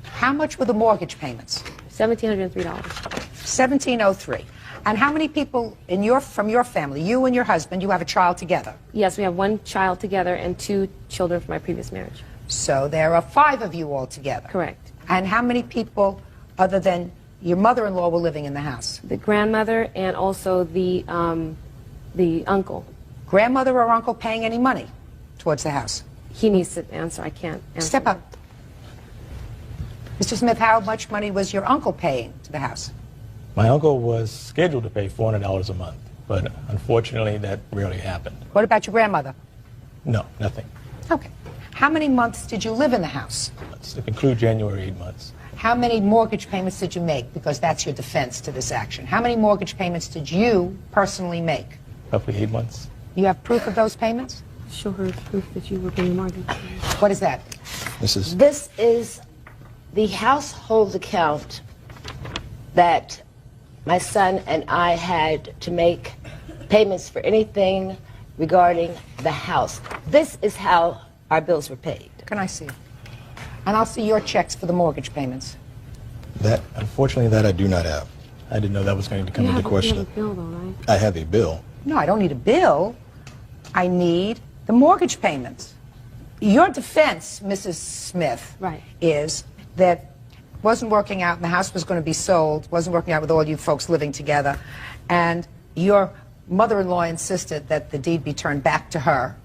How much were the mortgage payments? $1,703. $1,703. And how many people from your family, you and your husband, you have a child together? Yes, we have one child together and 2 children from my previous marriage. So there are 5 of you all together. Correct. And how many people, other than your mother-in-law, were living in the house? The grandmother and also the uncle. Grandmother or uncle paying any money towards the house? He needs to answer. I can't answer. Step up. Mr. Smith, how much money was your uncle paying to the house? My uncle was scheduled to pay $400 a month, but unfortunately that rarely happened. What about your grandmother? No, nothing. Okay. How many months did you live in the house? To conclude January, 8 months. How many mortgage payments did you make? Because that's your defense to this action. How many mortgage payments did you personally make? Roughly 8 months. You have proof of those payments? Show her proof that you were paying mortgage. What is that? This is the household account that my son and I had to make payments for anything regarding the house. This is how our bills were paid. Can I see it? And I'll see your checks for the mortgage payments. Unfortunately, that I do not have. I didn't know that was going to come into question. You have a bill, though, right? I have a bill. No, I don't need a bill. I need the mortgage payments. Your defense, Mrs. Smith, is that it wasn't working out and the house was going to be sold, wasn't working out with all you folks living together, and your mother-in-law insisted that the deed be turned back to her.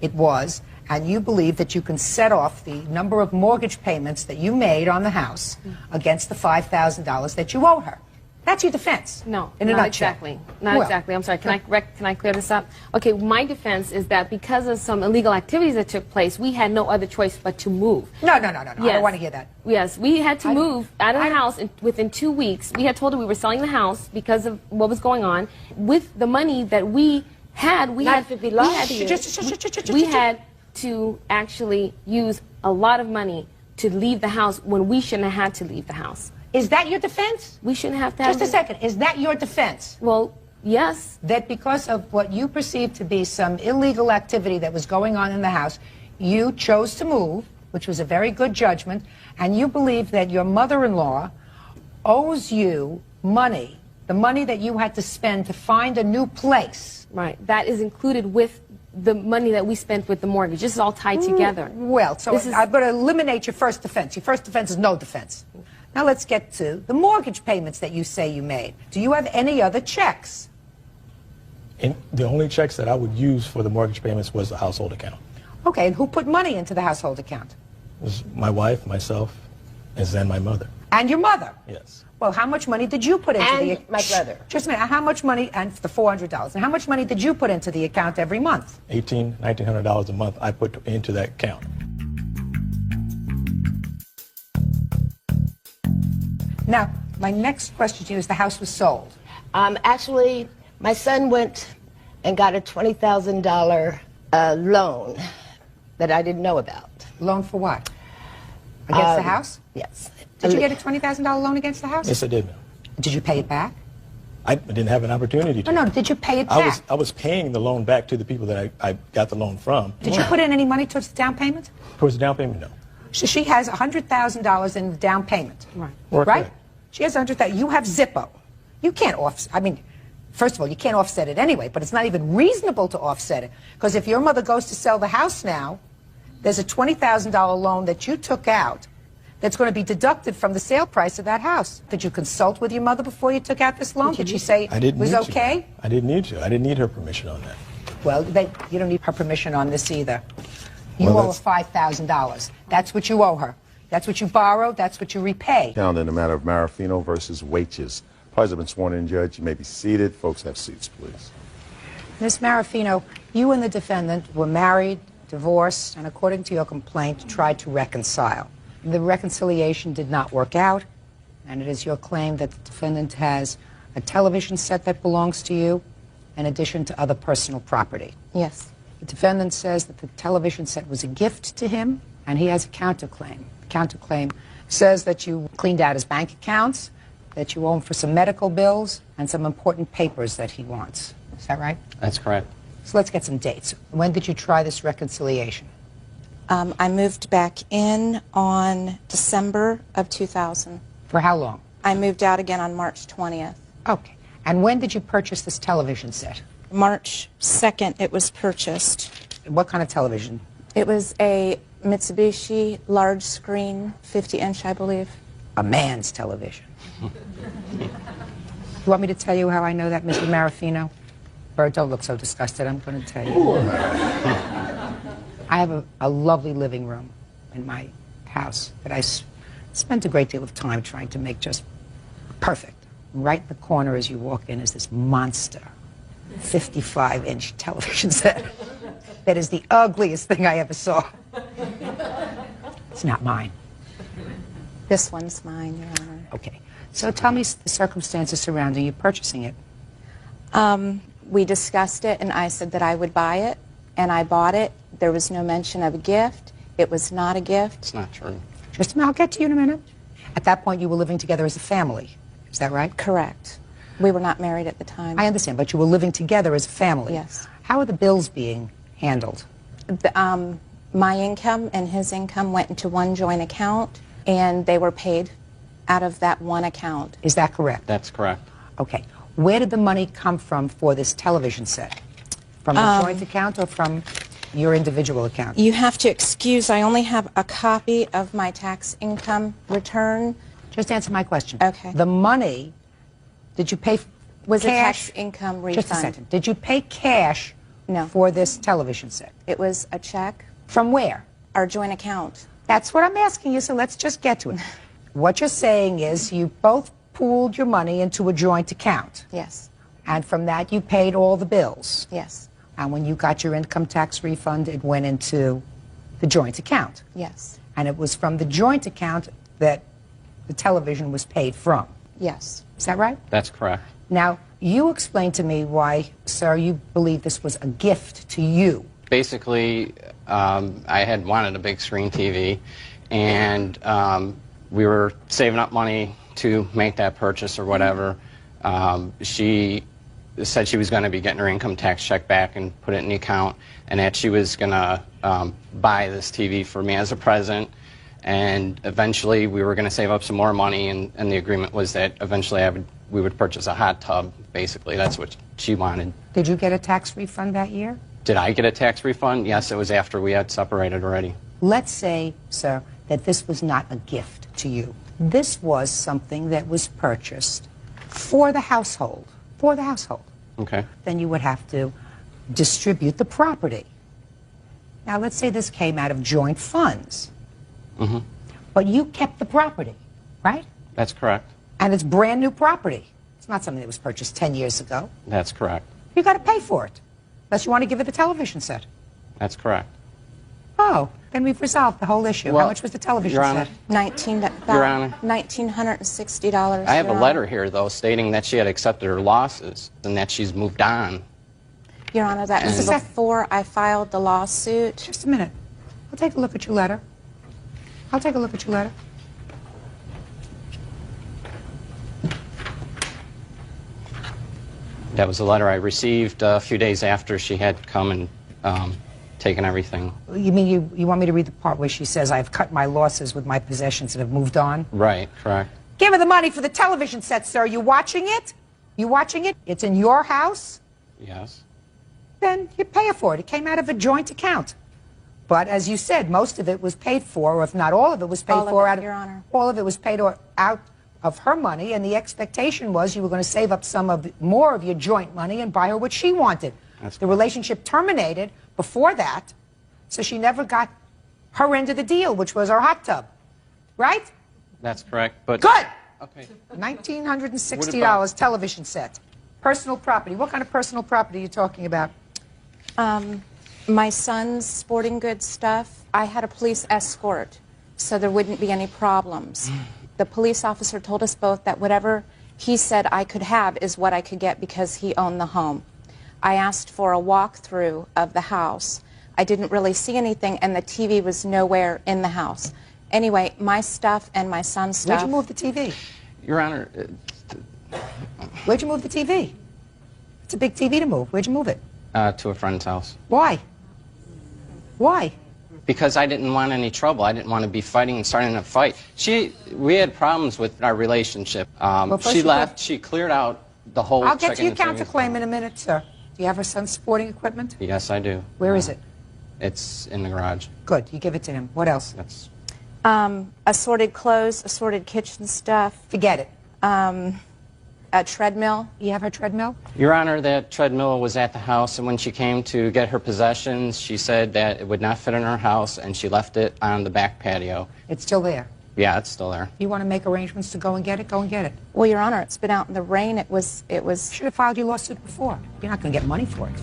It was. And you believe that you can set off the number of mortgage payments that you made on the house against the $5,000 that you owe her. That's your defense. No, in a not nutshell. exactly. Not Well, exactly. I'm sorry. Can I clear this up? Okay, my defense is that because of some illegal activities that took place, we had no other choice but to move. No. I don't want to hear that. Yes, we had to move out of the house within 2 weeks. We had told her we were selling the house because of what was going on. With the money that we had, we had to actually use a lot of money to leave the house when we shouldn't have had to leave the house. Is that your defense? We shouldn't have to have... Just a second. Is that your defense? Well, yes. That because of what you perceive to be some illegal activity that was going on in the house, you chose to move, which was a very good judgment, and you believe that your mother-in-law owes you money, the money that you had to spend to find a new place. Right. That is included with the money that we spent with the mortgage. This is all tied together. Well, so I'm going to eliminate your first defense. Your first defense is no defense. Now let's get to the mortgage payments that you say you made. Do you have any other checks? And the only checks that I would use for the mortgage payments was the household account. Okay, and who put money into the household account? It was my wife, myself, and then my mother. And your mother? Yes. Well, how much money did you put into And my brother. Just a minute. How much money, and the $400, and how much money did you put into the account every month? $1,900 a month I put into that account. Now, my next question to you is the house was sold. Actually, my son went and got a $20,000 loan that I didn't know about. Loan for what? Against the house? Yes. Did you get a $20,000 loan against the house? Yes, I did. Did you pay it back? I didn't have an opportunity to. No, did you pay it back? I was paying the loan back to the people that I got the loan from. Did you put in any money towards the down payment? Towards the down payment, no. So she has $100,000 in the down payment. Right. Okay. Right? She has $100,000. You have Zippo. You can't offset. I mean, first of all, you can't offset it anyway, but it's not even reasonable to offset it. Because if your mother goes to sell the house now, there's a $20,000 loan that you took out that's going to be deducted from the sale price of that house. Did you consult with your mother before you took out this loan? Did she say it was okay? I didn't need to. I didn't need her permission on that. Well, you don't need her permission on this either. You Well, owe her $5,000. That's what you owe her. That's what you borrow. That's what you repay. Down in the matter of Marafino versus Wages. Parties have been sworn in, Judge. You may be seated. Folks, have seats, please. Ms. Marafino, you and the defendant were married, divorced, and according to your complaint, tried to reconcile. The reconciliation did not work out, and it is your claim that the defendant has a television set that belongs to you, in addition to other personal property. Yes. The defendant says that the television set was a gift to him, and he has a counterclaim. The counterclaim says that you cleaned out his bank accounts, that you owe him for some medical bills, and some important papers that he wants. Is that right? That's correct. So let's get some dates. When did you try this reconciliation? I moved back in on December of 2000. For how long? I moved out again on March 20th. Okay. And when did you purchase this television set? March 2nd it was purchased. What kind of television? It was a Mitsubishi large screen, 50-inch, I believe. A man's television. You want me to tell you how I know that, Mr. Marafino? Bert, don't look so disgusted. I'm going to tell you. I have a lovely living room in my house that I spent a great deal of time trying to make just perfect. Right in the corner as you walk in is this monster 55-inch television set. That is the ugliest thing I ever saw. It's not mine. This one's mine, Your Honor. Okay. So tell me the circumstances surrounding you purchasing it. We discussed it, and I said that I would buy it, and I bought it. There was no mention of a gift. It was not a gift. It's not true. Just a minute, I'll get to you in a minute. At that point, you were living together as a family. Is that right? Correct. We were not married at the time. I understand, but you were living together as a family. Yes. How are the bills being handled? My income and his income went into one joint account, and they were paid out of that one account. Is that correct? That's correct. Okay. Where did the money come from for this television set? From the joint account or from your individual account? You have to excuse, I only have a copy of my tax income return. Just answer my question. Okay. The money, did you pay was cash? a tax income refund. Just a second. Did you pay cash for this television set? It was a check. From where? Our joint account. That's what I'm asking you, so let's just get to it. What you're saying is you both pooled your money into a joint account. Yes. And from that you paid all the bills. Yes. And when you got your income tax refund, it went into the joint account. Yes. And it was from the joint account that the television was paid from. Yes. Is that right? That's correct. Now, you explain to me why, sir, you believe this was a gift to you. Basically, I had wanted a big screen TV, and we were saving up money to make that purchase or whatever. She said she was going to be getting her income tax check back and put it in the account, and that she was going to buy this TV for me as a present. And eventually we were going to save up some more money, and the agreement was that eventually we would purchase a hot tub, basically. That's what she wanted. Did you get a tax refund that year? Did I get a tax refund? Yes, it was after we had separated already. Let's say, sir, that this was not a gift to you. This was something that was purchased for the household. For the household. Okay. then you would have to distribute the property. Now, let's say this came out of joint funds, Mm-hmm. but you kept the property, right? That's correct. And it's brand new property. It's not something that was purchased 10 years ago. That's correct. You got to pay for it, unless you want to give it a television set. That's correct. Oh, then we've resolved the whole issue. Well, How much was the television Your Honor, set? Your Honor. $1,960. I have a Your letter here, though, stating that she had accepted her losses and that she's moved on. Your Honor, that was before I filed the lawsuit. Just a minute. I'll take a look at your letter. I'll take a look at your letter. That was a letter I received a few days after she had come and taken everything. You mean you want me to read the part where she says, I've cut my losses with my possessions and have moved on? Right, correct. Give her the money for the television set, sir. You watching it? You watching it? It's in your house? Yes. Then you pay her for it. It came out of a joint account. But as you said, most of it was paid for, or if not all of it was paid All of for it, out of Your Honor. all of it was paid out of her money, and the expectation was you were going to save up more of your joint money and buy her what she wanted. The relationship terminated before that, so she never got her end of the deal, which was her hot tub. Right? That's correct, but... Good! Okay. $1,960 television set. Personal property. What kind of personal property are you talking about? My son's sporting goods stuff. I had a police escort, so there wouldn't be any problems. The police officer told us both that whatever he said I could have is what I could get because he owned the home. I asked for a walkthrough of the house. I didn't really see anything, and the TV was nowhere in the house. Anyway, my stuff and my son's stuff... Where'd you move the TV? Your Honor... Where'd you move the TV? It's a big TV to move. Where'd you move it? to a friend's house. Why? Why? Because I didn't want any trouble. I didn't want to be fighting and starting a fight. We had problems with our relationship. She left. She cleared out the whole... I'll get to your counterclaim in a minute, sir. Do you have her son's sporting equipment? Yes, I do. Where is it? It's in the garage. Good. You give it to him. What else? That's... Assorted clothes, assorted kitchen stuff. Forget it. A treadmill. You have her treadmill? Your Honor, that treadmill was at the house, and when she came to get her possessions, she said that it would not fit in her house, and she left it on the back patio. It's still there? Yeah, it's still there. You want to make arrangements to go and get it? Go and get it. Well, Your Honor, it's been out in the rain. It was... Should have filed your lawsuit before. You're not going to get money for it.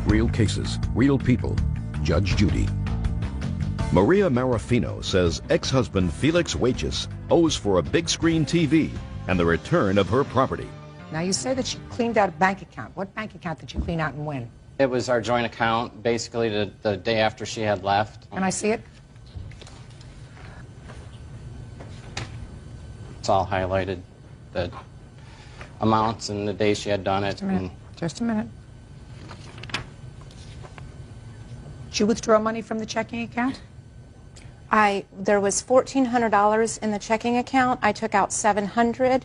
Real cases, real people. Judge Judy. Maria Marafino says ex-husband Felix Wages owes for a big screen TV and the return of her property. Now, you say that she cleaned out a bank account. What bank account did you clean out and when? It was our joint account, basically the day after she had left. Can I see it? It's all highlighted, the amounts and the day she had done it. Just a minute. Did you withdraw money from the checking account? There was $1,400 in the checking account. I took out $700.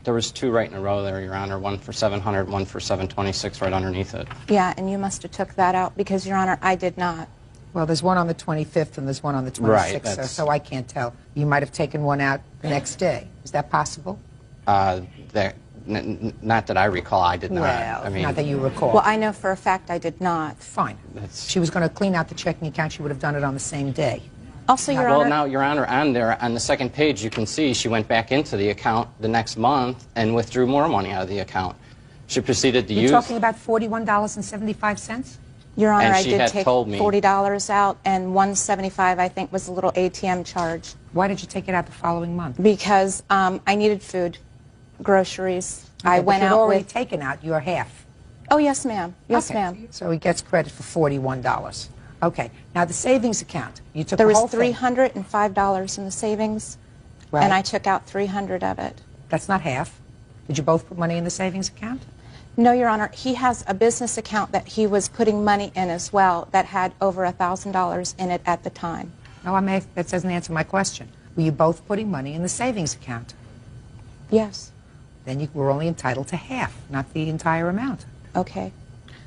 There was two right in a row there, Your Honor. One for $700, one for $726 right underneath it. Yeah, and you must have took that out because, Your Honor, I did not. Well, there's one on the 25th and there's one on the 26th, Right, so I can't tell. You might have taken one out the next day. Is that possible? Not that I recall, I did not. Well, I mean, not that you recall. Well, I know for a fact I did not. Fine. She was going to clean out the checking account. She would have done it on the same day. Also, Your well, Honor... now, Your Honor, on the second page, you can see she went back into the account the next month and withdrew more money out of the account. She proceeded to use... You're talking about $41.75? Your Honor, And I she did had take told me- $40 out, and $175, I think, was a little ATM charge. Why did you take it out the following month? Because I needed food, groceries. I Okay, went but you'd out already with... taken out your half. Oh, yes, ma'am. Yes, Okay. ma'am. So he gets credit for $41. Okay. Now, the savings account. You took There the was whole thing. $305 in the savings, Right. and I took out $300 of it. That's not half. Did you both put money in the savings account? No, Your Honor. He has a business account that he was putting money in as well that had over $1,000 in it at the time. No, that doesn't answer my question. Were you both putting money in the savings account? Yes. Then you were only entitled to half, not the entire amount. Okay.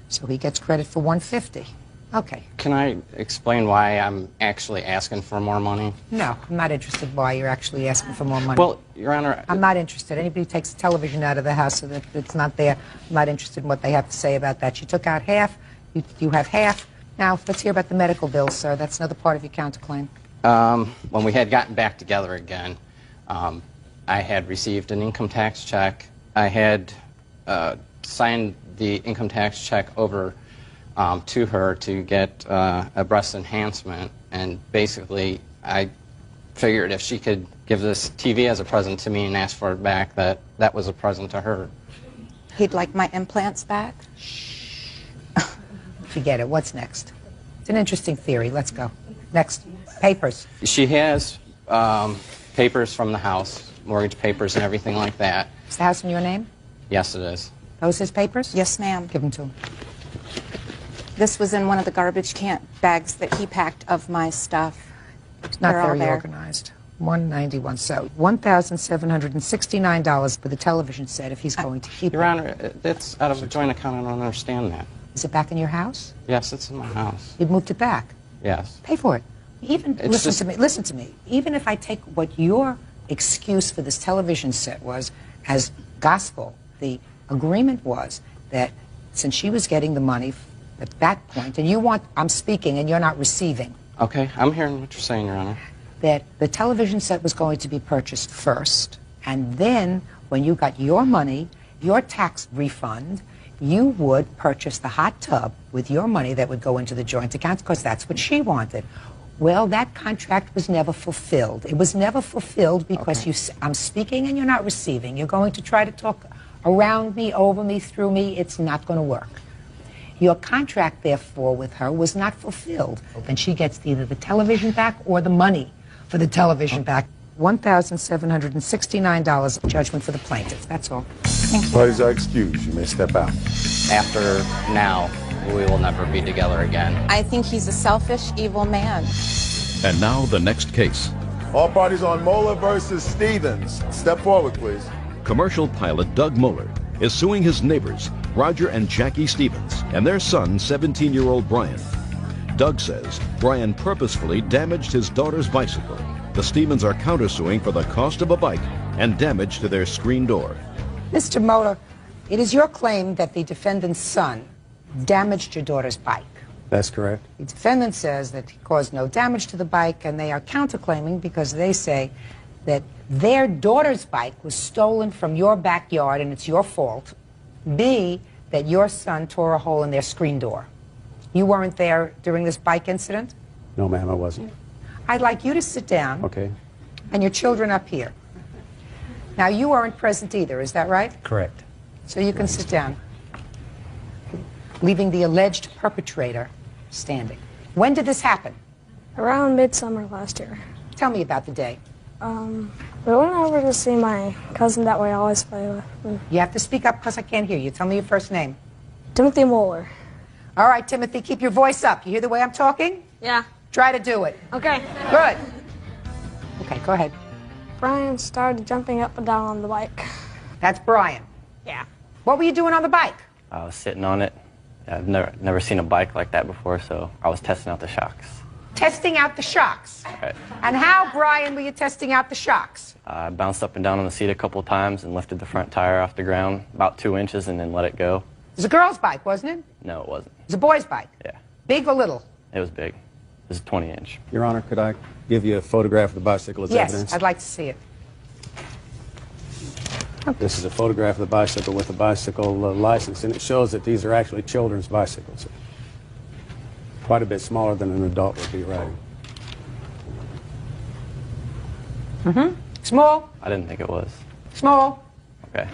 So he gets credit for $150. Okay. Can I explain why I'm actually asking for more money? No, I'm not interested why you're actually asking for more money. Well, Your Honor... I'm not interested. Anybody who takes a television out of the house so that it's not there, I'm not interested in what they have to say about that. She took out half. You have half. Now, let's hear about the medical bills, sir. That's another part of your counterclaim. When we had gotten back together again, I had received an income tax check. I had signed the income tax check over to her to get a breast enhancement, and basically I figured if she could give this TV as a present to me and ask for it back, that was a present to her. He'd like my implants back? Forget it. What's next? It's an interesting theory. Let's go. Next. Papers. She has papers from the house, mortgage papers and everything like that. Is the house in your name? Yes, it is. Those his papers? Yes, ma'am. Give them to him. This was in one of the garbage can bags that he packed of my stuff. It's not They're all very there. organized. 191. So $1,769 for the television set if he's going to keep Your it. Honor, it's out of a joint account. I don't understand that. Is it back in your house? Yes, it's in my house. You've moved it back. Yes. Pay for it. Even It's listen to me. Even if I take what your excuse for this television set was as gospel, the agreement was that since she was getting the money at that point, and I'm speaking and you're not receiving. Okay, I'm hearing what you're saying, Your Honor. That the television set was going to be purchased first, and then when you got your money, your tax refund, you would purchase the hot tub with your money that would go into the joint account because that's what she wanted. Well, that contract was never fulfilled. It was never fulfilled because I'm speaking and you're not receiving. You're going to try to talk around me, over me, through me. It's not going to work. Your contract, therefore, with her was not fulfilled. And she gets either the television back or the money for the television back. $1,769 judgment for the plaintiff. That's all. Thank you. Parties are excused. You may step out. After now, we will never be together again. I think he's a selfish, evil man. And now the next case. All parties on Moeller versus Stevens. Step forward, please. Commercial pilot Doug Moeller is suing his neighbors, Roger and Jackie Stevens, and their son, 17-year-old Brian. Doug says Brian purposefully damaged his daughter's bicycle. The Stevens are countersuing for the cost of a bike and damage to their screen door. Mr. Moeller, it is your claim that the defendant's son damaged your daughter's bike. That's correct. The defendant says that he caused no damage to the bike, and they are counterclaiming because they say that their daughter's bike was stolen from your backyard and it's your fault. B, that your son tore a hole in their screen door. You weren't there during this bike incident? No, ma'am, I wasn't. I'd like you to sit down. Okay. And your children up here. Now, you weren't present either, is that right? Correct. So you can sit down, leaving the alleged perpetrator standing. When did this happen? Around midsummer last year. Tell me about the day. We went over to see my cousin that we always play with. You have to speak up because I can't hear you. Tell me your first name. Timothy Moeller. All right, Timothy, keep your voice up. You hear the way I'm talking? Yeah. Try to do it. Okay. Good. Okay, go ahead. Brian started jumping up and down on the bike. That's Brian. Yeah. What were you doing on the bike? I was sitting on it. I've never seen a bike like that before, so I was testing out the shocks. Testing out the shocks. Right. And how, Brian, were you testing out the shocks? I bounced up and down on the seat a couple of times and lifted the front tire off the ground about 2 inches and then let it go. It was a girl's bike, wasn't it? No, it wasn't. It was a boy's bike. Yeah. Big or little? It was big. It was a 20-inch. Your Honor, could I give you a photograph of the bicycle as evidence? Yes, I'd like to see it. This is a photograph of the bicycle with the bicycle license, and it shows that these are actually children's bicycles. Quite a bit smaller than an adult would be riding. Mm-hmm. Small? I didn't think it was. Small? Okay.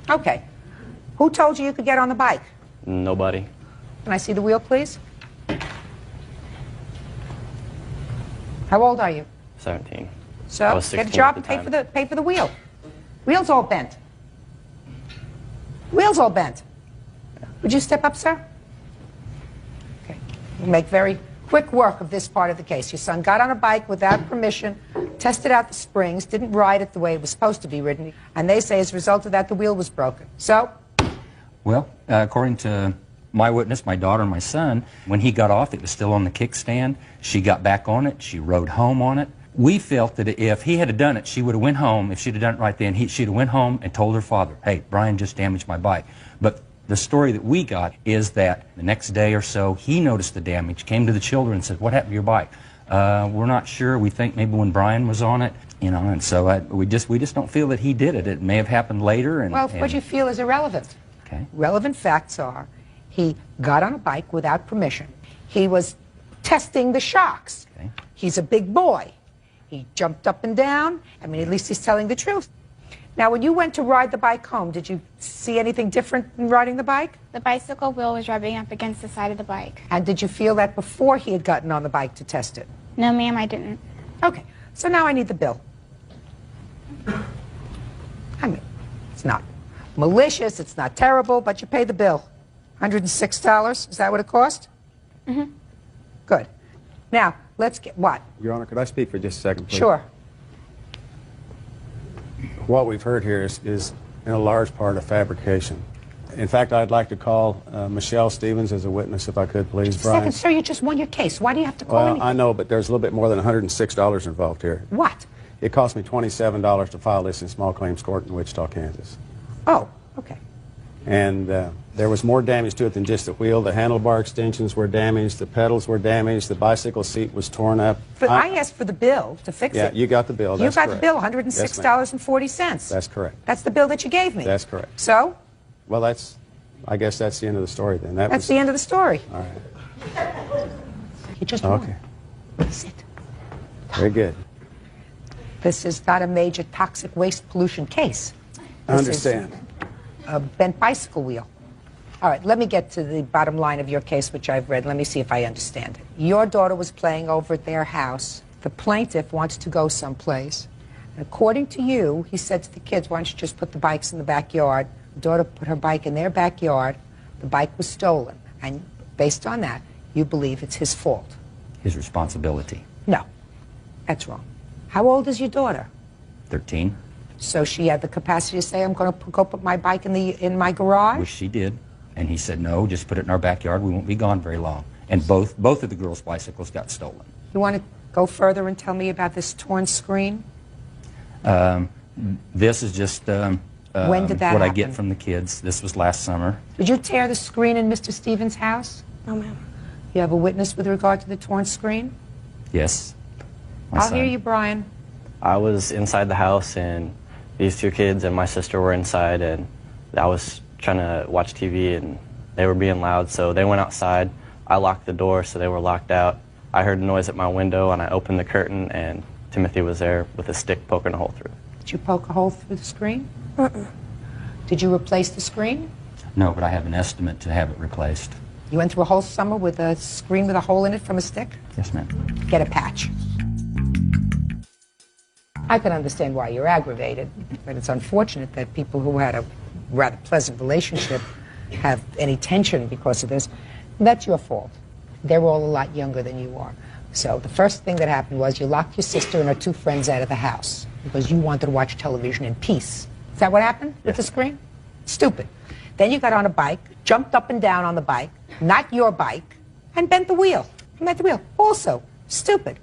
Okay. Who told you you could get on the bike? Nobody. Can I see the wheel, please? How old are you? 17. I So, was 16 get a job at and the time. pay for the wheel. Wheel's all bent. Wheel's all bent. Would you step up, sir? Okay. We'll make very quick work of this part of the case. Your son got on a bike without permission, tested out the springs, didn't ride it the way it was supposed to be ridden, and they say as a result of that the wheel was broken. So? Well, according to My witness, my daughter and my son, when he got off, it was still on the kickstand. She got back on it. She rode home on it. We felt that if he had done it, she would have went home. If she'd have done it right then, she'd have went home and told her father, hey, Brian just damaged my bike. But the story that we got is that the next day or so, he noticed the damage, came to the children and said, what happened to your bike? We're not sure. We think maybe when Brian was on it, you know, and so we just don't feel that he did it. It may have happened later. Well, what you feel is irrelevant. Okay. Relevant facts are he got on a bike without permission. He was testing the shocks. Okay. He's a big boy. He jumped up and down. I mean, at least he's telling the truth. Now, when you went to ride the bike home, did you see anything different in riding the bike? The bicycle wheel was rubbing up against the side of the bike. And did you feel that before he had gotten on the bike to test it? No, ma'am, I didn't. Okay, so now I need the bill. I mean, it's not malicious, it's not terrible, but you pay the bill. $106, is that what it cost? Mm-hmm. Good. Now, let's get, what? Your Honor, could I speak for just a second, please? Sure. What we've heard here is in a large part a fabrication. In fact, I'd like to call Michelle Stevens as a witness, if I could, please, Brian. Second, sir, you just won your case. Why do you have to call Well, anything? I know, but there's a little bit more than $106 involved here. What? It cost me $27 to file this in small claims court in Wichita, Kansas. Oh, okay. And there was more damage to it than just the wheel. The handlebar extensions were damaged, the pedals were damaged, the bicycle seat was torn up. But I asked for the bill to fix it. Yeah, you got the bill. You That's got correct. the bill, $106.40. That's correct. That's the bill that you gave me. That's correct. So? Well, I guess that's the end of the story then. That's the end of the story. All right. You just Okay. won. Sit. Very good. This is not a major toxic waste pollution case. I understand. A bent bicycle wheel. All right, let me get to the bottom line of your case, which I've read. Let me see if I understand it. Your daughter was playing over at their house. The plaintiff wants to go someplace. And according to you, he said to the kids, why don't you just put the bikes in the backyard? The daughter put her bike in their backyard. The bike was stolen. And based on that, you believe it's his fault. His responsibility. No, that's wrong. How old is your daughter? 13. So she had the capacity to say, I'm going to go put my bike in my garage? Which she did. And he said, no, just put it in our backyard. We won't be gone very long. And both of the girls' bicycles got stolen. You want to go further and tell me about this torn screen? This is just When did that what I happen? get from the kids. This was last summer. Did you tear the screen in Mr. Stevens' house? No, ma'am. You have a witness with regard to the torn screen? Yes. My I'll son. hear you, Brian. I was inside the house, and these two kids and my sister were inside, and I was trying to watch TV, and they were being loud, so they went outside. I locked the door, so they were locked out. I heard a noise at my window, and I opened the curtain, and Timothy was there with a stick poking a hole through. Did you poke a hole through the screen? Did you replace the screen? No, but I have an estimate to have it replaced. You went through a whole summer with a screen with a hole in it from a stick? Yes, ma'am. Get a patch. I can understand why you're aggravated, but it's unfortunate that people who had a rather pleasant relationship have any tension because of this. That's your fault. They're all a lot younger than you are. So the first thing that happened was you locked your sister and her two friends out of the house because you wanted to watch television in peace. Is that what happened with the screen? Stupid. Then you got on a bike, jumped up and down on the bike, not your bike, and bent the wheel. Also, stupid.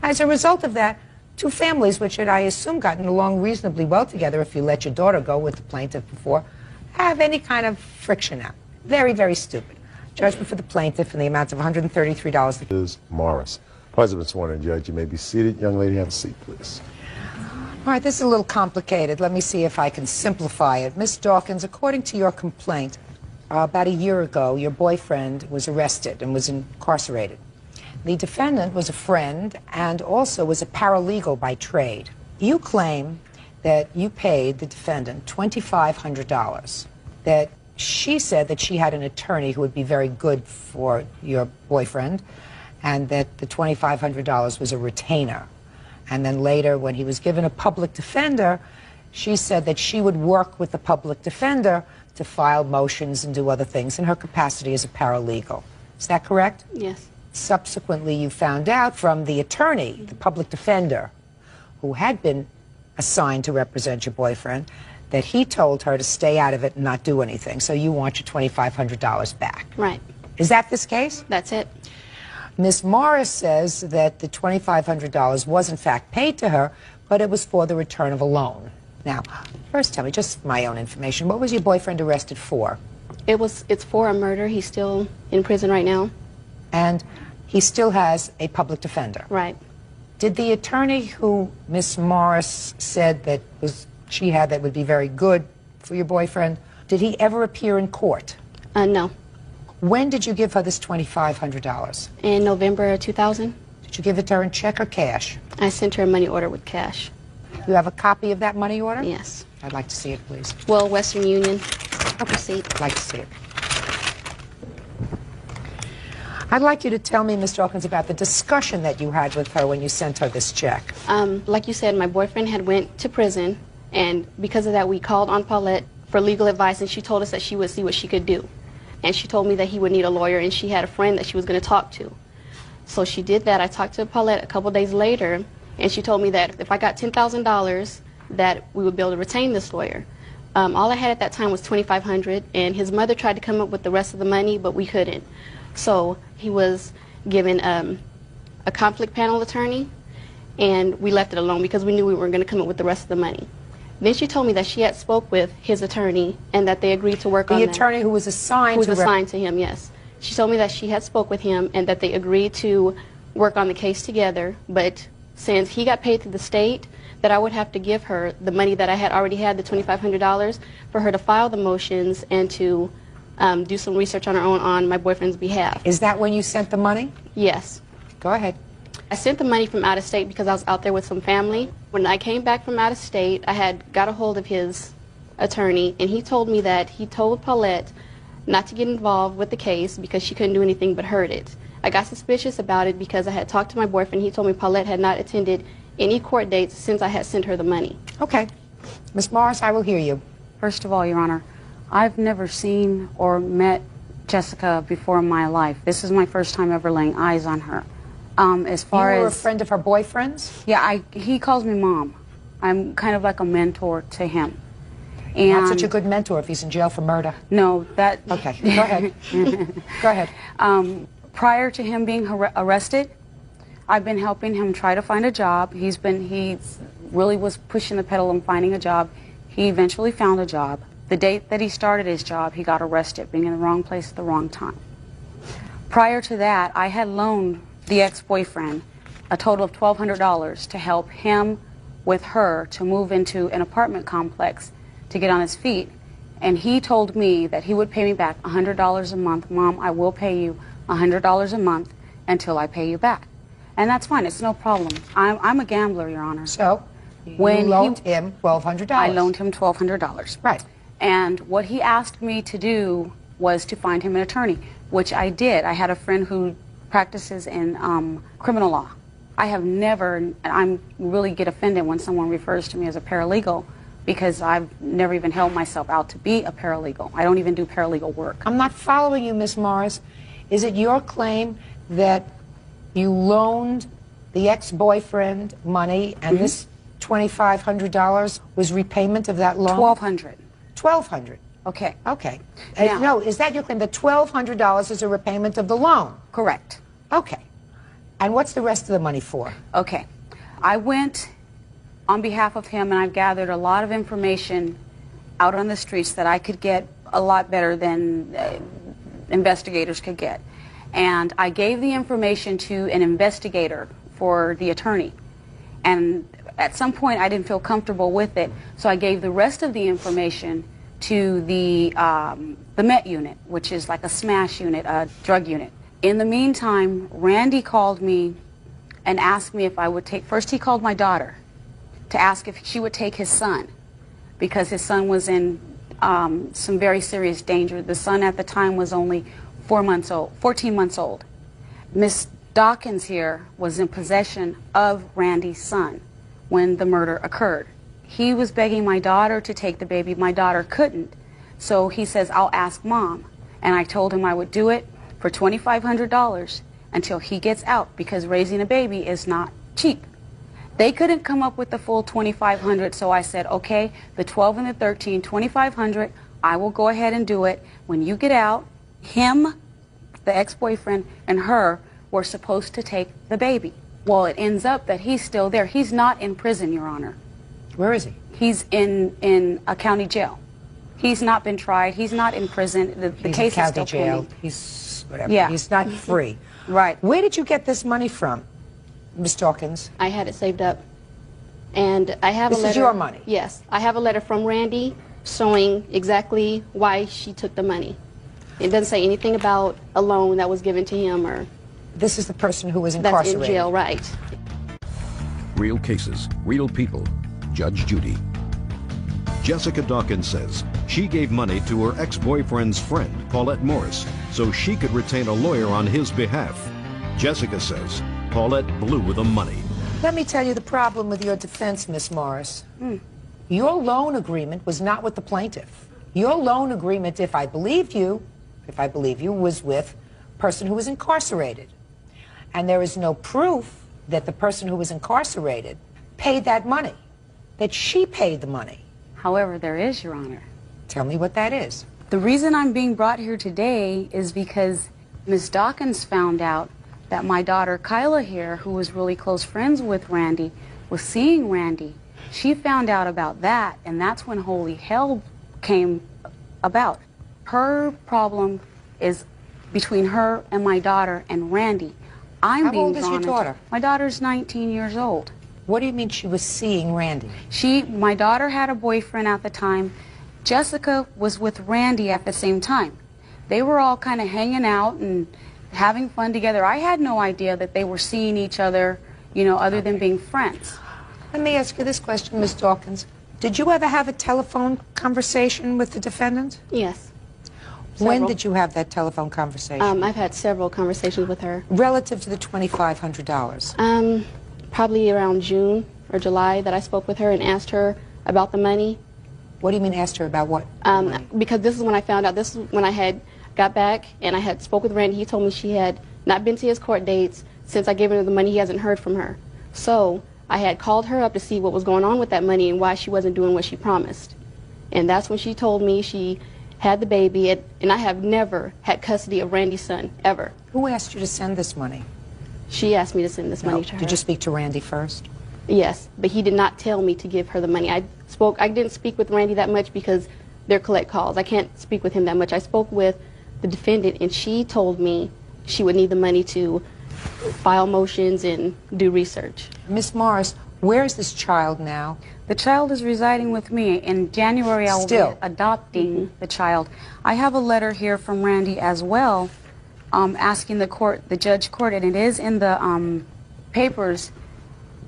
As a result of that, two families, which had, I assume, gotten along reasonably well together if you let your daughter go with the plaintiff before, have any kind of friction now. Very, very stupid. Judgment for the plaintiff in the amount of $133. Is Morris. President sworn in, Judge. You may be seated. Young lady, have a seat, please. All right, this is a little complicated. Let me see if I can simplify it. Miss Dawkins, according to your complaint, about a year ago, your boyfriend was arrested and was incarcerated. The defendant was a friend and also was a paralegal by trade. You claim that you paid the defendant $2,500, that she said that she had an attorney who would be very good for your boyfriend, and that the $2,500 was a retainer. And then later, when he was given a public defender, she said that she would work with the public defender to file motions and do other things in her capacity as a paralegal. Is that correct? Yes. Subsequently, you found out from the attorney, the public defender, who had been assigned to represent your boyfriend, that he told her to stay out of it and not do anything. So you want your $2,500 back. Right. Is that this case? That's it. Ms. Morris says that the $2,500 was in fact paid to her, but it was for the return of a loan. Now, first tell me, just my own information, what was your boyfriend arrested for? It's for a murder. He's still in prison right now. And he still has a public defender. Right. Did the attorney who Ms. Morris said that she had that would be very good for your boyfriend, did he ever appear in court? No. When did you give her this $2,500? In November 2000. Did you give it to her in check or cash? I sent her a money order with cash. You have a copy of that money order? Yes. I'd like to see it, please. Well, Western Union. Receipt. I'd like to see it. I'd like you to tell me, Ms. Dawkins, about the discussion that you had with her when you sent her this check. Like you said, my boyfriend had went to prison, and because of that, we called on Paulette for legal advice, and she told us that she would see what she could do. And she told me that he would need a lawyer, and she had a friend that she was going to talk to. So she did that. I talked to Paulette a couple days later, and she told me that if I got $10,000, that we would be able to retain this lawyer. All I had at that time was $2,500, and his mother tried to come up with the rest of the money, but we couldn't. So he was given a conflict panel attorney, and we left it alone because we knew we weren't going to come up with the rest of the money. Then she told me that she had spoke with his attorney and that they agreed to work on that. The attorney who was assigned to him, yes. She told me that she had spoke with him and that they agreed to work on the case together, but since he got paid through the state, that I would have to give her the money that I had already had, the $2,500, for her to file the motions and to do some research on her own on my boyfriend's behalf. Is that when you sent the money? Yes. Go ahead. I sent the money from out of state because I was out there with some family. When I came back from out of state, I had got a hold of his attorney, and he told me that he told Paulette not to get involved with the case because she couldn't do anything but hurt it. I got suspicious about it because I had talked to my boyfriend. He told me Paulette had not attended any court dates since I had sent her the money. Okay. Ms. Morris, I will hear you. First of all, Your Honor, I've never seen or met Jessica before in my life. This is my first time ever laying eyes on her. As far You were as a friend of her boyfriend's? Yeah, he calls me Mom. I'm kind of like a mentor to him. And Not such a good mentor if he's in jail for murder. No, that... Okay, go ahead. Go ahead. Prior to him being arrested, I've been helping him try to find a job. He really was pushing the pedal and finding a job. He eventually found a job. The date that he started his job, he got arrested, being in the wrong place at the wrong time. Prior to that, I had loaned the ex-boyfriend a total of $1,200 to help him with her to move into an apartment complex to get on his feet. And he told me that he would pay me back $100 a month. Mom, I will pay you $100 a month until I pay you back. And that's fine. It's no problem. I'm a gambler, Your Honor. So, you loaned him $1,200. I loaned him $1,200. Right. And what he asked me to do was to find him an attorney, which I did. I had a friend who practices in criminal law. I have never, and I really get offended when someone refers to me as a paralegal because I've never even held myself out to be a paralegal. I don't even do paralegal work. I'm not following you, Ms. Morris. Is it your claim that you loaned the ex-boyfriend money and this $2,500 was repayment of that loan? $1,200. $1,200. Okay. Okay. Now, no, is that your claim? The $1,200 is a repayment of the loan? Correct. Okay. And what's the rest of the money for? Okay. I went on behalf of him and I've gathered a lot of information out on the streets that I could get a lot better than investigators could get. And I gave the information to an investigator for the attorney. And at some point I didn't feel comfortable with it, so I gave the rest of the information to the MET unit, which is like a SMASH unit, a drug unit. In the meantime, Randy called me and asked me if I would take, first he called my daughter to ask if she would take his son, because his son was in some very serious danger. The son at the time was only 14 months old. Miss Dawkins here was in possession of Randy's son when the murder occurred. He was begging my daughter to take the baby. My daughter couldn't. So he says, I'll ask Mom. And I told him I would do it for $2,500 until he gets out, because raising a baby is not cheap. They couldn't come up with the full $2,500, so I said, okay, the 12 and the 13, $2,500, I will go ahead and do it. When you get out, him, the ex-boyfriend, and her were supposed to take the baby. Well, it ends up that he's still there. He's not in prison, Your Honor. Where is he? He's in a county jail. He's not been tried. He's not in prison. The He's case in is county still jail. pending. He's whatever. Yeah. He's not free. Right. Where did you get this money from, Miss Dawkins? I had it saved up. And I have a letter. This is your money? Yes. I have a letter from Randy showing exactly why she took the money. It doesn't say anything about a loan that was given to him or... This is the person who was That's incarcerated. in jail, right. Real cases, real people. Judge Judy. Jessica Dawkins says she gave money to her ex-boyfriend's friend, Paulette Morris, so she could retain a lawyer on his behalf. Jessica says Paulette blew the money. Let me tell you the problem with your defense, Miss Morris. Your loan agreement was not with the plaintiff. Your loan agreement, if I believe you, was with a person who was incarcerated. And there is no proof that the person who was incarcerated paid that money, that she paid the money. However, there is, Your Honor. Tell me what that is. The reason I'm being brought here today is because Ms. Dawkins found out that my daughter Kyla here, who was really close friends with Randy, was seeing Randy. She found out about that, and that's when holy hell came about. Her problem is between her and my daughter and Randy. How old is your daughter? My daughter's 19 years old. What do you mean she was seeing Randy? My daughter had a boyfriend at the time. Jessica was with Randy at the same time. They were all kind of hanging out and having fun together. I had no idea that they were seeing each other, you know, other than being friends. Let me ask you this question, Ms. Dawkins. Did you ever have a telephone conversation with the defendant? Yes. When Several. did you have that telephone conversation? I've had several conversations with her. Relative to the $2,500? Probably around June or July that I spoke with her and asked her about the money. What do you mean asked her about what? Because this is when I found out, this is when I had got back and I had spoke with Randy. He told me she had not been to his court dates. Since I gave her the money, he hasn't heard from her. So I had called her up to see what was going on with that money and why she wasn't doing what she promised. And that's when she told me she had the baby, and I have never had custody of Randy's son, ever. Who asked you to send this money? She asked me to send this money to her. Did you speak to Randy first? Yes, but he did not tell me to give her the money. I didn't speak with Randy that much because they're collect calls. I can't speak with him that much. I spoke with the defendant, and she told me she would need the money to file motions and do research. Miss Morris, where is this child now? The child is residing with me. In January, I will be adopting the child. I have a letter here from Randy as well, asking the judge court, and it is in the papers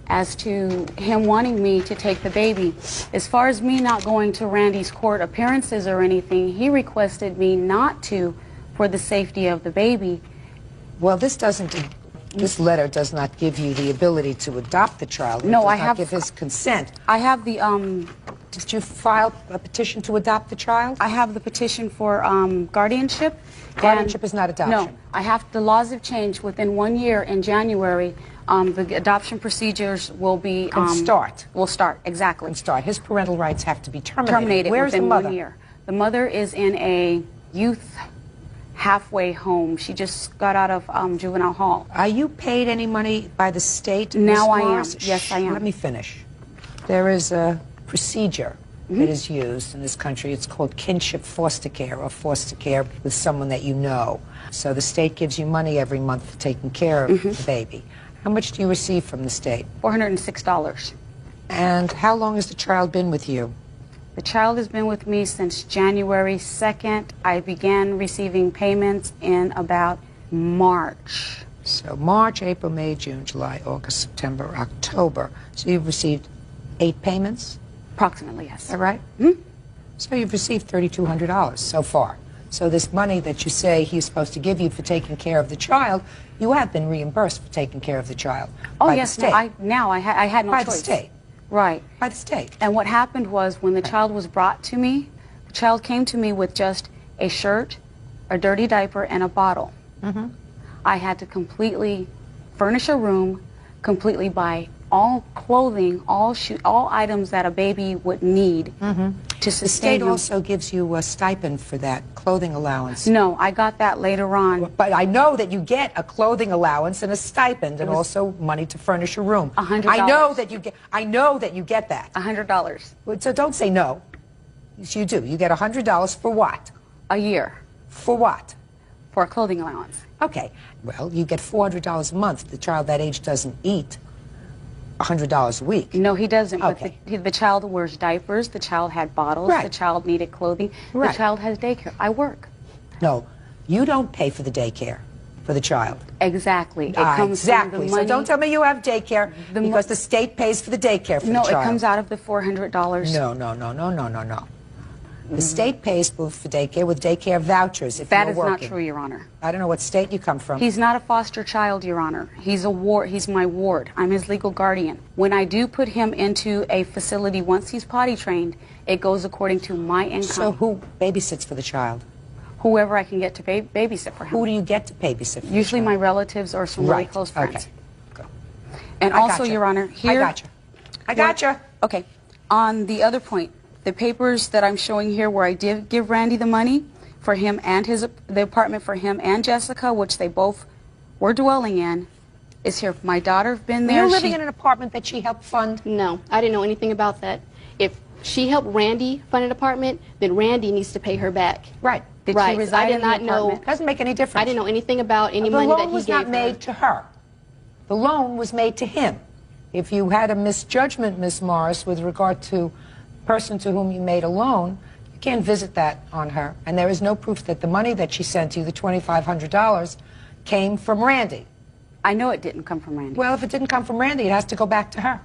as to him wanting me to take the baby. As far as me not going to Randy's court appearances or anything, he requested me not to for the safety of the baby. Well, this letter does not give you the ability to adopt the child. No, I have. Give his consent. I have the. Did you file a petition to adopt the child? I have the petition for guardianship. Guardianship is not adoption. No, I have. The laws have changed within 1 year. In January, the adoption procedures will be start. Will start exactly. Can start. His parental rights have to be terminated. Terminated Where's within the mother? 1 year. The mother is in a youth halfway home. She just got out of juvenile hall. Are you paid any money by the state? Now I Ms. am. Morris? Yes, I am. Let me finish. There is a procedure that is used in this country. It's called kinship foster care, or foster care with someone that you know. So the state gives you money every month for taking care of the baby. How much do you receive from the state? $406. And how long has the child been with you? The child has been with me since January 2nd. I began receiving payments in about March. So March, April, May, June, July, August, September, October. So you've received 8 payments? Approximately, yes. Is that right? So you've received $3,200 so far. So this money that you say he's supposed to give you for taking care of the child, you have been reimbursed for taking care of the child. Oh, by yes. the state. I had no by choice. the state. Right. By the state. And what happened was when the child was brought to me, the child came to me with just a shirt, a dirty diaper, and a bottle. I had to completely furnish a room, completely buy all clothing, all items that a baby would need to The sustain state him. also gives you a stipend for that clothing allowance. No, I got that later on. But I know that you get a clothing allowance and a stipend, and also money to furnish a room. $100. I know that you get. I know that you get that. $100 So don't say no. Yes, you do. You get $100 for what? a year. For what? For a clothing allowance. Okay. Well, you get $400 a month. The child that age doesn't eat $100 a week. No, he doesn't. Okay. But the child wears diapers. The child had bottles. Right. The child needed clothing. Right. The child has daycare. I work. No, you don't pay for the daycare for the child. Exactly. It comes exactly. from the So money. don't tell me you have daycare because the state pays for the daycare for the No, child. it comes out of the $400. No. The state pays for daycare with daycare vouchers if That you're is working. not true, Your Honor. I don't know what state you come from. He's not a foster child, Your Honor. He's a ward. He's my ward. I'm his legal guardian. When I do put him into a facility, once he's potty trained, it goes according to my income. So who babysits for the child? Whoever I can get to babysit for him. Who do you get to babysit for Usually the my child? relatives or some really Right. close friends. Okay. And I also, gotcha. Your Honor, here... I gotcha. Okay. On the other point, the papers that I'm showing here where I did give Randy the money for him and the apartment for him and Jessica, which they both were dwelling in, is here. My daughter been there. You're living in an apartment that she helped fund? No, I didn't know anything about that. If she helped Randy fund an apartment, then Randy needs to pay her back. Right. Did she right. reside I did in the not know. apartment? Doesn't make any difference. I didn't know anything about any The money that loan he was gave not her. made to her. The loan was made to him. If you had a misjudgment, Miss Morris, with regard to the person to whom you made a loan, you can't visit that on her. And there is no proof that the money that she sent you, the $2,500, came from Randy. I know it didn't come from Randy. Well, if it didn't come from Randy, it has to go back to her.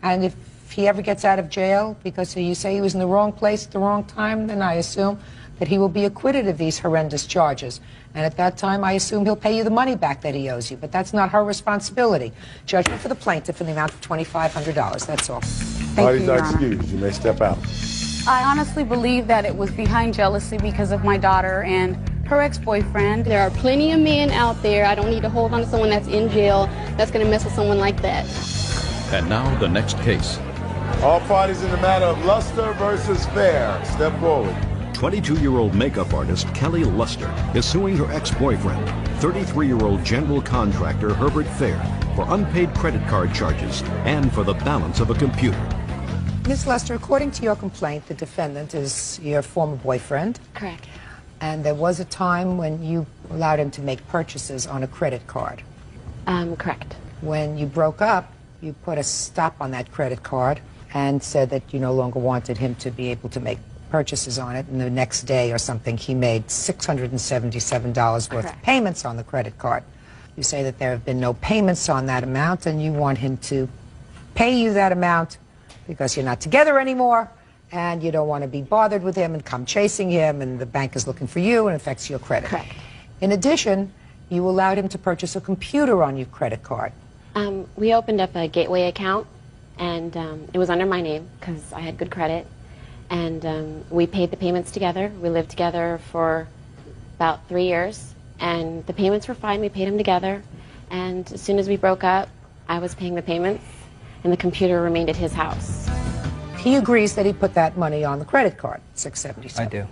And if he ever gets out of jail because you say he was in the wrong place at the wrong time, then I assume that he will be acquitted of these horrendous charges. And at that time, I assume he'll pay you the money back that he owes you. But that's not her responsibility. Judgment for the plaintiff in the amount of $2,500. That's all. Parties you, are Your Honor. excused. You may step out. I honestly believe that it was behind jealousy because of my daughter and her ex-boyfriend. There are plenty of men out there. I don't need to hold on to someone that's in jail that's going to mess with someone like that. And now the next case. All parties in the matter of Luster versus Fair. Step forward. 22-year-old makeup artist Kelly Luster is suing her ex-boyfriend, 33-year-old general contractor Herbert Fair, for unpaid credit card charges and for the balance of a computer. Ms. Lester, according to your complaint, the defendant is your former boyfriend. Correct. And there was a time when you allowed him to make purchases on a credit card. Correct. When you broke up, you put a stop on that credit card and said that you no longer wanted him to be able to make purchases on it. And the next day or something, he made $677 worth of payments on the credit card. You say that there have been no payments on that amount, and you want him to pay you that amount because you're not together anymore, and you don't want to be bothered with him and come chasing him, and the bank is looking for you, and it affects your credit. Correct. In addition, you allowed him to purchase a computer on your credit card. We opened up a gateway account, and it was under my name because I had good credit. And we paid the payments together. We lived together for about 3 years, and the payments were fine. We paid them together. And as soon as we broke up, I was paying the payments, and the computer remained at his house. He agrees that he put that money on the credit card, $677. I do.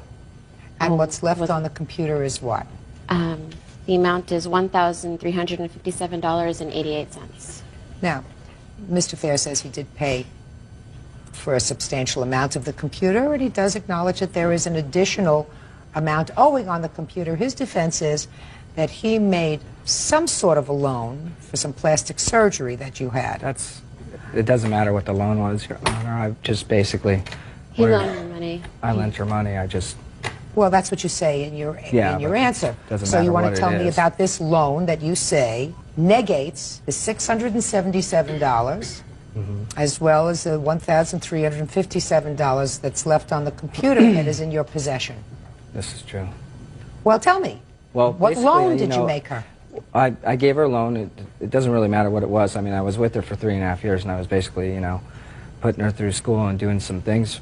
And what's left on the computer is what? The amount is $1,357.88. Now, Mr. Fair says he did pay for a substantial amount of the computer, and he does acknowledge that there is an additional amount owing on the computer. His defense is that he made some sort of a loan for some plastic surgery that you had. It doesn't matter what the loan was, Your Honor. I just basically... He loaned me money. I lent her money. Well, that's what you say in your answer. Doesn't So you matter want what to tell it me is. about this loan that you say negates the $677, as well as the $1,357 that's left on the computer that is in your possession. This is true. Well, tell me. Well, What basically, loan did you know, make her? I gave her a loan. It doesn't really matter what it was. I mean, I was with her for 3.5 years, and I was basically, putting her through school and doing some things,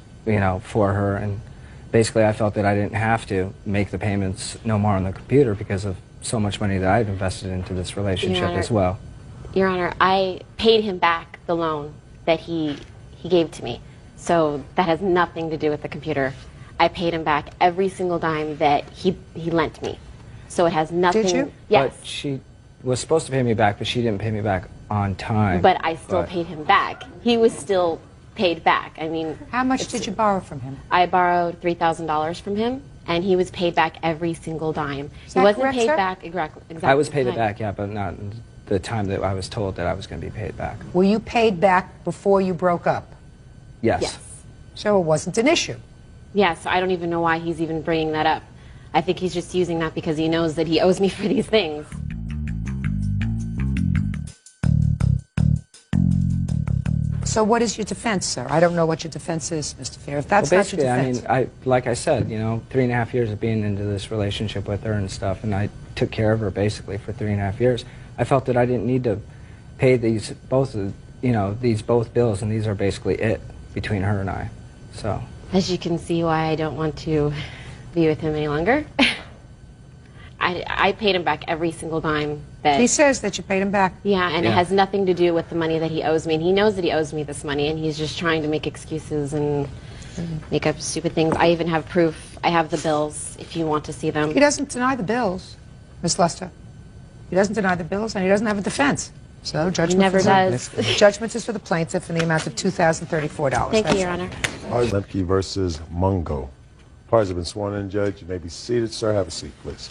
for her. And basically, I felt that I didn't have to make the payments no more on the computer because of so much money that I'd invested into this relationship Your Honor, as well. Your Honor, I paid him back the loan that he gave to me. So that has nothing to do with the computer. I paid him back every single dime that he lent me. So it has nothing. Did you? Yes. But she was supposed to pay me back, but she didn't pay me back on time. But I still paid him back. He was still paid back. I mean, how much did you borrow from him? I borrowed $3,000 from him, and he was paid back every single dime. Is He that wasn't correct, paid sir? back exactly. I was paid the it time. back, yeah, but not the time that I was told that I was going to be paid back. Were you paid back before you broke up? Yes. So it wasn't an issue. Yeah, so I don't even know why he's even bringing that up. I think he's just using that because he knows that he owes me for these things. So what is your defense, sir? I don't know what your defense is, Mr. Fair. If that's well, not your basically, defense. I mean, like I said, you know, 3.5 years of being into this relationship with her and stuff, and I took care of her basically for 3.5 years. I felt that I didn't need to pay these both bills, and these are basically it between her and I. So. As you can see why I don't want to be with him any longer. I paid him back every single dime that... He says that you paid him back. Yeah, and it has nothing to do with the money that he owes me. And he knows that he owes me this money, and he's just trying to make excuses and make up stupid things. I even have proof. I have the bills if you want to see them. He doesn't deny the bills, Miss Lester. He doesn't deny the bills, and he doesn't have a defense. So judgment He never does. Judgment is for the plaintiff in the amount of $2,034. Thank you, Your Honor. Lemke versus Mungo. Parties have been sworn in, Judge. You may be seated, sir. Have a seat, please.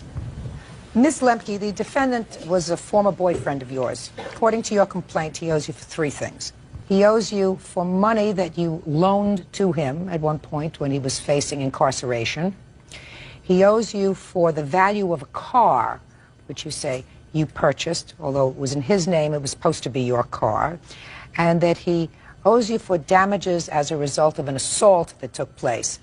Ms. Lemke, the defendant was a former boyfriend of yours. According to your complaint, he owes you for 3 things. He owes you for money that you loaned to him at one point when he was facing incarceration. He owes you for the value of a car, which you say you purchased, although it was in his name, it was supposed to be your car, and that he owes you for damages as a result of an assault that took place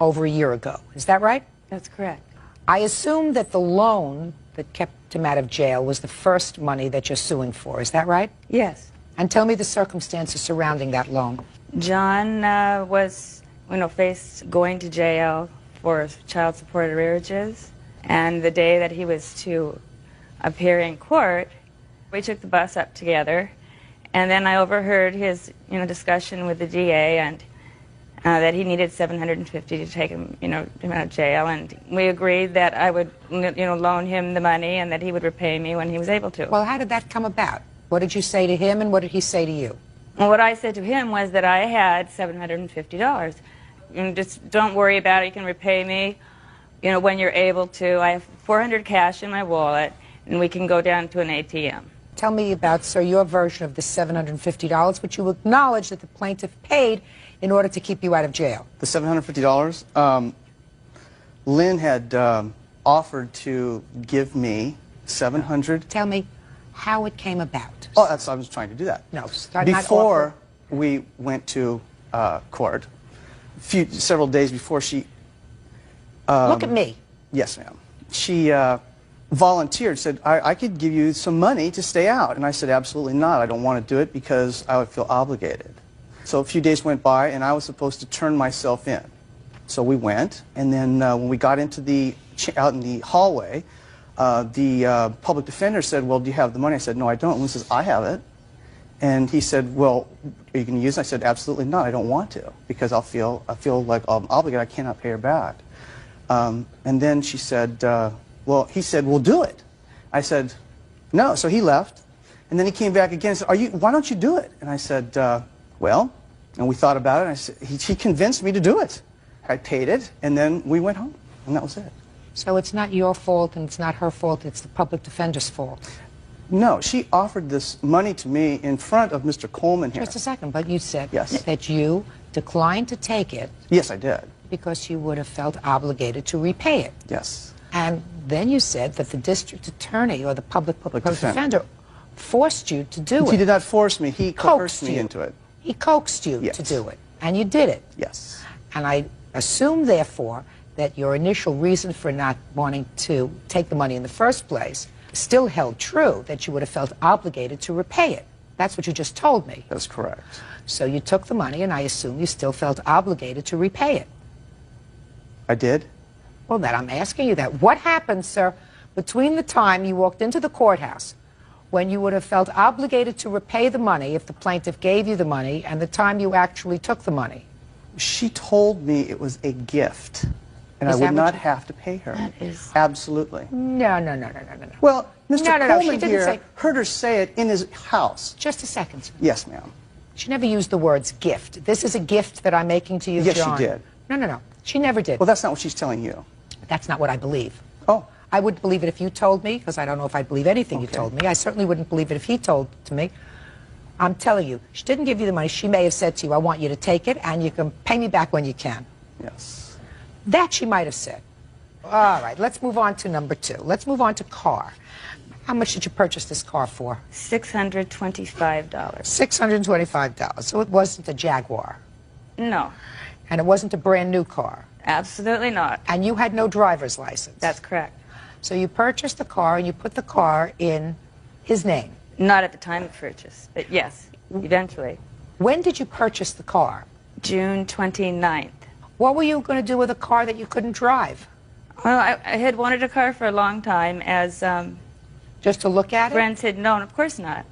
over a year ago. Is that right? That's correct. I assume that the loan that kept him out of jail was the first money that you're suing for. Is that right? Yes. And tell me the circumstances surrounding that loan. John was, faced going to jail for child support arrearages, and the day that he was to appear in court, we took the bus up together, and then I overheard his, discussion with the DA and that he needed $750 to take him, him out of jail, and we agreed that I would, loan him the money and that he would repay me when he was able to. Well, how did that come about? What did you say to him, and what did he say to you? Well, what I said to him was that I had $750. Just don't worry about it. You can repay me, when you're able to. I have $400 cash in my wallet, and we can go down to an ATM. Tell me about, sir, your version of the $750, which you acknowledge that the plaintiff paid in order to keep you out of jail. The $750, Lynn had offered to give me $700. Tell me how it came about. Oh, I was trying to do that. No, before we went to court, several days before she... Look at me. Yes, ma'am. She volunteered, said, I could give you some money to stay out. And I said, absolutely not. I don't want to do it because I would feel obligated. So a few days went by, and I was supposed to turn myself in. So we went, and then when we got into out in the hallway, the public defender said, well, do you have the money? I said, no, I don't. And he says, I have it. And he said, well, are you going to use it? I said, absolutely not. I don't want to, because I feel like I'm obligated. I cannot pay her back. And then she said, he said, well, do it. I said, no. So he left, and then he came back again and said, why don't you do it? And I said, well, and we thought about it, and I said, he convinced me to do it. I paid it, and then we went home, and that was it. So it's not your fault, and it's not her fault, it's the public defender's fault. No, she offered this money to me in front of Mr. Coleman here. Just a second, but you said yes. that you declined to take it. Yes, I did. Because you would have felt obligated to repay it. Yes. And then you said that the district attorney or the public defender forced you to do it. He did not force me. He coerced me into it. He coaxed you to do it, and you did it. Yes. And I assume, therefore, that your initial reason for not wanting to take the money in the first place still held true, that you would have felt obligated to repay it. That's what you just told me. That's correct. So you took the money, and I assume you still felt obligated to repay it. I did? Well, I'm asking you that. What happened, sir, between the time you walked into the courthouse when you would have felt obligated to repay the money if the plaintiff gave you the money and the time you actually took the money? She told me it was a gift, and Is I that would what not you- have to pay her. That is- Absolutely. No. Well, Mr. No, she Coleman didn't here say... heard her say it in his house. Just a second. Yes, ma'am. She never used the words gift. This is a gift that I'm making to you, Yes, John. she did. No. She never did. Well, that's not what she's telling you. That's not what I believe. Oh. I wouldn't believe it if you told me, because I don't know if I'd believe anything you Okay. told me. I certainly wouldn't believe it if he told to me. I'm telling you, she didn't give you the money. She may have said to you, I want you to take it, and you can pay me back when you can. Yes. That she might have said. All right, let's move on to number 2. Let's move on to car. How much did you purchase this car for? $625. $625. So it wasn't a Jaguar. No. And it wasn't a brand new car. Absolutely not. And you had no driver's license. That's correct. So you purchased the car and you put the car in his name. Not at the time of purchase, but yes, eventually. When did you purchase the car? June 29th. What were you going to do with a car that you couldn't drive? Well, I had wanted a car for a long time, as just to look at it? Friends had known. Of course not.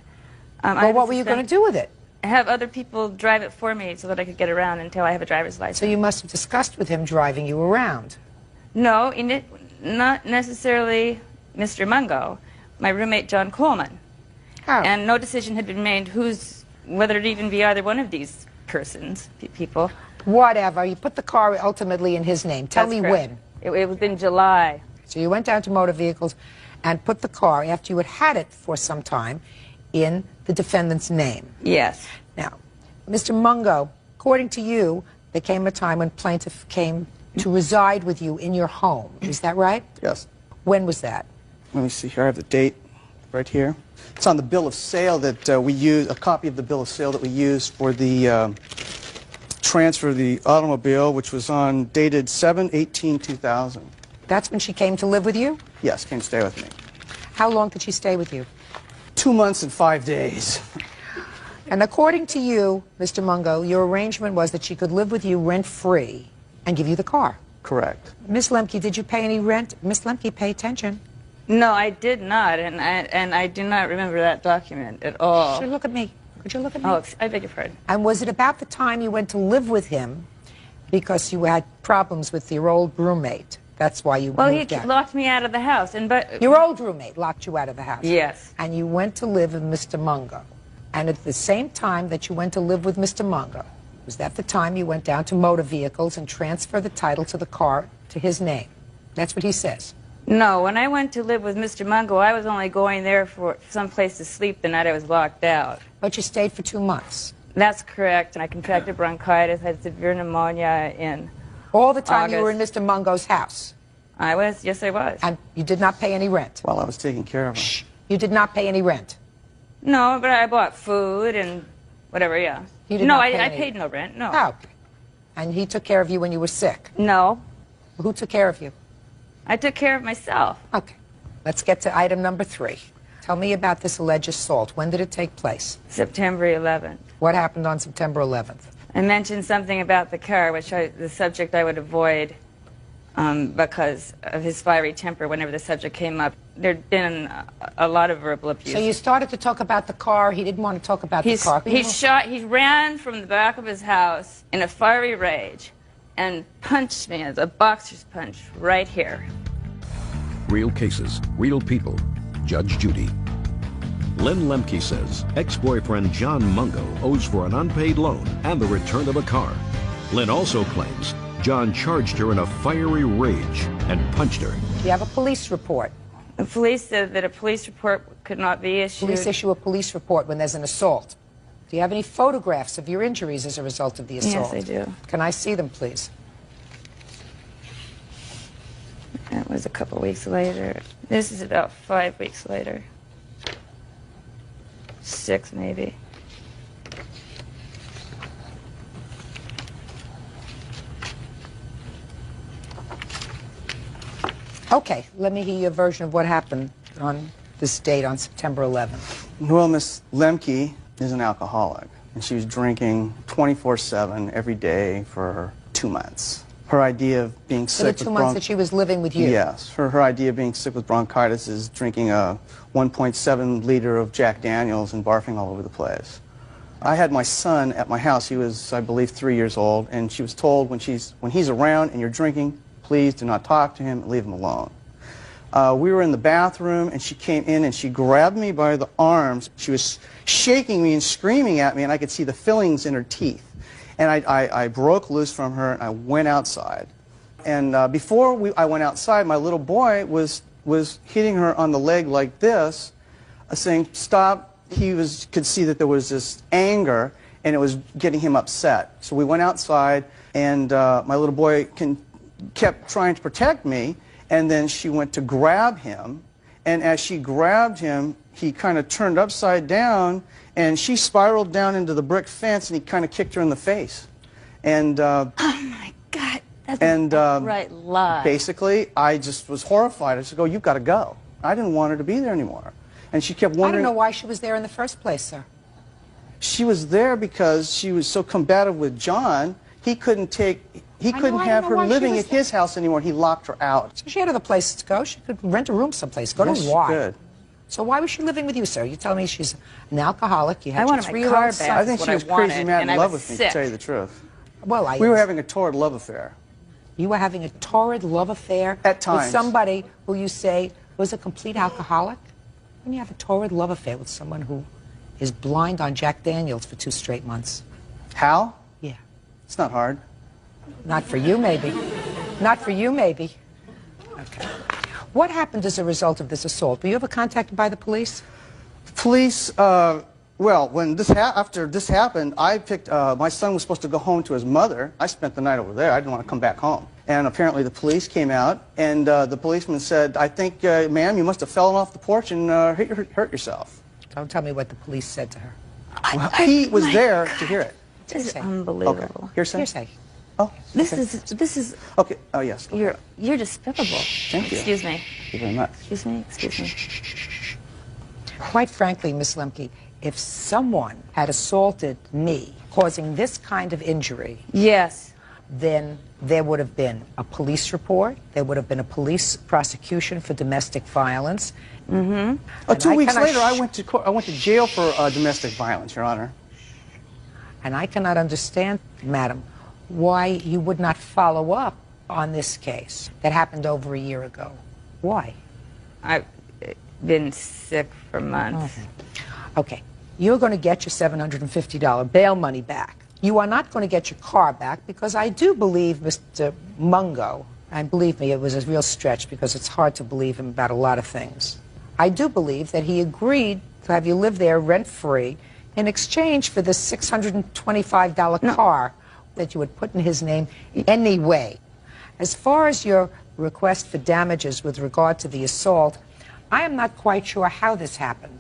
Well, what were you going to do with it? Have other people drive it for me so that I could get around until I have a driver's license. So you must have discussed with him driving you around. No, not necessarily Mr. Mungo. My roommate John Coleman. Oh. And no decision had been made whether it even be either one of these persons, people. Whatever. You put the car ultimately in his name. Tell That's me correct. when. It was in July. So you went down to Motor Vehicles and put the car, after you had had it for some time, in the defendant's name. Yes. Now, Mr. Mungo, according to you, there came a time when plaintiff came to reside with you in your home. Is that right? Yes. When was that? Let me see here. I have the date right here. It's on the bill of sale that we used, a copy of the bill of sale that we used for the transfer of the automobile, which was on dated 7/18/2000. That's when she came to live with you? Yes, came to stay with me. How long did she stay with you? 2 months and 5 days. And according to you, Mr. Mungo, your arrangement was that she could live with you rent-free and give you the car. Correct. Miss Lemke, did you pay any rent? Miss Lemke, pay attention. No, I did not, and I do not remember that document at all. Should look at me. Could you look at me? Oh, I beg your pardon. And was it about the time you went to live with him because you had problems with your old roommate? That's why you Well, he moved out. locked me out of the house, Your old roommate locked you out of the house. Yes. And you went to live with Mr. Mungo. And at the same time that you went to live with Mr. Mungo, was that the time you went down to Motor Vehicles and transferred the title to the car to his name? That's what he says. No, when I went to live with Mr. Mungo, I was only going there for some place to sleep the night I was locked out. But you stayed for 2 months. That's correct, and I contracted bronchitis, had severe pneumonia in All the time August. you were in Mr. Mungo's house. Yes, I was. And you did not pay any rent. While I was taking care of him. You did not pay any rent. No, but I bought food and whatever, yeah. You did no, not pay I any- paid no rent, no. Oh. And he took care of you when you were sick? No. Who took care of you? I took care of myself. Okay. Let's get to item number 3. Tell me about this alleged assault. When did it take place? September 11th. What happened on September 11th? I mentioned something about the car, the subject I would avoid because of his fiery temper whenever the subject came up. There'd been a lot of verbal abuse. So you started to talk about the car. He didn't want to talk about the car. He ran from the back of his house in a fiery rage and punched me as a boxer's punch right here. Real cases, real people. Judge Judy. Lynn Lemke says ex-boyfriend John Mungo owes for an unpaid loan and the return of a car. Lynn also claims John charged her in a fiery rage and punched her. Do you have a police report? The police said that a police report could not be issued. Police issue a police report when there's an assault. Do you have any photographs of your injuries as a result of the assault? Yes, I do. Can I see them, please? That was a couple weeks later. This is about 5 weeks later. 6 maybe. Okay, let me hear your version of what happened on this date on September 11th. Well, Miss Lemke is an alcoholic, and she was drinking 24/7 every day for 2 months. her idea of being For the sick 2 with months that she was living with you? Yes. Her idea of being sick with bronchitis is drinking a 1.7 liter of Jack Daniels and barfing all over the place. I had my son at my house. He was, I believe, 3 years old, and she was told when he's around and you're drinking, please do not talk to him and leave him alone. We were in the bathroom, and she came in and she grabbed me by the arms. She was shaking me and screaming at me, and I could see the fillings in her teeth. And I broke loose from her, and I went outside. And before I went outside, my little boy was hitting her on the leg like this, saying, stop. He could see that there was this anger, and it was getting him upset. So we went outside, and my little boy kept trying to protect me, and then she went to grab him, and as she grabbed him, he kind of turned upside down, and she spiraled down into the brick fence, and he kind of kicked her in the face. And oh my God, that's an outright lie. Basically, I just was horrified. I said, "Oh, you've got to go." I didn't want her to be there anymore, and she kept wondering. I don't know why she was there in the first place, sir. She was there because she was so combative with John. He couldn't have her living at his house anymore. He locked her out. So she had other places to go. She could rent a room someplace. Go Yes, to she why? could. So why was she living with you, sir? You're telling me she's an alcoholic. You had I your wanted my 3-year-old car son. back. I think she was crazy mad in love with me, to tell you the truth. Well, We were having a torrid love affair. You were having a torrid love affair At times. with somebody who you say was a complete alcoholic? When you have a torrid love affair with someone who is blind on Jack Daniels for 2 straight months. How? Yeah. It's not hard. Not for you, maybe. Not for you, maybe. Okay. What happened as a result of this assault? Were you ever contacted by the police? Police, well, when after this happened, I picked, my son was supposed to go home to his mother. I spent the night over there. I didn't want to come back home. And apparently the police came out, and the policeman said, I think, ma'am, you must have fallen off the porch and hurt yourself. Don't tell me what the police said to her. Well, he was there to hear it. This is unbelievable. Okay. Hearsay? Hearsay. Oh, This okay. is. Okay. Oh, yes. You're despicable. Thank you. Excuse me. Thank you very much. Excuse me. Excuse me. Quite frankly, Miss Lemke, if someone had assaulted me, causing this kind of injury, yes, then there would have been a police report, there would have been a police prosecution for domestic violence. Mm-hmm. 2 weeks later, I went to jail for domestic violence, Your Honor. And I cannot understand, madam, why you would not follow up on this case that happened over a year ago. Why? I've been sick for months. Okay, you're going to get your $750 bail money back. You are not going to get your car back because I do believe Mr. Mungo, and believe me, it was a real stretch because it's hard to believe him about a lot of things. I do believe that he agreed to have you live there rent-free in exchange for this $625 car that you had put in his name anyway. As far as your request for damages with regard to the assault, I am not quite sure how this happened.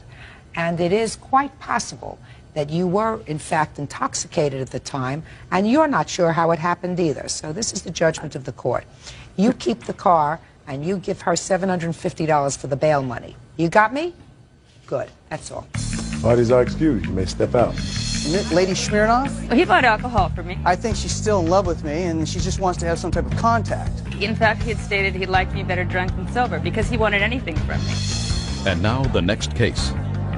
And it is quite possible that you were, in fact, intoxicated at the time, and you're not sure how it happened either. So this is the judgment of the court. You keep the car, and you give her $750 for the bail money. You got me? Good. That's all. Parties are excused. You may step out. Lady Smirnoff? He bought alcohol for me. I think she's still in love with me, and she just wants to have some type of contact. In fact, he had stated he liked me better drunk than sober because he wanted anything from me. And now the next case.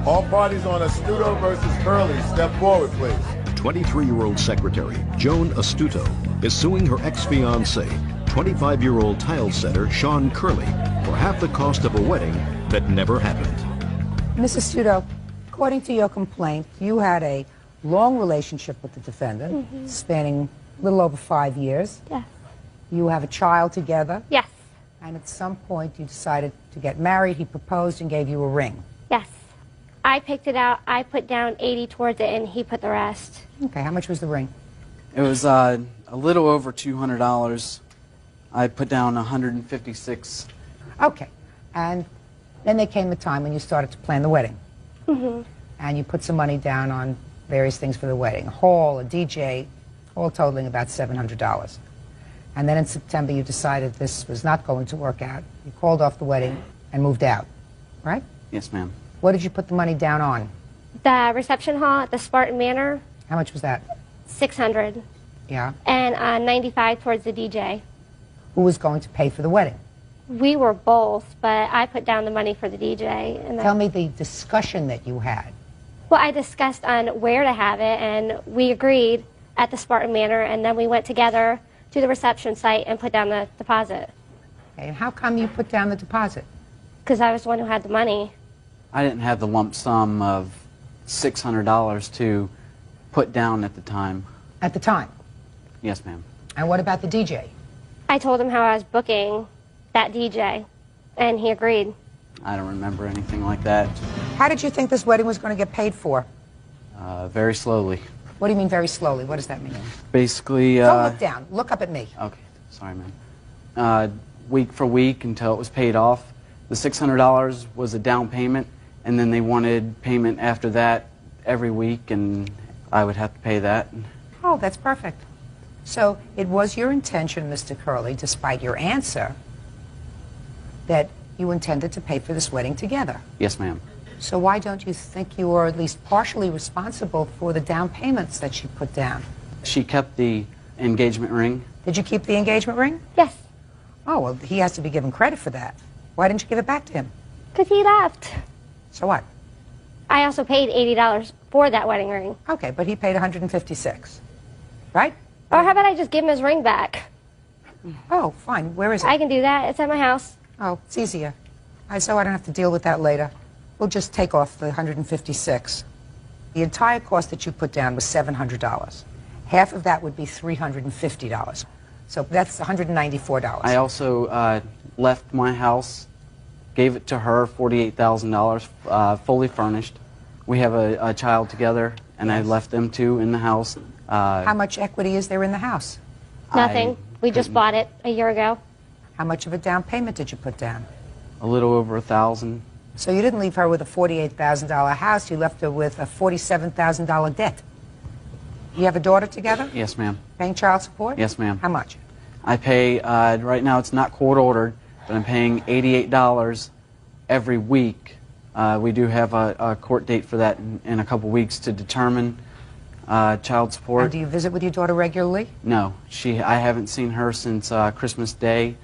All parties on Astuto versus Curley, step forward, please. 23-year-old secretary Joan Astuto is suing her ex-fiancé, 25-year-old tile setter Sean Curley, for half the cost of a wedding that never happened. Mrs. Studo, according to your complaint, you had a long relationship with the defendant, spanning a little over 5 years. Yes. You have a child together. Yes. And at some point you decided to get married. He proposed and gave you a ring. Yes. I picked it out. I put down 80 towards it, and he put the rest. Okay, how much was the ring? It was a little over $200. I put down 156. Okay. And then there came the time when you started to plan the wedding. Mm-hmm. And you put some money down on various things for the wedding. A hall, a DJ, all totaling about $700. And then in September you decided this was not going to work out. You called off the wedding and moved out, right? Yes, ma'am. What did you put the money down on? The reception hall at the Spartan Manor, How much was that? $600. Yeah. and 95 towards the DJ. Who was going to pay for the wedding? We were both, but I put down the money for the DJ. And Tell me the discussion that you had. Well, I discussed on where to have it, and we agreed at the Spartan Manor, and then we went together to the reception site and put down the deposit. Okay, and how come you put down the deposit? Because I was the one who had the money. I didn't have the lump sum of $600 to put down at the time. At the time? Yes, ma'am. And what about the DJ? I told him how I was booking that DJ, and he agreed. I don't remember anything like that. How did you think this wedding was going to get paid for? Very slowly. What do you mean very slowly? What does that mean? Basically... Don't look down. Look up at me. Okay. Sorry, ma'am. Week for week until it was paid off. The $600 was a down payment, and then they wanted payment after that every week, and I would have to pay that. Oh, that's perfect. So it was your intention, Mr. Curley, despite your answer, that you intended to pay for this wedding together. Yes, ma'am. So why don't you think you are at least partially responsible for the down payments that she put down? She kept the engagement ring. Did you keep the engagement ring? Yes. Oh, well, he has to be given credit for that. Why didn't you give it back to him? Because he left. So what? I also paid $80 for that wedding ring. Okay, but he paid $156, right? Or how about I just give him his ring back? Oh, fine. Where is it? I can do that. It's at my house. Oh, it's easier. So I don't have to deal with that later. We'll just take off the $156. The entire cost that you put down was $700. Half of that would be $350. So that's $194. I also left my house, gave it to her, $48,000, fully furnished. We have a child together, and I left them two in the house. How much equity is there in the house? Nothing. We just bought it a year ago. How much of a down payment did you put down? A little over $1,000. So you didn't leave her with a $48,000 house, you left her with a $47,000 debt. You have a daughter together? Yes, ma'am. Paying child support? Yes, ma'am. How much? I pay, right now it's not court ordered, but I'm paying $88 every week. We do have a court date for that in a couple weeks to determine child support. And do you visit with your daughter regularly? No. I haven't seen her since Christmas Day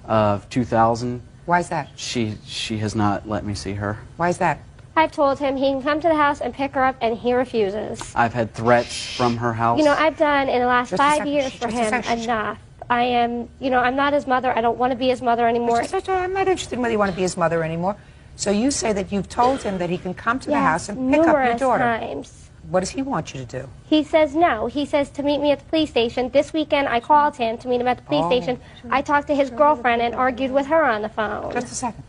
of 2000. Why is that? She has not let me see her. Why is that? I've told him he can come to the house and pick her up, and he refuses. I've had threats from her house. You know, I've done in the last Just a 5 second. years for Just a him second. enough. I am, you know, I'm not his mother. I don't want to be his mother anymore. I'm not interested in whether you want to be his mother anymore. So you say that you've told him that he can come to the house and pick up your numerous daughter. times. What does he want you to do? He says no. He says to meet me at the police station. This weekend I called him to meet him at the police station. I talked to his girlfriend and argued with her on the phone. Just a second.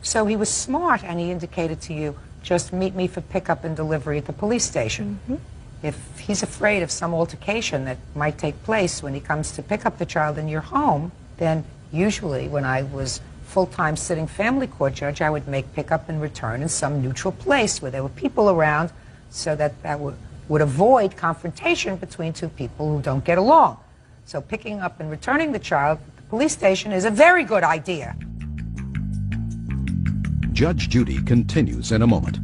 So he was smart and he indicated to you, just meet me for pickup and delivery at the police station. If he's afraid of some altercation that might take place when he comes to pick up the child in your home, then usually when I was full-time sitting family court judge, I would make pickup and return in some neutral place where there were people around so that would avoid confrontation between two people who don't get along. So picking up and returning the child at the police station is a very good idea. Judge Judy continues in a moment.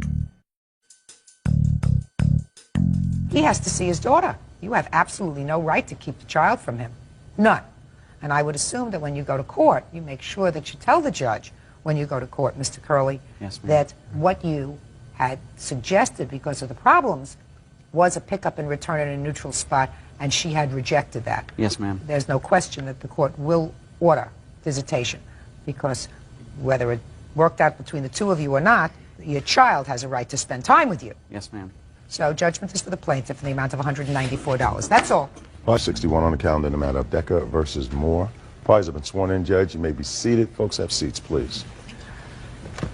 He has to see his daughter. You have absolutely no right to keep the child from him. None. And I would assume that when you go to court, you make sure that you tell the judge when you go to court, Mr. Curley, that what you had suggested because of the problems was a pickup and return in a neutral spot, and she had rejected that. Yes, ma'am. There's no question that the court will order visitation because whether it worked out between the two of you or not, your child has a right to spend time with you. Yes, ma'am. So judgment is for the plaintiff in the amount of $194. That's all. Part 61 on the calendar in the matter of Decker versus Moore. Parties have been sworn in, Judge. You may be seated. Folks, have seats, please.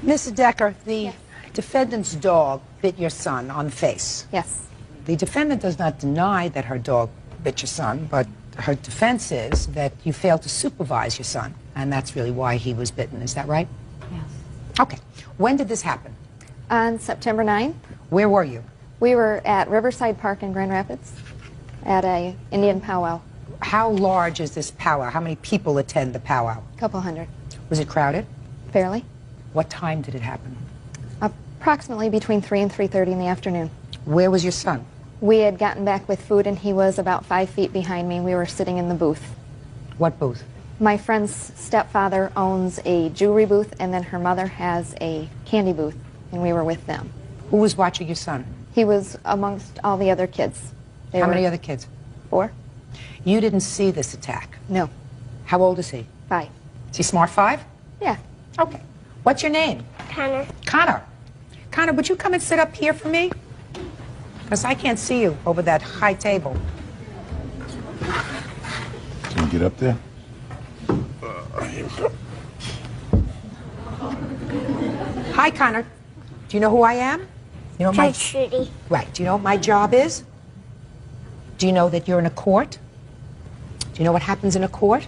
Mrs. Decker, the defendant's dog bit your son on the face. Yes. The defendant does not deny that her dog bit your son, but her defense is that you failed to supervise your son, and that's really why he was bitten. Is that right? Yes. Okay. When did this happen? On September 9th. Where were you? We were at Riverside Park in Grand Rapids at a Indian powwow. How large is this powwow? How many people attend the powwow? A couple hundred. Was it crowded? Fairly. What time did it happen? Approximately between 3 and 3:30 in the afternoon. Where was your son? We had gotten back with food, and he was about 5 feet behind me. We were sitting in the booth. What booth? My friend's stepfather owns a jewelry booth, and then her mother has a candy booth, and we were with them. Who was watching your son? He was amongst all the other kids. How many other kids? 4. You didn't see this attack? No. How old is he? 5. Is he smart 5? Yeah. Okay. What's your name? Connor. Connor. Connor, would you come and sit up here for me? Because I can't see you over that high table. Can you get up there? Here we go. Hi, Connor. Do you know who I am? You know my Judy. Right. Do you know what my job is? Do you know that you're in a court? Do you know what happens in a court?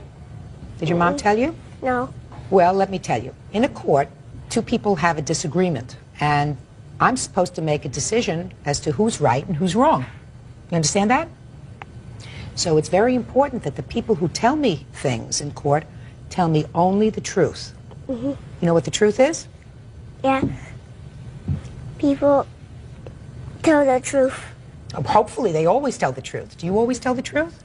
Did your mom tell you? No. Well, let me tell you. In a court, 2 people have a disagreement, and I'm supposed to make a decision as to who's right and who's wrong. You understand that? So it's very important that the people who tell me things in court tell me only the truth. Mm-hmm. You know what the truth is? Yeah. People tell the truth. Hopefully, they always tell the truth. Do you always tell the truth?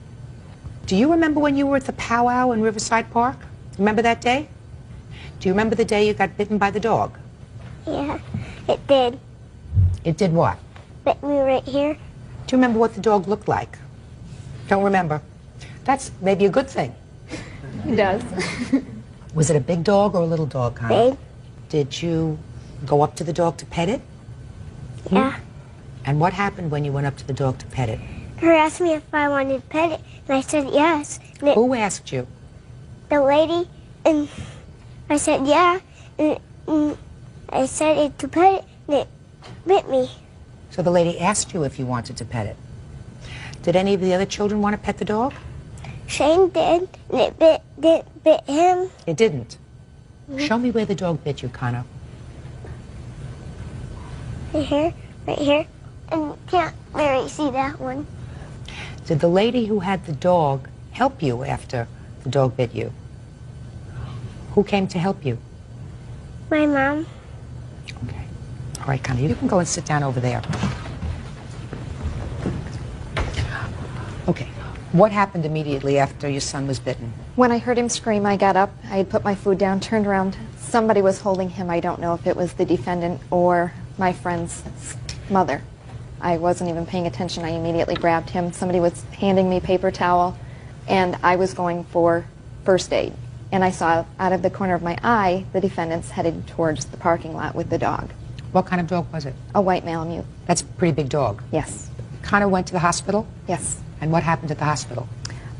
Do you remember when you were at the powwow in Riverside Park? Remember that day? Do you remember the day you got bitten by the dog? Yeah, it did. It did what? Bit me right here. Do you remember what the dog looked like? Don't remember. That's maybe a good thing. He does. Was it a big dog or a little dog, Connor? Big. Did you go up to the dog to pet it? Yeah. And what happened when you went up to the dog to pet it? Her asked me if I wanted to pet it, and I said yes. And Who asked you? the lady, and I said yeah, and I said it to pet it, and it bit me. So the lady asked you if you wanted to pet it. Did any of the other children want to pet the dog? Shane did, and it bit him. It didn't. Show me where the dog bit you, Connor. Right here, and can't really see that one. Did the lady who had the dog help you after the dog bit you? Who came to help you? My mom. All right, Connor, you can go and sit down over there. Okay. What happened immediately after your son was bitten? When I heard him scream, I got up. I had put my food down, turned around. Somebody was holding him. I don't know if it was the defendant or my friend's mother. I wasn't even paying attention. I immediately grabbed him. Somebody was handing me paper towel, and I was going for first aid. And I saw out of the corner of my eye the defendants headed towards the parking lot with the dog. What kind of dog was it? A white Malamute. That's a pretty big dog. Yes. Connor went to the hospital? Yes. And what happened at the hospital?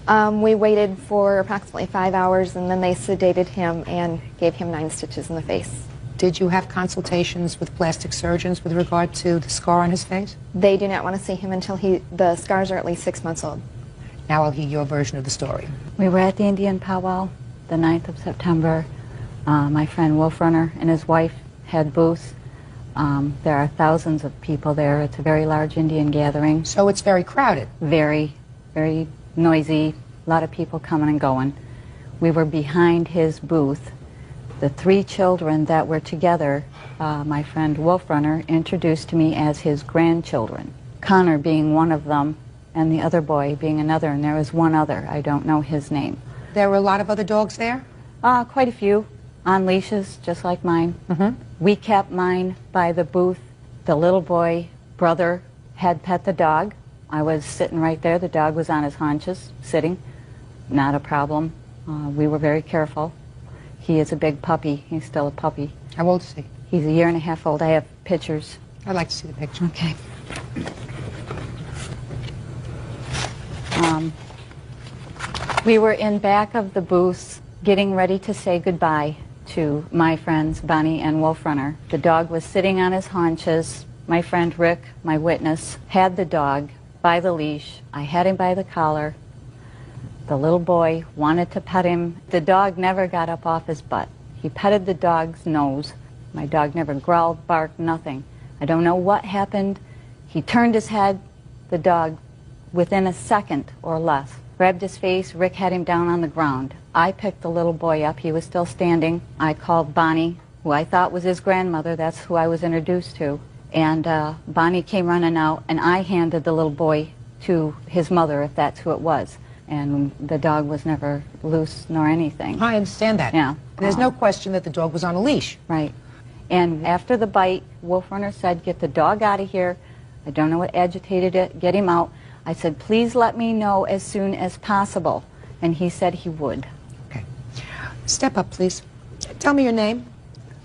We waited for approximately 5 hours, and then they sedated him and gave him 9 stitches in the face. Did you have consultations with plastic surgeons with regard to the scar on his face? They do not want to see him until the scars are at least 6 months old. Now I'll hear your version of the story. We were at the Indian powwow the 9th of September. My friend Wolf Runner and his wife had booths. There are thousands of people there. It's a very large Indian gathering. So it's very crowded? Very, very noisy. A lot of people coming and going. We were behind his booth. The 3 children that were together, my friend Wolf Runner introduced to me as his grandchildren. Connor being one of them, and the other boy being another, and there was one other. I don't know his name. There were a lot of other dogs there? Quite a few, on leashes, just like mine. We kept mine by the booth. The little boy, brother, had pet the dog. I was sitting right there. The dog was on his haunches, sitting. Not a problem. We were very careful. He is a big puppy. He's still a puppy. How old is he? He's a 1.5 years old. I have pictures. I'd like to see the picture. Okay. We were in back of the booth getting ready to say goodbye to my friends Bonnie and Wolf Runner. The dog was sitting on his haunches. My friend Rick, my witness, had the dog by the leash. I had him by the collar. The little boy wanted to pet him. The dog never got up off his butt. He petted the dog's nose. My dog never growled, barked, nothing. I don't know what happened. He turned his head. The dog, within a second or less, grabbed his face. Rick had him down on the ground. I picked the little boy up. He was still standing. I called Bonnie, who I thought was his grandmother. That's who I was introduced to. And Bonnie came running out, and I handed the little boy to his mother, if that's who it was. And the dog was never loose nor anything. I understand that. Yeah. And there's no question that the dog was on a leash. Right. And after the bite, Wolf Runner said, "Get the dog out of here. I don't know what agitated it. Get him out." I said, "Please let me know as soon as possible." And he said he would. Okay. Step up, please. Tell me your name.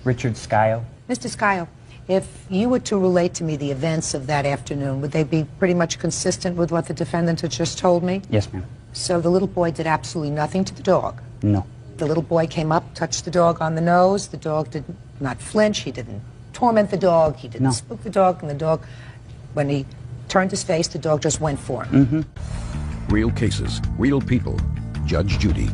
Richard Scio. Mr. Scio, if you were to relate to me the events of that afternoon, would they be pretty much consistent with what the defendant had just told me? Yes, ma'am. So the little boy did absolutely nothing to the dog? No. The little boy came up, touched the dog on the nose. The dog did not flinch. He didn't torment the dog. He didn't spook the dog. And the dog, when he turned his face, the dog just went for him. Real cases, real people. Judge Judy.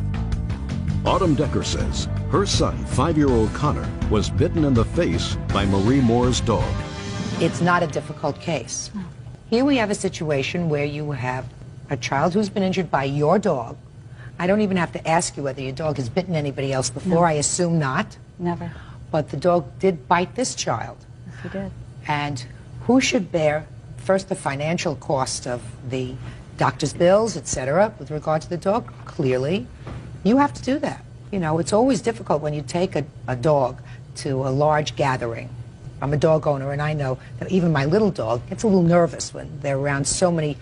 Autumn Decker says her son, 5-year-old Connor, was bitten in the face by Marie Moore's dog. It's not a difficult case. Here we have a situation where you have a child who's been injured by your dog. I don't even have to ask you whether your dog has bitten anybody else before. No. I assume not. Never. But the dog did bite this child. Yes, he did. And who should bear, first, the financial cost of the doctor's bills, etc., with regard to the dog? Clearly, you have to do that. You know, it's always difficult when you take a dog to a large gathering. I'm a dog owner, and I know that even my little dog gets a little nervous when they're around so many,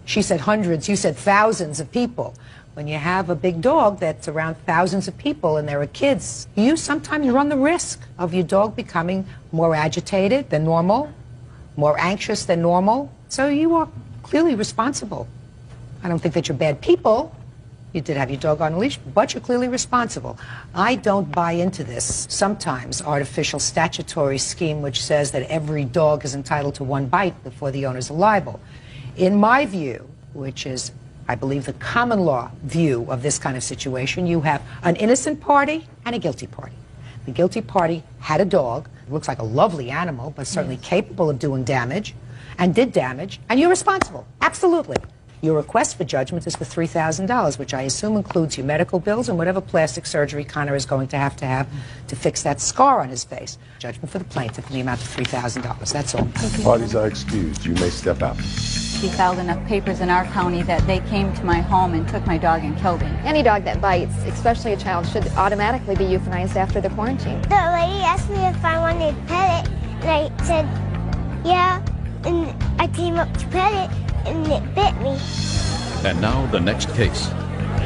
she said hundreds, you said thousands of people. When you have a big dog that's around thousands of people and there are kids, you sometimes run the risk of your dog becoming more agitated than normal, more anxious than normal. So you are clearly responsible. I don't think that you're bad people. You did have your dog on a leash, but you're clearly responsible. I don't buy into this sometimes artificial statutory scheme which says that every dog is entitled to one bite before the owners are liable. In my view, which is, I believe, the common law view of this kind of situation, you have an innocent party and a guilty party. The guilty party had a dog, looks like a lovely animal, but certainly capable of doing damage, and did damage, and you're responsible, absolutely. Your request for judgment is for $3,000, which I assume includes your medical bills and whatever plastic surgery Connor is going to have to fix that scar on his face. Judgment for the plaintiff in the amount of $3,000, that's all. Parties are excused. You may step out. She filed enough papers in our county that they came to my home and took my dog and killed him. Any dog that bites, especially a child, should automatically be euthanized after the quarantine. The lady asked me if I wanted to pet it, and I said, yeah, and I came up to pet it, and it bit me. And now the next case.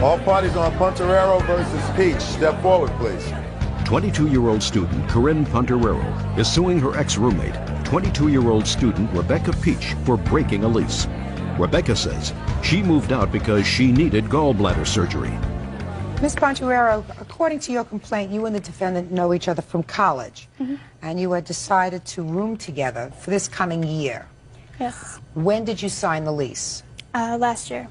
All parties on Punterero versus Peach. Step forward, please. 22-year-old student Corinne Punterero is suing her ex-roommate, 22-year-old student Rebecca Peach, for breaking a lease. Rebecca says she moved out because she needed gallbladder surgery. Ms. Poncherero, according to your complaint, you and the defendant know each other from college, and you had decided to room together for this coming year. Yes. When did you sign the lease? Last year.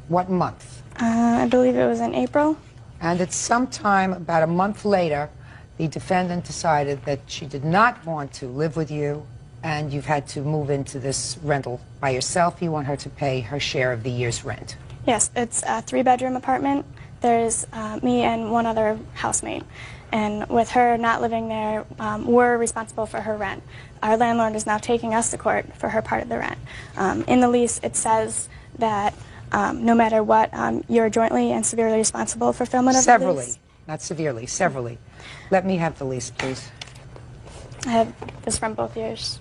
What month? I believe it was in April. And at some time, about a month later, the defendant decided that she did not want to live with you, and you've had to move into this rental by yourself. You want her to pay her share of the year's rent. Yes, it's a 3-bedroom apartment. There's me and one other housemate. And with her not living there, we're responsible for her rent. Our landlord is now taking us to court for her part of the rent. In the lease, it says that no matter what, you're jointly and severely responsible for fulfillment of the Severally, lease. not severely, severally. Let me have the lease, please. I have this from both years.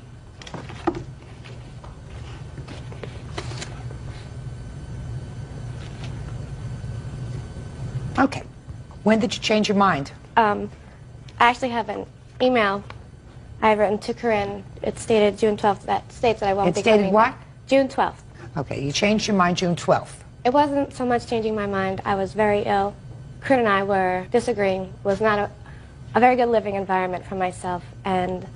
Okay. When did you change your mind? I actually have an email I've written to Corinne. It's stated June 12th. That states that I won't It be stated coming what? back. June 12th. Okay, you changed your mind June 12th. It wasn't so much changing my mind. I was very ill. Corinne and I were disagreeing. It was not a very good living environment for myself. And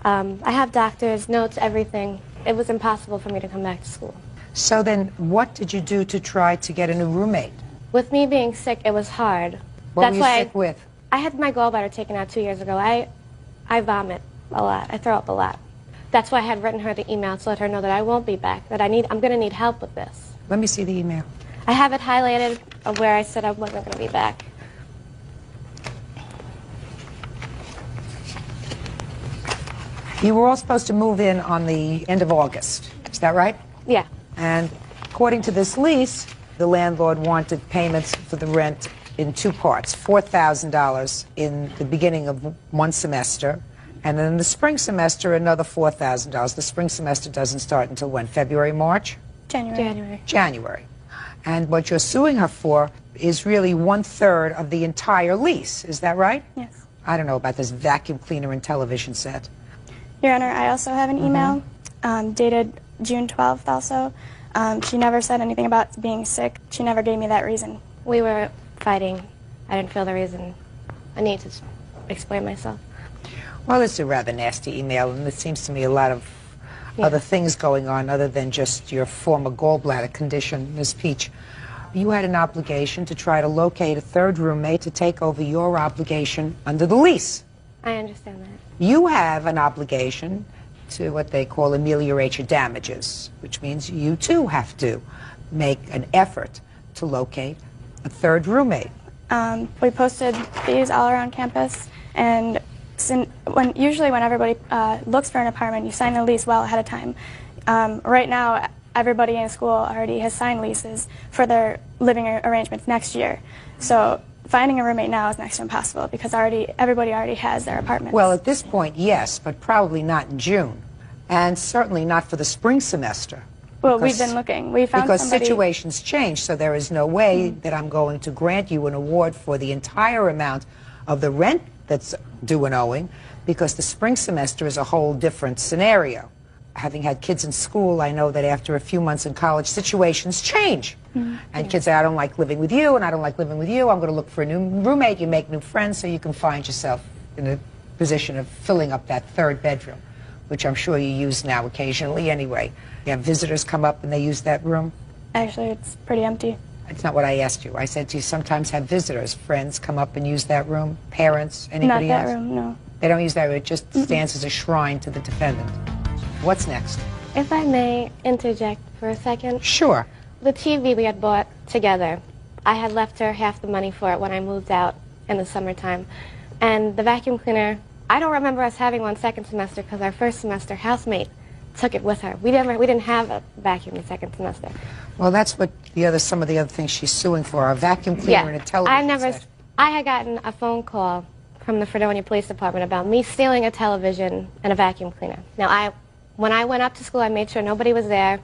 I have doctors, notes, everything. It was impossible for me to come back to school. So then what did you do to try to get a new roommate? With me being sick, it was hard. What were you sick with? I had my gallbladder taken out 2 years ago. I vomit a lot. I throw up a lot. That's why I had written her the email to let her know that I won't be back, that I'm going to need help with this. Let me see the email. I have it highlighted of where I said I wasn't going to be back. You were all supposed to move in on the end of August. Is that right? Yeah. And according to this lease, the landlord wanted payments for the rent in two parts, $4,000 in the beginning of one semester, and then in the spring semester, another $4,000. The spring semester doesn't start until when? February, March? January. January. And what you're suing her for is really 1/3 of the entire lease. Is that right? Yes. I don't know about this vacuum cleaner and television set. Your Honor, I also have an email dated June 12th also. She never said anything about being sick. She never gave me that reason. We were fighting. I didn't feel the reason. I need to explain myself. Well, it's a rather nasty email, and it seems to me a lot of other things going on other than just your former gallbladder condition, Ms. Peach. You had an obligation to try to locate a third roommate to take over your obligation under the lease. I understand that. You have an obligation to what they call ameliorate your damages, which means you too have to make an effort to locate a third roommate. We posted these all around campus, and usually when everybody looks for an apartment, you sign the lease well ahead of time. Right now, everybody in school already has signed leases for their living arrangements next year. So finding a roommate now is next to impossible because everybody already has their apartments. Well, at this point, yes, but probably not in June, and certainly not for the spring semester. Well, we've been looking. We found because somebody... situations change, so there is no way that I'm going to grant you an award for the entire amount of the rent that's due and owing, because the spring semester is a whole different scenario. Having had kids in school, I know that after a few months in college, situations change. And kids say, I don't like living with you, and I don't like living with you. I'm going to look for a new roommate. You make new friends, so you can find yourself in a position of filling up that third bedroom, which I'm sure you use now occasionally anyway. You have visitors come up and they use that room? Actually, it's pretty empty. It's not what I asked you. I said, do you sometimes have visitors, friends come up and use that room? Parents, anybody Not that else? room, no. They don't use that room. It just stands as a shrine to the defendant. What's next? If I may interject for a second. Sure. The TV we had bought together, I had left her half the money for it when I moved out in the summertime. And the vacuum cleaner, I don't remember us having one second semester because our first semester housemate took it with her. We didn't have a vacuum in second semester. Well, that's what some of the other things she's suing for, a vacuum cleaner and a television set. I had gotten a phone call from the Fredonia Police Department about me stealing a television and a vacuum cleaner. Now, when I went up to school, I made sure nobody was there.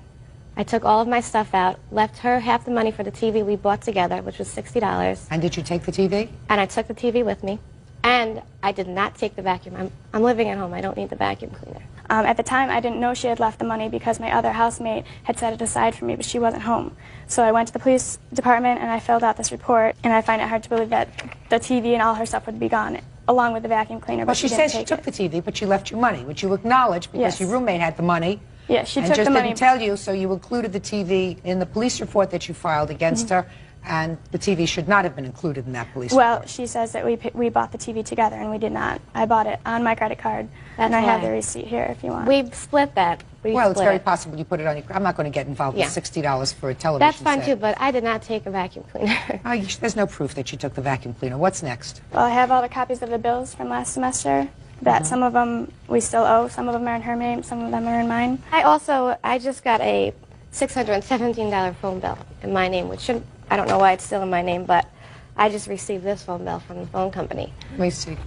I took all of my stuff out, left her half the money for the TV we bought together, which was $60. And did you take the TV? And I took the TV with me. And I did not take the vacuum. I'm living at home. I don't need the vacuum cleaner. At the time, I didn't know she had left the money because my other housemate had set it aside for me, but she wasn't home. So I went to the police department and I filled out this report, and I find it hard to believe that the TV and all her stuff would be gone, along with the vacuum cleaner. Well, but she says she took the TV, but she left you money, which you acknowledge because your roommate had the money. Yeah, she and took just the money. didn't tell you, so you included the TV in the police report that you filed against her, and the TV should not have been included in that police report. Well, she says that we bought the TV together, and we did not. I bought it on my credit card, and I have the receipt here if you want. We split that. Well, it's very possible you put it on your... I'm not going to get involved with $60 for a television That's fine, set. too, but I did not take a vacuum cleaner. There's no proof that you took the vacuum cleaner. What's next? Well, I have all the copies of the bills from last semester. That some of them we still owe, some of them are in her name, some of them are in mine. I just got a $617 phone bill in my name, which I don't know why it's still in my name, but I just received this phone bill from the phone company. Let me see.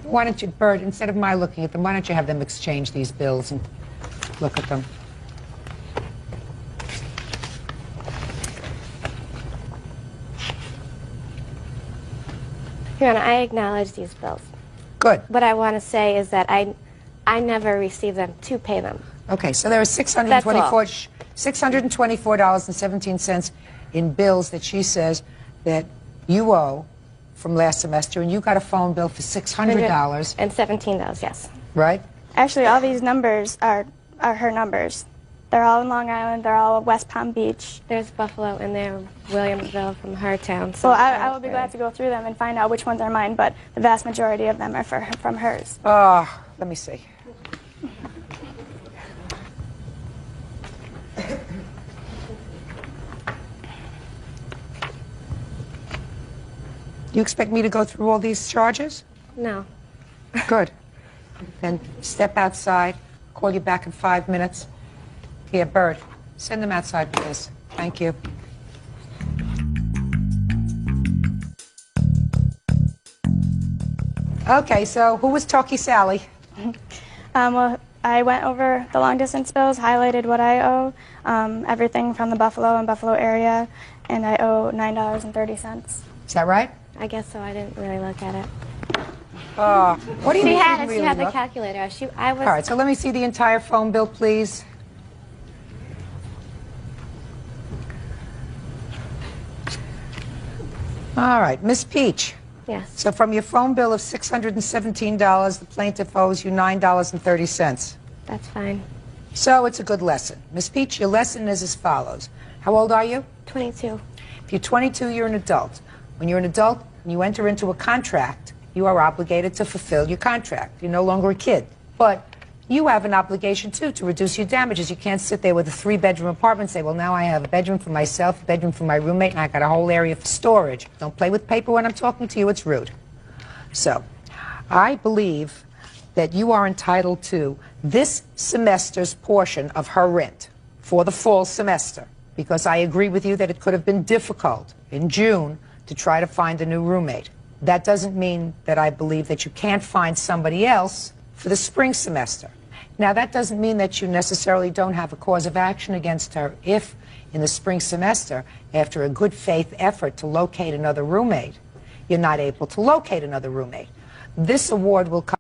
Why don't you, Bert, instead of my looking at them, why don't you have them exchange these bills and look at them? Your Honor, I acknowledge these bills. Good. What I want to say is that I never received them to pay them. Okay, so there are $624.17 in bills that she says that you owe from last semester, and you got a phone bill for $600. And $17, yes. Right? Actually, all these numbers are her numbers. They're all in Long Island. They're all West Palm Beach. There's Buffalo and there, Williamsville from her town. So well, I will be glad to go through them and find out which ones are mine, but the vast majority of them are from hers. Let me see. You expect me to go through all these charges? No. Good. Then step outside. Call you back in 5 minutes. Here, Bird, send them outside, please. Thank you. Okay, so who was Talkie Sally? Well, I went over the long distance bills, highlighted what I owe, everything from the Buffalo and Buffalo area, and I owe $9.30. Is that right? I guess so. I didn't really look at it. What do you mean? She had the calculator. I was. All right, so let me see the entire phone bill, please. All right, Miss Peach. Yes. So from your phone bill of $617, the plaintiff owes you $9.30. That's fine. So it's a good lesson. Miss Peach, your lesson is as follows. How old are you? 22. If you're 22, you're an adult. When you're an adult and you enter into a contract, you are obligated to fulfill your contract. You're no longer a kid. But you have an obligation, too, to reduce your damages. You can't sit there with a 3-bedroom apartment and say, well, now I have a bedroom for myself, a bedroom for my roommate, and I got a whole area for storage. Don't play with paper when I'm talking to you. It's rude. So I believe that you are entitled to this semester's portion of her rent for the fall semester, because I agree with you that it could have been difficult in June to try to find a new roommate. That doesn't mean that I believe that you can't find somebody else for the spring semester. Now, that doesn't mean that you necessarily don't have a cause of action against her if, in the spring semester, after a good faith effort to locate another roommate, you're not able to locate another roommate. This award will come.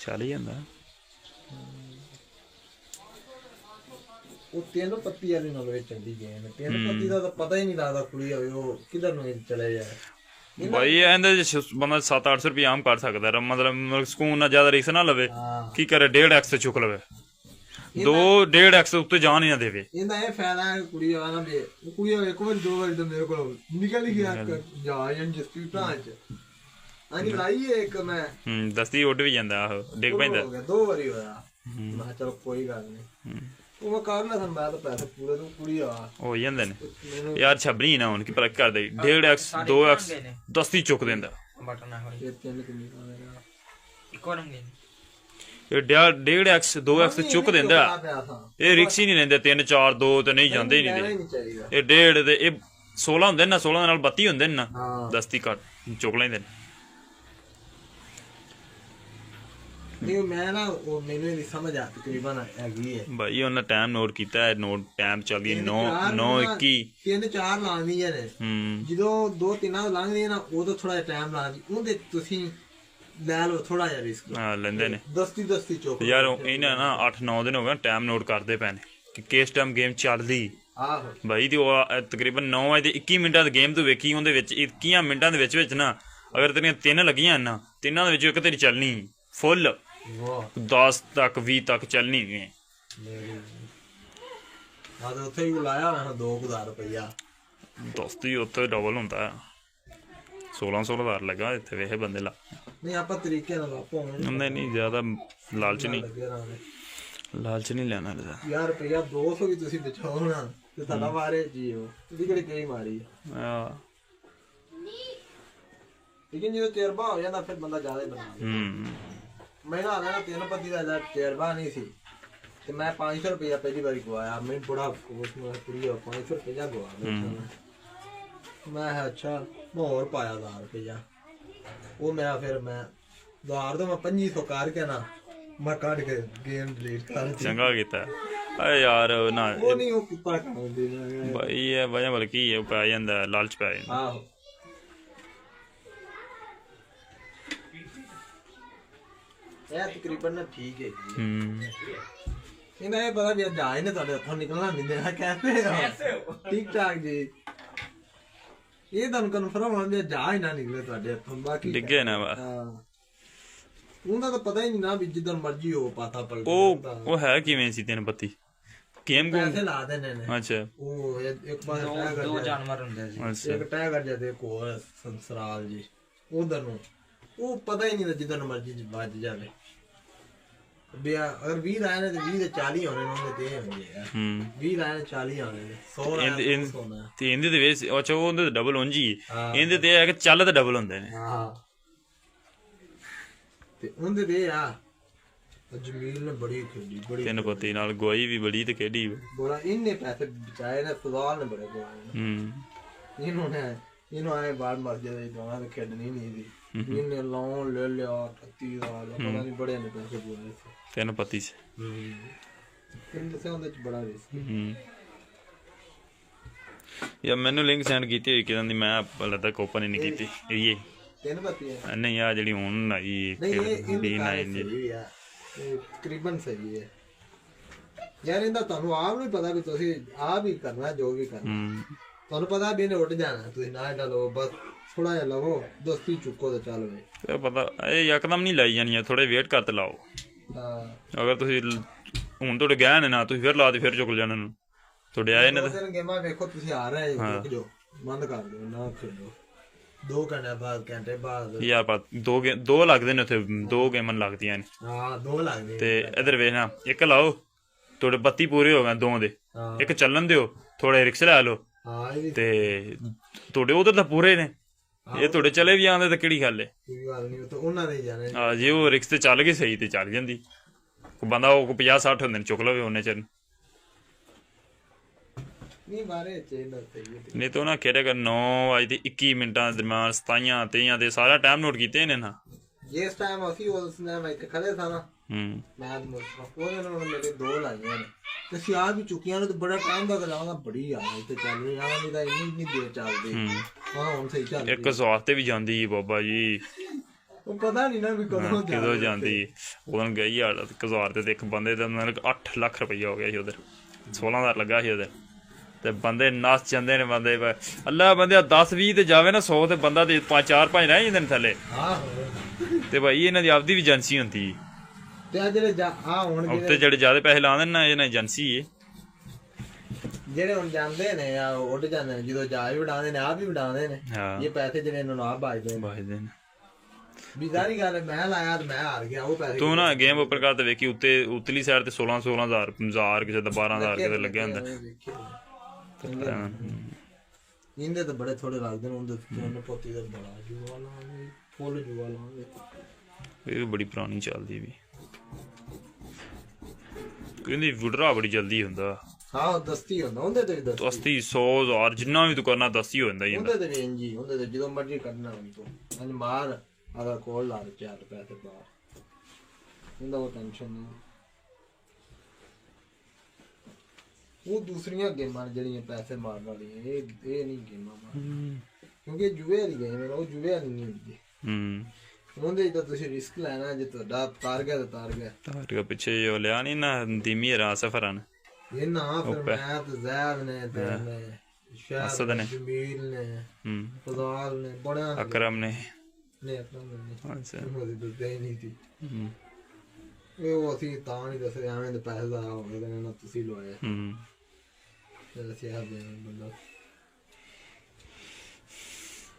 ਚੱਲ ਹੀ ਜਾਂਦਾ ਉਹ ਤਿੰਨ ਪੱਤੀ ਵਾਲੀ ਨਾਲ ਵਿੱਚ ਚੱਲੀ ਗਏ ਨੇ ਤਿੰਨ ਪੱਤੀ ਦਾ ਤਾਂ ਪਤਾ ਹੀ ਨਹੀਂ ਲੱਗਦਾ ਕੁੜੀ ਹੋਵੇ ਉਹ ਕਿਧਰ ਨੂੰ ਚਲੇ ਜਾਏ ਭਾਈ ਇਹਦੇ ਚ ਬੰਦਾ 700-800 ਰੁਪਏ ਆਮ ਕਰ ਸਕਦਾ ਮਤਲਬ ਸਕੂਨ ਨਾਲ ਜ਼ਿਆਦਾ ਰਿਸਕ ਨਾ ਲਵੇ ਕੀ ਕਰੇ 1.5x ਚੁੱਕ ਲਵੇ 1.5x ਉੱਤੇ ਜਾਣ ਹੀ ਨਾ ਦੇਵੇ ਇਹਦਾ ਇਹ ਫਾਇਦਾ ਹੈ ਕੁੜੀ ਆ ਨਾ ਵੀ ਕੁੜੀ ਇੱਕ ਵਾਰ ਦੋ ਵਾਰ ਤਾਂ ਮੇਰੇ ਕੋਲ ਨਿਕਲ ਹੀ ਗਿਆ ਜਾ ਇੰਡਸਟਰੀ ਬ੍ਰਾਂਚ ਹਾਂਜੀ ਲਾਈ ਇੱਕ ਮੈਂ ਦਸਤੀ ਉੱਡ ਵੀ ਜਾਂਦਾ ਆਹੋ ਡਿੱਗ ਪੈਂਦਾ 2 ਵਾਰੀ ਹੋਇਆ ਮੈਂ ਚਲੋ ਕੋਈ ਗੱਲ ਨਹੀਂ ਉਹ ਮੈਂ ਕਰ ਲੈਣਾ ਮੈਂ ਤਾਂ ਪੈਸੇ ਪੂਰੇ ਨੂੰ ਕੁੜੀ ਆ ਹੋ ਜਾਂਦੇ ਨੇ ਯਾਰ ਛਬਰੀ ਨਾ ਹੁਣ ਕੀ ਪਤਾ ਕਰਦੇ 1.5x 2x ਦਸਤੀ ਚੁੱਕ ਦਿੰਦਾ ਇਹ ਤਿੰਨ ਕਿੰਨੀ ਪਾਵੇਗਾ ਇੱਕੋ ਰੰਗੇ ਇਹ 1.5x 2x ਚੁੱਕ ਦਿੰਦਾ ਇਹ ਰਿਕਸ ਹੀ ਨਹੀਂ ਲੈਂਦੇ 3 4 2 ਤੇ ਨਹੀਂ ਜਾਂਦੇ ਹੀ ਨਹੀਂ ਇਹ 1.5 ਦੇ ਇਹ 16 ਹੁੰਦੇ ਨਾ 16 ਨਾਲ 32 ਹੁੰਦੇ ਨੇ ਨਾ ਦਸਤੀ ਕੱਟ ਚੁੱਕ ਲੈਂਦੇ ਨੇ ਨਹੀਂ ਮੈਂ ਨਾ ਉਹ ਮੈਨੂੰ ਇਹਦੀ ਸਮਝ ਆ ਤਕਰੀਬਨ ਹੈਗੀ ਹੈ ਭਾਈ ਉਹਨਾਂ ਟਾਈਮ ਨੋਟ ਕੀਤਾ ਹੈ ਨੋਟ ਟਾਈਮ ਚੱਲਦੀ 9:21 3-4 ਲਾਉਂਦੀਆਂ ਨੇ ਜਦੋਂ 2-3 ਲੰਘਦੀਆਂ ਨਾ ਉਦੋਂ ਥੋੜਾ ਜਿਹਾ ਟਾਈਮ ਲਾਉਂਦੀ ਉਹਦੇ ਤੁਸੀਂ ਲੈ ਲਓ ਥੋੜਾ ਜਿਹਾ ਰਿਸਕ ਲੈਂਦੇ ਨੇ ਦਸਤੀ ਚੁੱਕ ਯਾਰ ਇਹਨਾਂ ਨਾ 8-9 ਦਿਨ ਹੋ ਗਏ ਟਾਈਮ ਨੋਟ ਕਰਦੇ ਪਏ ਨੇ ਕਿ ਕਿਸ ਟਾਈਮ ਗੇਮ ਚੱਲਦੀ ਆਹੋ ਭਾਈ ਤੇ ਉਹ ਤਕਰੀਬਨ 9 ਵਜੇ 21 ਮਿੰਟਾਂ ਦੀ ਗੇਮ ਤੋਂ ਵੇਖੀ ਉਹਦੇ ਵਿੱਚ 21 ਮਿੰਟਾਂ ਦੇ ਵਿੱਚ ਨਾ ਅਗਰ ਤੇਰੀਆਂ 3 ਲੱਗੀਆਂ ਨਾ ਤਿੰਨਾਂ ਦੇ ਵਿੱਚ ਇੱਕ ਤੇਰੀ ਚੱਲਣੀ ਫੁੱਲ 10 ਤੱਕ 20 ਤੱਕ ਚੱਲਣੀ ਹੈ ਉੱਥੇ ਹੀ ਲਾਇਆ ਹੋਣਾ 2000 ਰੁਪਇਆ ਦੋਸਤੀ ਉੱਥੇ ਡਬਲ ਹੁੰਦਾ 1600 ਲੱਗਾ ਇੱਥੇ ਵੇਖੇ ਬੰਦੇ ਲਾ ਨਹੀਂ ਆਪਾਂ ਤਰੀਕੇ ਨਾਲ ਹੁੰਦੇ ਨਹੀਂ ਜ਼ਿਆਦਾ ਲਾਲਚ ਨਹੀਂ ਲੈਣਾ ਯਾਰ ਰੁਪਇਆ 200 ਵੀ ਤੁਸੀਂ ਬਚਾਓ ਨਾ ਤੇ ਤੁਹਾਡਾ ਮਾਰੇ ਜੀਓ ਤੁਸੀਂ ਕਿਹੜੀ ਕਈ ਮਾਰੀ ਲੇਕਿਨ ਜਦੋਂ ਤਜਰਬਾ ਹੋ ਜਾਂਦਾ ਫਿਰ ਬੰਦਾ ਜ਼ਿਆਦਾ ਹੀ ਬਣਾ ਮੈਂ ਨਾ ਲੈਣਾ 3 ਪੱਤੀ ਦਾ ਤਜਰਬਾ ਨਹੀਂ ਸੀ ਤੇ ਮੈਂ 500 ਰੁਪਇਆ ਪਹਿਲੀ ਵਾਰੀ ਗਵਾਇਆ ਮੈਨੂੰ ਬੜਾ ਅਫਸੋਸ ਹੋਇਆ ਕੁੜੀ 500 ਰੁਪਇਆ ਗਵਾ ਮੈਂ ਅੱਛਾ ਮੈਂ ਹੋਰ ਪਾਇਆ 1000 ਰੁਪਇਆ ਉਹ ਮੇਰਾ ਫਿਰ ਮੈਂ 1000 ਤੋਂ ਮੈਂ 2500 ਕਰਕੇ ਨਾ ਮੈਂ ਕੱਢ ਕੇ ਗੇਮ ਡਿਲੀਟ ਕਰ ਦਿੱਤੀ ਚੰਗਾ ਕੀਤਾ ਏ ਯਾਰ ਨਾ ਉਹ ਨਹੀਂ ਉਹ ਕੁੱਤਾ ਖਾਉਂਦੇ ਨੇ ਭਾਈ ਇਹ ਵਜ੍ਹਾ ਬਲਕਿ ਇਹ ਪੈ ਜਾਂਦਾ ਲਾਲਚ ਪੈ ਜਾਂਦਾ ਆਹੋ ਇਹ ਤਕਰੀਬਨ ਨਾ ਠੀਕ ਹੈ ਇਹਨਾਂ ਇਹ ਪਤਾ ਵੀ ਜਾਏ ਨੇ ਤੁਹਾਡੇ ਹੱਥੋਂ ਨਿਕਲਣਾ ਨਹੀਂ ਦੇਣਾ ਕਹਿੰਦੇ ਠੀਕ ਠਾਕ ਜੀ ਇਹ ਤੁਹਾਨੂੰ ਕਨਫਰਮ ਹੋਣਾ ਵੀ ਜਾ ਹੀ ਨਾ ਨਿਕਲੇ ਤੁਹਾਡੇ ਹੱਥੋਂ ਬਾਕੀ ਡਿੱਗੇ ਨਾ ਵਾ ਉਹਨਾਂ ਦਾ ਪਤਾ ਹੀ ਨਹੀਂ ਨਾ ਵੀ ਜਿੱਦਣ ਮਰਜੀ ਹੋ ਪਾਤਾ ਪਲਟ ਉਹ ਹੈ ਕਿਵੇਂ ਸੀ 3 ਪੱਤੀ ਗੇਮ ਪੈਸੇ ਲਾ ਦੇਣੇ ਨੇ ਅੱਛਾ ਉਹ ਇੱਕ ਪਾਸੇ ਦੋ ਜਾਨਵਰ ਹੁੰਦੇ ਸੀ ਇੱਕ ਟਾਈਗਰ ਜਿਹਾ ਤੇ ਇੱਕ ਹੋਰ ਸੰਸਰਾਲ ਜੀ ਉਧਰ ਨੂੰ ਉਹ ਪਤਾ ਹੀ ਨਹੀਂ ਜਿੱਦਾਂ ਮਰਜ਼ੀ ਵੱਜ ਜਾਵੇ ਅਗਰ 20 ਲਾਏ ਨੇ ਤੇ 20 ਦੇ 40 ਹੋਣੇ ਨੇ ਉਹਦੇ ਤੇ ਹੁੰਦੇ ਆ 20 ਲਾਏ 40 ਹੋਣੇ ਨੇ 100 ਲਾਏ ਤੇ ਇਹਦੇ ਤੇ ਵੇਸ ਅੱਛਾ ਉਹਦੇ ਡਬਲ ਉਂਝ ਹੀ ਇਹਦੇ ਤੇ ਹੈ ਕਿ ਚੱਲ ਤੇ ਡਬਲ ਹੁੰਦੇ ਨੇ ਹਾਂ ਤੇ ਉਹਦੇ ਤੇ ਆ ਜਮੀਲ ਨੇ ਬੜੀ ਖੇਡੀ ਬੜੀ ਤਿੰਨ ਪੱਤੀ ਨਾਲ ਗੋਈ ਵੀ ਬੜੀ ਤੇ ਖੇਡੀ ਬੋਲਾ ਇਹਨੇ ਪੈਸੇ ਬਚਾਏ ਨੇ ਫਜ਼ਾਲ ਨੇ ਬੜੇ ਗਵਾਏ ਇਹਨੂੰ ਆਏ ਬਾਹਰ ਮਰ ਜਾਵੇ ਦੋਵਾਂ ਤੇ ਖੇਡਣੀ ਨਹੀਂ ਦੀ ਇਹਨੇ ਲੋਨ ਲੈ ਲਿਆ 38 ਦਾ ਪਤਾ ਨਹੀਂ ਬੜੇ ਨੇ ਪੈਸੇ ਬੁਆਏ ਸੀ ਤਿੰਨ ਪੱਤੀ ਸੀ ਤਿੰਨ ਦੱਸਿਆ ਉਹਦੇ ਚ ਬੜਾ ਰਿਸਕ ਯਾ ਮੈਨੂੰ ਲਿੰਕ ਸੈਂਡ ਕੀਤੀ ਹੋਈ ਕਿਦਾਂ ਦੀ ਮੈਂ ਹਾਲੇ ਤੱਕ ਓਪਨ ਹੀ ਨਹੀਂ ਕੀਤੀ ਇਹ ਤਿੰਨ ਪੱਤੀ ਹੈ ਨਹੀਂ ਆ ਜਿਹੜੀ ਹੁਣ ਆਈ ਤਕਰੀਬਨ ਸਹੀ ਹੈ ਯਾਰ ਇਹਦਾ ਤੁਹਾਨੂੰ ਆਪ ਨੂੰ ਪਤਾ ਵੀ ਤੁਸੀਂ ਆਪ ਹੀ ਕਰਨਾ ਜੋ ਵੀ ਕਰਨਾ ਤੁਹਾਨੂੰ ਪਤਾ ਵੀ ਇਹਨੇ ਉੱਡ ਜਾਣਾ ਤੁਸੀਂ ਨਾ ਡਾਲੋ ਬਸ ਥੋੜਾ ਜਿਹਾ ਲਵੋ ਦੋਸਤੀ ਚੁੱਕੋ ਤੇ ਚੱਲ ਵੇ ਪਤਾ ਇਹ ਯਕਦਮ ਨਹੀਂ ਲਾਈ ਜਾਣੀ ਥੋੜੇ ਵੇਟ ਕਰ ਤੇ ਲਾਓ ਅਗਰ ਤੁਸੀਂ ਹੁਣ ਤੁਹਾਡੇ ਗਏ ਨੇ ਨਾ ਤੁਸੀਂ ਫਿਰ ਲਾ ਦੇ ਫਿਰ ਚੁੱਕ ਜਾਣਾ ਨੂੰ ਤੁਹਾਡੇ ਆਏ ਨੇ ਤਾਂ ਗੇਮਾਂ ਵੇਖੋ ਤੁਸੀਂ ਆ ਰਹੇ ਰੁਕ ਜਾਓ ਬੰਦ ਕਰ ਦਿਓ ਨਾ ਖੇਡੋ 2 ਘੰਟੇ ਬਾਅਦ ਘੰਟੇ ਬਾਅਦ ਯਾਰ ਪਰ ਦੋ ਲੱਗਦੇ ਨੇ ਉੱਥੇ 2 ਗੇਮਾਂ ਲੱਗਦੀਆਂ ਨੇ ਹਾਂ 2 ਲੱਗਦੇ ਤੇ ਇਧਰ ਵੇਖ ਨਾ ਇੱਕ ਲਾਓ ਤੁਹਾਡੇ 32 ਪੂਰੇ ਹੋ ਗਏ 2 ਦੇ ਇੱਕ ਚੱਲਣ ਦਿਓ ਥੋੜੇ ਰਿਕਸ ਲੈ ਲਓ ਤੇ ਤੁਹਾਡੇ ਉਧਰ ਤਾਂ ਪੂਰੇ ਨੇ ਇਹ ਤੁਹਾਡੇ ਚਲੇ ਵੀ ਆਉਂਦੇ ਤਾਂ ਕਿਹੜੀ ਗੱਲ ਹੈ ਉਹਨਾਂ ਦੇ ਜਾਣੇ ਜੇ ਉਹ ਰਿਕਸ ਤੇ ਚੱਲ ਗਏ ਸਹੀ ਤੇ ਚੱਲ ਜਾਂਦੀ ਬੰਦਾ ਉਹ 50-60 ਹੁੰਦੇ ਨੇ ਚੁੱਕ ਲਵੇ ਉਹਨੇ ਚਿਰ ਨਹੀਂ ਤਾਂ ਨਾ ਖੇਡੇਗਾ 9 ਵਜੇ ਤੇ 21 ਮਿੰਟਾਂ ਦੇ ਦਰਮਿਆਨ 27 23 ਤੇ ਸਾਰਾ ਟਾਈਮ ਨੋਟ ਕੀਤੇ ਨੇ ਨਾ ਜਿਸ ਟਾਈਮ ਅਸੀਂ ਉਸ ਨੇ ਮੈਂ ਇੱਥੇ ਖੜੇ ਸਾਂ ਨਾ ਮੈਂ ਉਹਦੇ ਨਾਲ ਮੇਰੇ 2 ਲਾਈਆਂ ਨੇ ਤੇ ਸਿਆਹ ਵੀ ਚੁੱਕੀਆਂ ਨੇ ਤੇ ਬੜਾ ਟਾਈਮ ਦਾ ਗਲਾਉਂਦਾ ਬੜੀ ਆ ਇੱਥੇ ਚੱਲ ਰਹੀ ਆ ਨਹੀਂ ਤਾਂ ਇੰਨੀ ਦੇਰ ਚੱਲਦੀ ਹੁਣ ਸਹੀ ਚੱਲ ਇੱਕ ਸਵਾਰ ਤੇ ਵੀ ਜਾਂਦੀ ਬਾਬਾ ਜੀ ਉਹ ਪਤਾ ਨਹੀਂ ਨਾ ਵੀ ਕਦੋਂ ਜਾਂਦੀ ਉਹਨਾਂ ਗਈ ਆ ਕਜ਼ਾਰ ਤੇ ਇੱਕ ਬੰਦੇ ਦਾ 8 ਲੱਖ ਰੁਪਈਆ ਹੋ ਗਿਆ ਸੀ ਉਧਰ 16,000 ਲੱਗਾ ਸੀ ਉਧਰ ਤੇ ਬੰਦੇ ਨੱਸ ਜਾਂਦੇ ਨੇ ਬੰਦੇ ਅੱਲਾ ਬੰਦੇ 10-20 ਤੇ ਜਾਵੇ ਨਾ 100 ਤੇ ਬੰਦਾ ਤੇ 4-5 ਰਹਿ ਜਾਂਦੇ ਨੇ ਥੱਲੇ ਤੇ ਭਾਈ ਇਹਨਾਂ ਦੀ ਆਪਦੀ ਵੀ ਏਜੰਸੀ ਹੁੰਦੀ ਤੇ ਆ ਜਿਹੜੇ ਹੁਣ ਉੱਤੇ ਜਿਹੜੇ ਜ਼ਿਆਦਾ ਪੈਸੇ ਲਾਉਂਦੇ ਨੇ ਇਹਨਾਂ ਏਜੰਸੀ ਹੈ ਜਿਹੜੇ ਹੁਣ ਜਾਂਦੇ ਨੇ ਆ ਉੱਡ ਜਾਂਦੇ ਨੇ ਜਦੋਂ ਜਹਾਜ਼ ਉਡਾਉਂਦੇ ਨੇ ਆਪ ਹੀ ਉਡਾਉਂਦੇ ਨੇ ਇਹ ਪੈਸੇ ਜਿਹੜੇ ਇਹਨਾਂ ਨੂੰ ਆਪ ਬਾਜਦੇ ਨੇ ਬਿਜ਼ਾਰੀ ਗੱਲ ਮੈਂ ਲਾਇਆ ਤੇ ਮੈਂ ਹਾਰ ਗਿਆ ਉਹ ਪੈਸੇ ਤੂੰ ਨਾ ਗੇਮ ਉੱਪਰ ਕਰ ਤੇ ਵੇਖੀ ਉੱਤੇ ਉਤਲੀ ਸਾਈਡ ਤੇ 16,000 ਕਿਸੇ ਦਾ 12,000 ਕਿਤੇ ਲੱਗਿਆ ਹੁੰਦਾ ਇਹਦੇ ਤਾਂ ਬੜੇ ਥੋੜੇ ਲੱਗਦੇ ਨੇ ਉਹਦੇ ਪੋਤੀ ਦਾ ਬੜਾ ਜੂਆ ਲਾਉਂਦੇ ਫੁੱਲ ਜੂਆ ਲਾਉਂਦੇ ਇਹ ਵੀ ਬੜੀ ਪੁਰਾਣੀ ਚੱਲਦੀ ਵੀ ਕਹਿੰਦੀ ਵੁਡਰਾ ਬੜੀ ਜਲਦੀ ਹੁੰਦਾ ਹਾਂ ਦਸਤੀ ਹੁੰਦਾ ਉਹਦੇ ਤੇ ਵੀ ਦਸਤੀ 100,000 ਜਿੰਨਾ ਵੀ ਤੂੰ ਕਰਨਾ ਦਸਤੀ ਹੋ ਜਾਂਦਾ ਉਹਦੇ ਤੇ ਵੀ ਇੰਜੀ ਉਹਦੇ ਤੇ ਜਦੋਂ ਮਰਜ਼ੀ ਕਰਨਾ ਹੋਵੇ ਤੂੰ ਅੰਜ ਮਾਰ ਅਗਰ ਕੋਲ ਲਾ 4 ਪੈਸੇ ਬਾਹਰ ਉਹਦਾ ਉਹ ਟੈਨਸ਼ਨ ਨਹੀਂ ਉਹ ਦੂਸਰੀਆਂ ਗੇਮਾਂ ਜਿਹੜੀਆਂ ਪੈਸੇ ਮਾਰਨ ਵਾਲੀਆਂ ਇਹ ਨਹੀਂ ਗੇਮਾਂ ਕਿਉਂਕਿ ਜੂਏ ਵਾਲੀ ਗੇਮ ਹੈ ਉਹ ਜੂਏ ਵਾਲੀ ਨਹੀਂ ਹੁੰਦੀ ਉਹਦੇ ਤਾਂ ਤੁਸੀਂ ਰਿਸਕ ਲੈਣਾ ਜੇ ਤੁਹਾਡਾ ਤਾਰ ਗਿਆ ਤਾਂ ਤਾਰ ਗਿਆ ਪਿੱਛੇ ਜੋ ਲਿਆ ਨਹੀਂ ਨਾ ਦੀਮੀ ਰਾ ਸਫਰਨ ਇਹ ਨਾ ਫਿਰ ਮੈਂ ਤੇ ਜ਼ੈਦ ਨੇ ਤੇ ਸ਼ਾਹਦ ਨੇ ਜਮੀਲ ਨੇ ਫਜ਼ਾਲ ਨੇ ਬੜਾ ਅਕਰਮ ਨੇ ਅਕਰਮ ਨੇ ਅੱਛਾ ਉਹ ਦੱਸਦੇ ਨਹੀਂ ਸੀ ਉਹ ਅਸੀਂ ਤਾਂ ਨਹੀਂ ਦੱਸਦੇ ਐਵੇਂ ਦੇ ਪੈਸੇ ਦਾ ਹੋ ਗਏ ਨੇ ਨਾ ਤੁਸੀਂ ਲਵਾਇਆ ਤੇ ਅਸੀਂ ਆ ਬੰਦਾ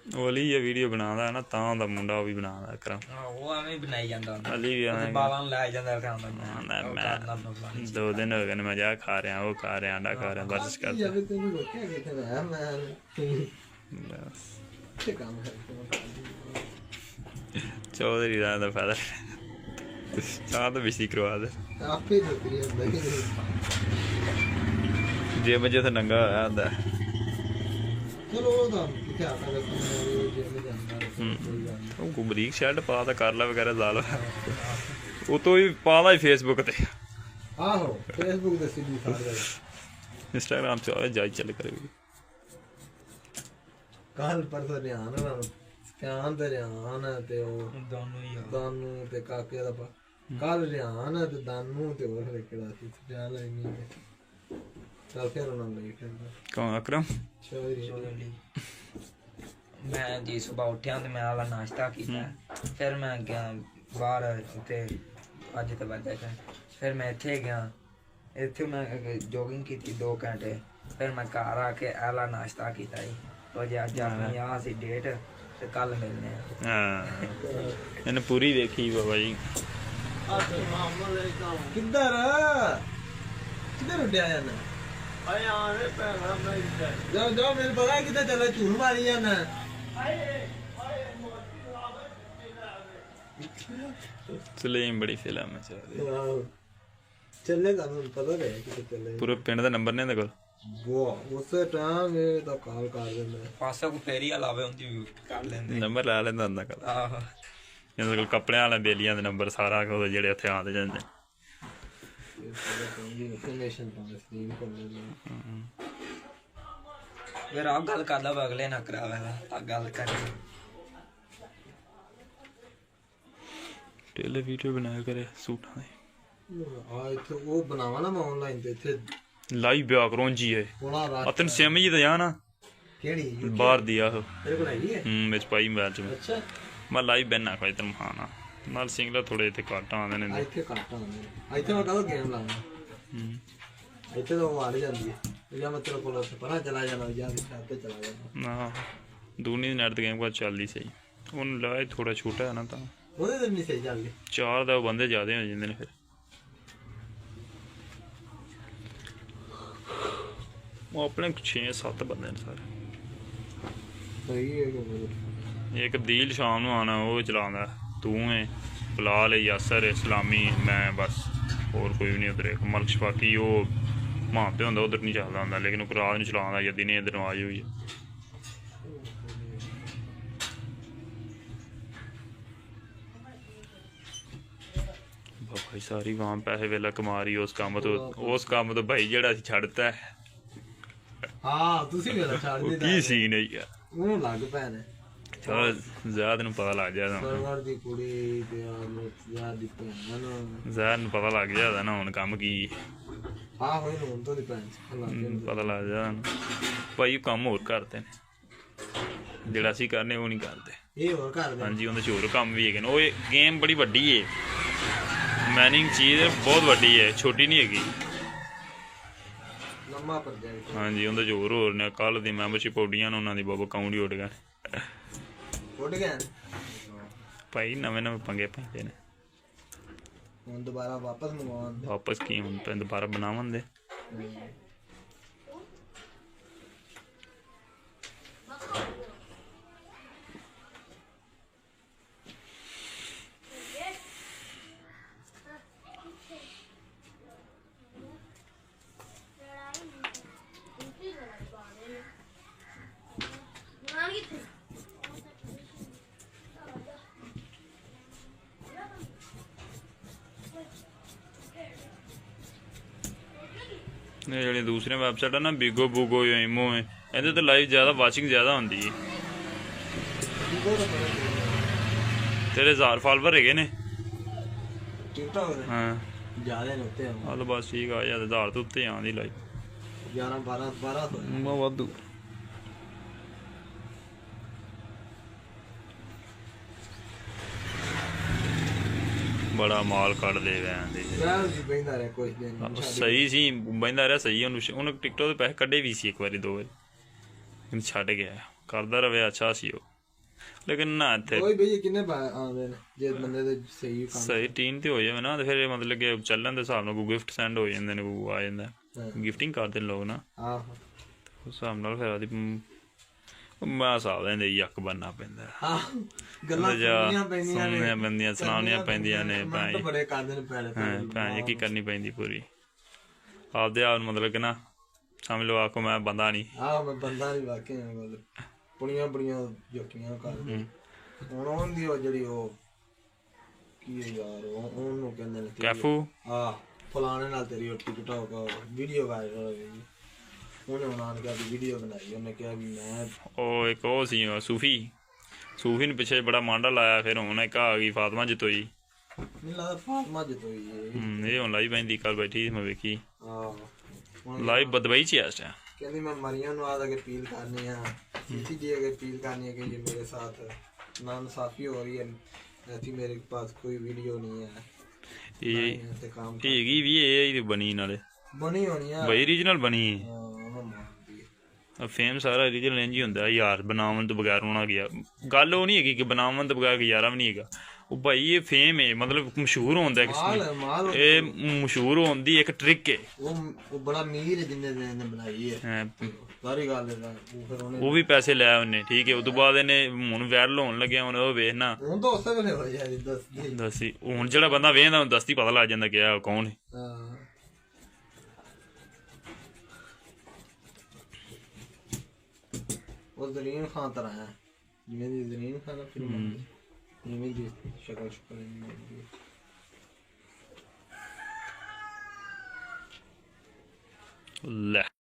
ਉਹ ਅਲੀ ਇਹ ਵੀਡੀਓ ਬਣਾਉਂਦਾ ਨਾ ਤਾਂ ਉਹਦਾ ਮੁੰਡਾ ਉਹ ਵੀ ਬਣਾਉਂਦਾ ਅਕਰਮ ਉਹ ਐਵੇਂ ਬਣਾਈ ਜਾਂਦਾ ਅਲੀ ਵੀ ਐਵੇਂ ਬਾਲਾਂ ਨੂੰ ਲੈ ਜਾਂਦਾ ਅਕਰਮ ਮੈਂ 2 ਦਿਨ ਹੋ ਗਏ ਨੇ ਮੈਂ ਜਾ ਖਾ ਰਿਹਾ ਉਹ ਖਾ ਰਿਹਾ ਆਂਡਾ ਖਾ ਰਿਹਾ ਵਰਜਿਸ਼ ਕਰਦਾ ਚੌਧਰੀ ਦਾ ਫਾਇਦਾ ਚਾਹ ਤਾਂ ਬਿਜਲੀ ਕਰਵਾ ਦੇ ਆਪੇ ਨੌਕਰੀ ਹੁੰਦਾ ਜੇ ਵਜੇ ਤੇ ਨੰਗਾ ਹੋਇਆ ਹੁੰਦਾ ਚਲੋ ਉਹ ਤਾਂ ਕਿੱਥੇ ਆਤਾ ਉਹ ਗੁਬਰੀਕ ਸ਼ਰਟ ਪਾ ਤਾਂ ਕਰ ਲੈ ਵਗੈਰਾ ਲਾ ਲਾ ਉਹ ਤੋਂ ਵੀ ਪਾ ਲਾ ਫੇਸਬੁੱਕ ਤੇ ਆਹੋ ਫੇਸਬੁੱਕ ਤੇ ਸਿੱਧੀ ਸਾਰ ਇੰਸਟਾਗ੍ਰਾਮ ਤੇ ਆਏ ਜਾਈ ਚੱਲ ਕਰੇਗੀ ਕੱਲ ਪਰਸੋਂ ਰਿਆਨ ਨਾਲ ਧਿਆਨ ਤੇ ਰਿਆਨ ਤੇ ਉਹ ਦਾਨੂ ਤੇ ਕਾਕੇ ਦਾ ਕੱਲ ਰਿਆਨ ਤੇ ਦਾਨੂ ਤੇ ਹੋਰ ਕਿਹੜਾ ਸੀ ਧਿਆਨ ਲਈ ਨਹੀਂ ਚੱਲ ਫਿਰ ਉਹਨਾਂ ਨੂੰ ਲਿਖਿਆ ਕੌਣ ਅਕਰਮ ਮੈਂ ਜੀ ਸੁਬਾਹ ਉੱਠਿਆ ਤੇ ਮੈਂ ਆਲਾ ਨਾਸ਼ਤਾ ਕੀਤਾ ਫਿਰ ਮੈਂ ਗਿਆ ਬਾਹਰ ਤੇ ਅੱਜ ਤੇ ਵੱਜਦਾ ਫਿਰ ਮੈਂ ਇੱਥੇ ਗਿਆ ਇੱਥੇ ਮੈਂ ਜੋਗਿੰਗ ਕੀਤੀ 2 ਘੰਟੇ ਫਿਰ ਮੈਂ ਘਰ ਆ ਕੇ ਆਲਾ ਨਾਸ਼ਤਾ ਕੀਤਾ ਜੀ ਉਹ ਅੱਜ ਆਪਣੀ ਆ ਸੀ ਡੇਟ ਤੇ ਕੱਲ ਮਿਲਨੇ ਆ ਹਾਂ ਇਹਨੇ ਪੂਰੀ ਵੇਖੀ ਬਾਬਾ ਜੀ ਕਿੱਧਰ ਕਿੱਧਰ ਉੱਡਿਆ ਜਾਂਦਾ ਆਏ ਆਣੇ ਪੈਣਾ ਮੈਂ ਜਾ ਮੈਨੂੰ ਪਤਾ ਕਿੱਥੇ ਚੱਲੇ ਝੂਠ ਮਾਰੀ ਜਾਂਦਾ ਸਲੀਮ ਬੜੀ ਫਿਲਮ ਹੈ ਚੱਲੇ ਤੁਹਾਨੂੰ ਪਤਾ ਹੈ ਕਿੱਥੇ ਚੱਲੇ ਪੂਰੇ ਪਿੰਡ ਦਾ ਨੰਬਰ ਨਹੀਂ ਇਹਦੇ ਕੋਲ ਵਾਹ ਉਸੇ ਟਾਈਮ ਇਹ ਤਾਂ ਕਾਲ ਕਰ ਦਿੰਦਾ ਪਾਸਾ ਕੋ ਫੇਰੀ ਲਾਵੇ ਹੁੰਦੀ ਕਰ ਲੈਂਦੇ ਨੰਬਰ ਲਾ ਲੈਂਦਾ ਹੁੰਦਾ ਕੱਲ ਆਹੋ ਇਹਦੇ ਕੋਲ ਕੱਪੜਿਆਂ ਵਾਲੇ ਬੇਲੀਆਂ ਦੇ ਨੰਬਰ ਸਾਰਾ ਕੁਝ ਜਿਹੜੇ ਉੱਥੇ ਆਉਂਦੇ ਜਾਂਦੇ ਇਨਫੋਰਮੇਸ਼ਨ ਤਾਂ ਸਟ੍ਰੀਮ ਕਰ ਲੈਂਦੇ ਫਿਰ ਆ ਗੱਲ ਕਰਦਾ ਅਗਲੇ ਨਾ ਕਰਾਵੇਗਾ ਤਾਂ ਗੱਲ ਕਰ ਟੇਲੇ ਵੀਡੀਓ ਬਣਾਇਆ ਕਰੇ ਸੂਟਾਂ ਦੇ ਆ ਇੱਥੇ ਉਹ ਬਣਾਵਾ ਨਾ ਮੈਂ ਆਨਲਾਈਨ ਤੇ ਇੱਥੇ ਲਾਈਵ ਬਿਆ ਕਰੋਂਜੀ ਹੈ ਅਤਨ ਸਿਮ ਜੀ ਤਾਂ ਜਾਣਾ ਕਿਹੜੀ ਬਾਹਰ ਦੀ ਆਹ ਤੇਰੇ ਕੋਲ ਹੈਗੀ ਹੈ ਵਿੱਚ ਪਾਈ ਮੈਚ ਚ ਅੱਛਾ ਮੈਂ ਲਾਈਵ ਬੈਨਾ ਕੋਈ ਤੈਨੂੰ ਖਾਣਾ ਨਾਲ ਸਿੰਗਲਰ ਥੋੜੇ ਇੱਥੇ ਘੱਟ ਆਉਂਦੇ ਨੇ ਇੱਥੇ ਘੱਟ ਆਉਂਦੇ ਇੱਥੇ ਮੈਂ ਕਦੋਂ ਗੇਮ ਲਾਉਣਾ ਇੱਥੇ ਤਾਂ ਉਹ ਆ ਜਾਂਦੀ ਹੈ ਜਾਂ ਮੈਂ ਤੇਰੇ ਕੋਲ ਪਰਾਂ ਚਲਾ ਜਾਣਾ ਜਾਂ ਤੇ ਚਲਾ ਜਾਣਾ ਨਾ ਦੂਨੀ ਨੈਟ ਤੇ ਗੇਮ ਕੋ ਚੱਲਦੀ ਸਹੀ ਉਹਨੂੰ ਲਾਏ ਥੋੜਾ ਛੋਟਾ ਹੈ ਨਾ ਤਾਂ ਉਹਦੇ ਤੇ ਨਹੀਂ ਸਹੀ ਚੱਲਦੀ 4 ਦਾ ਬੰਦੇ ਜ਼ਿਆਦੇ ਹੋ ਜਾਂਦੇ ਨੇ ਫਿਰ ਉਹ ਆਪਣੇ 6-7 ਬੰਦੇ ਨੇ ਸਾਰੇ ਸਹੀ ਹੈ ਇੱਕ ਦੀਲ ਸ਼ਾਮ ਨੂੰ ਆਣਾ ਉਹ ਚਲਾਉਂਦਾ ਤੂੰ ਹੈ ਬਲਾਲ ਹੈ ਯਾਸਰ ਇਸਲਾਮੀ ਮੈਂ ਬਸ ਹੋਰ ਕੋਈ ਵੀ ਨਹੀਂ ਉਧਰ ਇੱਕ ਮਲਕ ਸ਼ਫਾਕੀ ਉਹ ਮਾਂ ਤੇ ਹੁੰਦਾ ਉਧਰ ਨਹੀਂ ਚੱਲਦਾ ਹੁੰਦਾ ਲੇਕਿਨ ਉਹ ਰਾਤ ਨੂੰ ਚਲਾਉਂਦਾ ਜਾਂ ਦਿਨੇ ਇੱਧਰ ਨੂੰ ਆਈ ਹੋਈ ਹੈ ਬਾਬਾ ਸਾਰੀ ਵਾਂ ਪੈਸੇ ਵੇਲਾ ਕਮਾ ਰਹੀ ਉਸ ਕੰਮ ਤੋਂ ਭਾਈ ਜਿਹੜਾ ਅਸੀਂ ਛੱਡਤਾ ਹਾਂ ਤੁਸੀਂ ਵੇਲਾ ਛੱਡ ਦਿੱਤਾ ਕੀ ਸੀਨ ਹੈ ਯਾਰ ਉਹਨੂੰ ਲੱਗ ਪੈ ਨੇ ਚਲ ਜ਼ਿਆਦਾ ਨੂੰ ਪਤਾ ਲੱਗ ਜਾਂਦਾ ਸਰਵਰ ਦੀ ਕੁੜੀ ਤੇ ਯਾਰ ਦੀ ਭੈਣ ਨੂੰ ਜ਼ਿਆਦਾ ਨੂੰ ਪਤਾ ਲੱਗ ਜਾਂਦਾ ਨਾ ਹੁਣ ਕੰਮ ਕੀ ਹਾਂ ਹੋਈ ਨੂੰ ਤੋਂ ਦੀ ਭੈਣ ਪਤਾ ਲੱਗ ਜਾਂਦਾ ਭਾਈ ਕੰਮ ਹੋਰ ਕਰਦੇ ਨੇ ਜਿਹੜਾ ਅਸੀਂ ਕਰਨੇ ਉਹ ਨਹੀਂ ਕਰਦੇ ਇਹ ਹੋਰ ਕਰਦੇ ਹਾਂਜੀ ਉਹਦੇ ਚ ਹੋਰ ਕੰਮ ਵੀ ਹੈਗੇ ਨੇ ਉਹ ਗੇਮ ਬੜੀ ਵੱਡੀ ਹੈ ਮੈਨਿੰਗ ਚੀਜ਼ ਬਹੁਤ ਵੱਡੀ ਹੈ ਛੋਟੀ ਨਹੀਂ ਹੈਗੀ ਲੰਮਾ ਪ੍ਰੋਜੈਕਟ ਹਾਂਜੀ ਉਹਦੇ ਚ ਹੋਰ ਨੇ ਕੱਲ ਦੀ ਮੈਂਬਰਸ਼ਿਪ ਉੱਡੀਆਂ ਨੇ ਉਹਨਾਂ ਦੀ ਬਾਬਾ ਅਕਾਊਂਟ ਹੀ ਉੱਡ ਗਏ ਉੱਡ ਗਏ ਭਾਈ ਨਵੇਂ ਪੰਗੇ ਪੈਂਦੇ ਨੇ ਹੁਣ ਦੁਬਾਰਾ ਵਾਪਸ ਮੰਗਵਾਉਣ ਵਾਪਸ ਕੀ ਹੁਣ ਤਾਂ ਦੁਬਾਰਾ ਬਣਾਉਣ ਦੇ ਇਹ ਜਿਹੜੇ ਦੂਸਰੇ ਵੈਬਸਾਈਟ ਆ ਨਾ ਬਿਗੋ ਬੂਗੋ ਜਾਂ ਇਮੋ ਹੈ ਇਹਦੇ ਤੇ ਲਾਈਵ ਜ਼ਿਆਦਾ ਵਾਚਿੰਗ ਜ਼ਿਆਦਾ ਹੁੰਦੀ ਹੈ ਤੇਰੇ 1000 ਫਾਲੋਅਰ ਹੈਗੇ ਨੇ ਹਾਂ ਜ਼ਿਆਦਾ ਨੇ ਉੱਤੇ ਆ ਬਸ ਠੀਕ ਆ ਯਾਰ 1000 ਤੋਂ ਉੱਤੇ ਆਉਂਦੀ ਲਾਈਵ 11 12 ਮੈਂ ਵਾਧੂ ਬੜਾ ਮਾਲ ਕੱਢਦੇ ਵੈਂਦੇ ਬੈਂਦਾ ਰਿਹਾ ਕੁਝ ਦਿਨ ਸਹੀ ਸੀ ਬੈਂਦਾ ਰਿਹਾ ਸਹੀ ਉਹਨੂੰ ਟਿਕਟੋਕ ਦੇ ਪੈਸੇ ਕੱਢੇ ਵੀ ਸੀ ਇੱਕ ਵਾਰੀ 2 ਵਾਰੀ ਛੱਡ ਗਿਆ ਕਰਦਾ ਰਵੇ ਅੱਛਾ ਸੀ ਉਹ ਲੇਕਿਨ ਨਾ ਇੱਥੇ ਕੋਈ ਬਈ ਕਿੰਨੇ ਆਉਂਦੇ ਨੇ ਜੇ ਬੰਦੇ ਦੇ ਸਹੀ ਟੀਮ ਤੇ ਹੋ ਜਾਵੇ ਨਾ ਤੇ ਫਿਰ ਮਤਲਬ ਕਿ ਚੱਲਣ ਦੇ ਹਿਸਾਬ ਨਾਲ ਕੋਈ ਗਿਫਟ ਸੈਂਡ ਹੋ ਜਾਂਦੇ ਨੇ ਕੋਈ ਆ ਜਾਂਦਾ ਗਿਫਟਿੰਗ ਕਰਦੇ ਨੇ ਲੋਕ ਨਾ ਆਹੋ ਉਸ ਹਿਸਾਬ ਨਾਲ ਫਿਰ ਆਦੀ ਮੈਂ ਹਿਸਾਬ ਲੈਂਦੇ ਯੱਕ ਬਣਨਾ ਪੈਂਦਾ ਗੱਲਾਂ ਸੁਣਨੀਆਂ ਪੈਂਦੀਆਂ ਸੁਣਾਉਣੀਆਂ ਪੈਂਦੀਆਂ ਨੇ ਭਾਈ ਬੜੇ ਕਰਦੇ ਨੇ ਭੈਣ ਕੀ ਕਰਨੀ ਪੈਂਦੀ ਪੂਰੀ ਆਪਦੇ ਆਪ ਨੂੰ ਮਤਲਬ ਕਿ ਨਾ ਸਮਝ ਲਓ ਆਖੋ ਮੈਂ ਬੰਦਾ ਨਹੀਂ ਮੈਂ ਬੰਦਾ ਨਹੀਂ ਵਾਕਿਆ ਮਤਲਬ ਬੜੀਆਂ ਜੋਕੀਆਂ ਕਰਦੇ ਹੁਣ ਉਹਦੀ ਉਹ ਜਿਹੜੀ ਉਹ ਕੀ ਯਾਰ ਉਹਨੂੰ ਕਹਿੰਦੇ ਨੇ ਕੈਫੂ ਫਲਾਣੇ ਨਾਲ ਤੇਰੀ ਉਹ ਟਿਕਟੋਕ ਵੀਡੀਓ ਵਾਇਰਲ ਹੋ ਗਈ ਉਹਨੇ ਉਹਨਾਂ ਨੇ ਕਿਹਾ ਵੀਡੀਓ ਬਣਾਈ ਉਹਨੇ ਕਿਹਾ ਵੀ ਮੈਂ ਉਹ ਇੱਕ ਉਹ ਸੀ ਸੂਫੀ ਨੂੰ ਪਿੱਛੇ ਬੜਾ ਮਾਂਡਾ ਲਾਇਆ ਫਿਰ ਹੁਣ ਇੱਕ ਆ ਗਈ ਫਾਤਮਾ ਜਤੋਈ ਨਹੀਂ ਲੱਗਦਾ ਫਾਤਮਾ ਜਤੋਈ ਇਹ ਹੁਣ ਲਾਈਵ ਪੈਂਦੀ ਕੱਲ ਬੈਠੀ ਮੈਂ ਵੇਖੀ ਲਾਈਵ ਬਦਬਈ ਚ ਆ ਕਹਿੰਦੀ मैं मरियम ਨੂੰ ਆ ਕੇ ਅਪੀਲ ਕਰਨੀ ਆ किसी जी अगर अपील करनी है कि ये मेरे साथ नाइंसाफी हो रही है ऐसी मेरे पास कोई वीडियो नहीं है ਹੈਗੀ ਵੀ ਇਹ ਬਣੀ ਨਾਲੇ ਬਣੀ ਹੋਣੀ ਆ ਬਈ ਰੀਜਨਲ ਬਣੀ ਫੇਮ ਸਾਰਾ ਰੀਜਨਲ ਇੰਜ ਹੀ ਹੁੰਦਾ ਯਾਰ ਬਣਾਉਣ ਤੋਂ ਬਗੈਰ ਹੋਣਾ ਗਿਆ ਗੱਲ ਉਹ ਨਹੀਂ ਹੈਗੀ ਕਿ ਬਣਾਉਣ ਤੋਂ ਬਗੈਰ ਗੁਜ਼ਾਰਾ ਵੀ ਨਹੀਂ ਹੈਗਾ ਉਹ ਭਾਈ ਇਹ ਫੇਮ ਹੈ ਮਤਲਬ ਮਸ਼ਹੂਰ ਹੋਣ ਦਾ ਇਹ ਮਸ਼ਹੂਰ ਹੋਣ ਦੀ ਇੱਕ ਟ੍ਰਿਕ ਹੈ ਉਹ ਬੜਾ ਅਮੀਰ ਹੈ ਜਿੰਨੇ ਨੇ ਬਣਾਈ ਹੈ ਸਾਰੀ ਗੱਲ ਉਹ ਵੀ ਪੈਸੇ ਲੈ ਉਹਨੇ ਠੀਕ ਹੈ ਉਸ ਤੋਂ ਬਾਅਦ ਇਹਨੇ ਹੁਣ ਵਾਇਰਲ ਹੋਣ ਲੱਗਿਆ ਹੁਣ ਉਹ ਵੇਖਣਾ ਹੁਣ ਤਾਂ ਉਸੇ ਵੇਲੇ ਹੋ ਜਾਏ ਦੱਸੀ ਹੁਣ ਜਿਹੜਾ ਬੰਦਾ ਵੇਖਦਾ ਹੁਣ ਦਸਤੀ ਪਤਾ ਲੱਗ ਜਾਂਦਾ ਕਿ ਕੌਣ ਹੈ ਉਹ ਜ਼ਰੀਨ ਖਾਨ ਤਰ੍ਹਾਂ ਹੈ ਜਿਵੇਂ ਦੀ ਜ਼ਰੀਨ ਖਾਨ ਫਿਲਮ ਜਿਵੇਂ ਦੀ ਸ਼ਕਲ ਲੈ